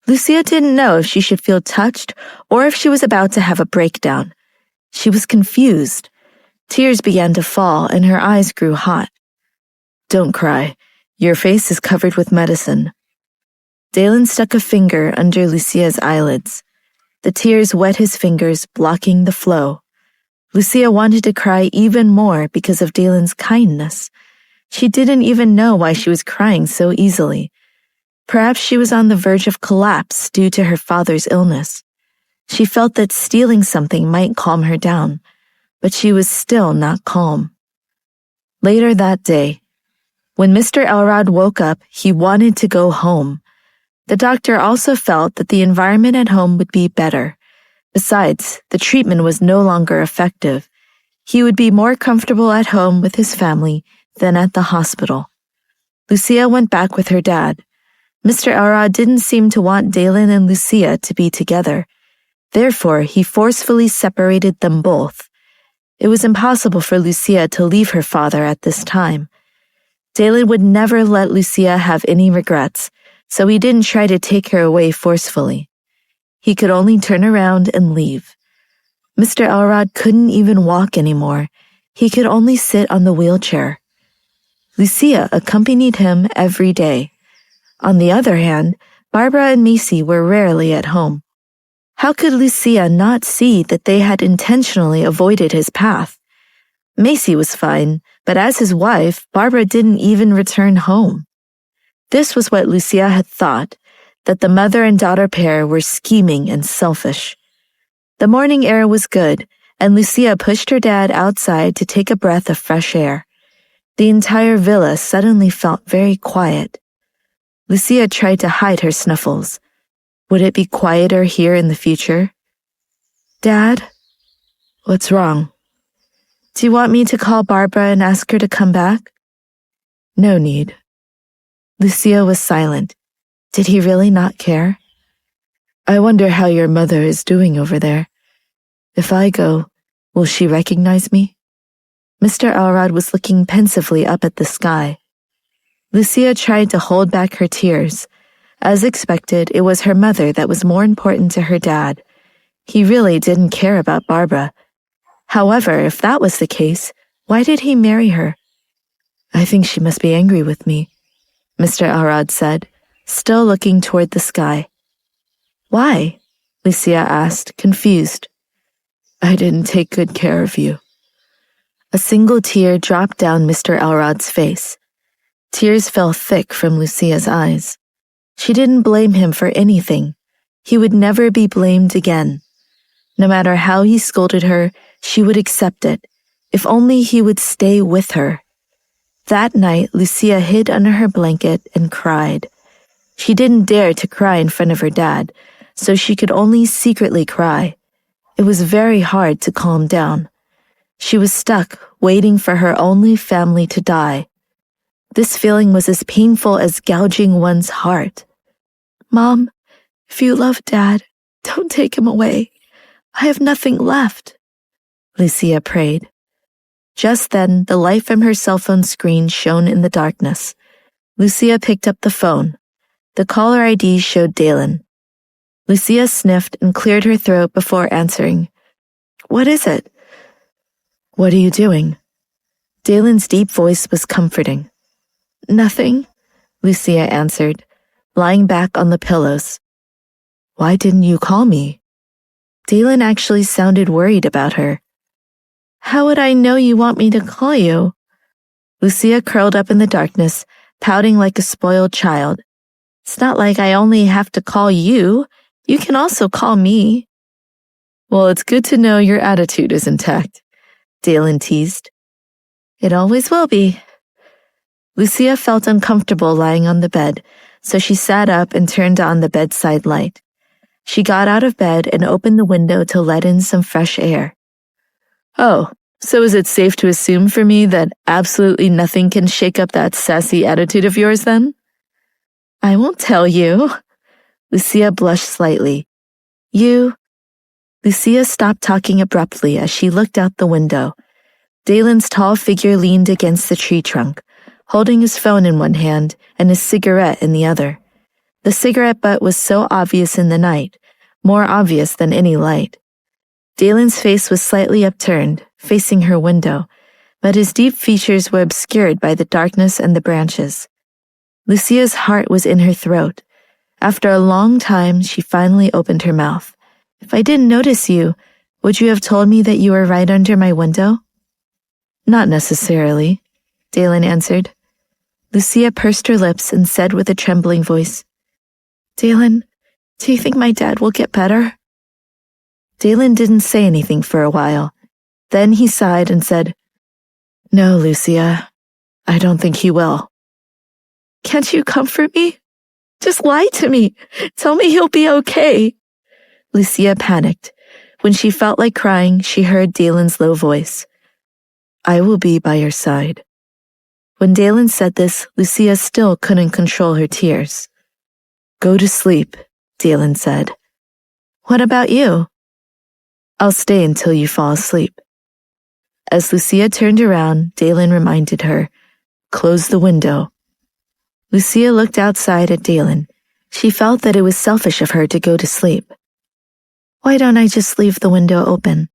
Lucia didn't know if she should feel touched or if she was about to have a breakdown. She was confused. Tears began to fall and her eyes grew hot. "Don't cry. Your face is covered with medicine." Dalen stuck a finger under Lucia's eyelids. The tears wet his fingers, blocking the flow. Lucia wanted to cry even more because of Dalen's kindness. She didn't even know why she was crying so easily. Perhaps she was on the verge of collapse due to her father's illness. She felt that stealing something might calm her down, but she was still not calm. Later that day, when Mr. Elrod woke up, he wanted to go home. The doctor also felt that the environment at home would be better. Besides, the treatment was no longer effective. He would be more comfortable at home with his family than at the hospital. Lucia went back with her dad. Mr. Elrod didn't seem to want Dalen and Lucia to be together. Therefore, he forcefully separated them both. It was impossible for Lucia to leave her father at this time. Dalen would never let Lucia have any regrets, so he didn't try to take her away forcefully. He could only turn around and leave. Mr. Elrod couldn't even walk anymore. He could only sit on the wheelchair. Lucia accompanied him every day. On the other hand, Barbara and Macy were rarely at home. How could Lucia not see that they had intentionally avoided his path? Macy was fine, but as his wife, Barbara didn't even return home. This was what Lucia had thought, that the mother and daughter pair were scheming and selfish. The morning air was good, and Lucia pushed her dad outside to take a breath of fresh air. The entire villa suddenly felt very quiet. Lucia tried to hide her snuffles. Would it be quieter here in the future? "Dad?" "What's wrong?" "Do you want me to call Barbara and ask her to come back?" "No need." Lucia was silent. Did he really not care? "I wonder how your mother is doing over there. If I go, will she recognize me?" Mr. Elrod was looking pensively up at the sky. Lucia tried to hold back her tears. As expected, it was her mother that was more important to her dad. He really didn't care about Barbara. However, if that was the case, why did he marry her? "I think she must be angry with me," Mr. Elrod said, still looking toward the sky. "Why?" Lucia asked, confused. "I didn't take good care of you." A single tear dropped down Mr. Elrod's face. Tears fell thick from Lucia's eyes. She didn't blame him for anything. He would never be blamed again. No matter how he scolded her, she would accept it, if only he would stay with her. That night, Lucia hid under her blanket and cried. She didn't dare to cry in front of her dad, so she could only secretly cry. It was very hard to calm down. She was stuck, waiting for her only family to die. This feeling was as painful as gouging one's heart. "Mom, if you love Dad, don't take him away. I have nothing left," Lucia prayed. Just then, the light from her cell phone screen shone in the darkness. Lucia picked up the phone. The caller ID showed Dalen. Lucia sniffed and cleared her throat before answering. What is it? What are you doing? Dalen's deep voice was comforting. Nothing, Lucia answered, lying back on the pillows. Why didn't you call me? Dalen actually sounded worried about her. How would I know you want me to call you? Lucia curled up in the darkness, pouting like a spoiled child. It's not like I only have to call you. You can also call me. Well, it's good to know your attitude is intact, Dalen teased. It always will be. Lucia felt uncomfortable lying on the bed, so she sat up and turned on the bedside light. She got out of bed and opened the window to let in some fresh air. Oh, so is it safe to assume for me that absolutely nothing can shake up that sassy attitude of yours then? I won't tell you. Lucia blushed slightly. Lucia stopped talking abruptly as she looked out the window. Dalen's tall figure leaned against the tree trunk, holding his phone in one hand and his cigarette in the other. The cigarette butt was so obvious in the night, more obvious than any light. Dalen's face was slightly upturned, facing her window, but his deep features were obscured by the darkness and the branches. Lucia's heart was in her throat. After a long time, she finally opened her mouth. If I didn't notice you, would you have told me that you were right under my window? Not necessarily, Dalen answered. Lucia pursed her lips and said with a trembling voice, Dalen, do you think my dad will get better? Dalen didn't say anything for a while. Then he sighed and said, No, Lucia, I don't think he will. Can't you comfort me? Just lie to me. Tell me he'll be okay. Lucia panicked. When she felt like crying, she heard Dalen's low voice. I will be by your side. When Dalen said this, Lucia still couldn't control her tears. Go to sleep, Dalen said. What about you? I'll stay until you fall asleep. As Lucia turned around, Dalen reminded her, Close the window. Lucia looked outside at Dalen. She felt that it was selfish of her to go to sleep. Why don't I just leave the window open?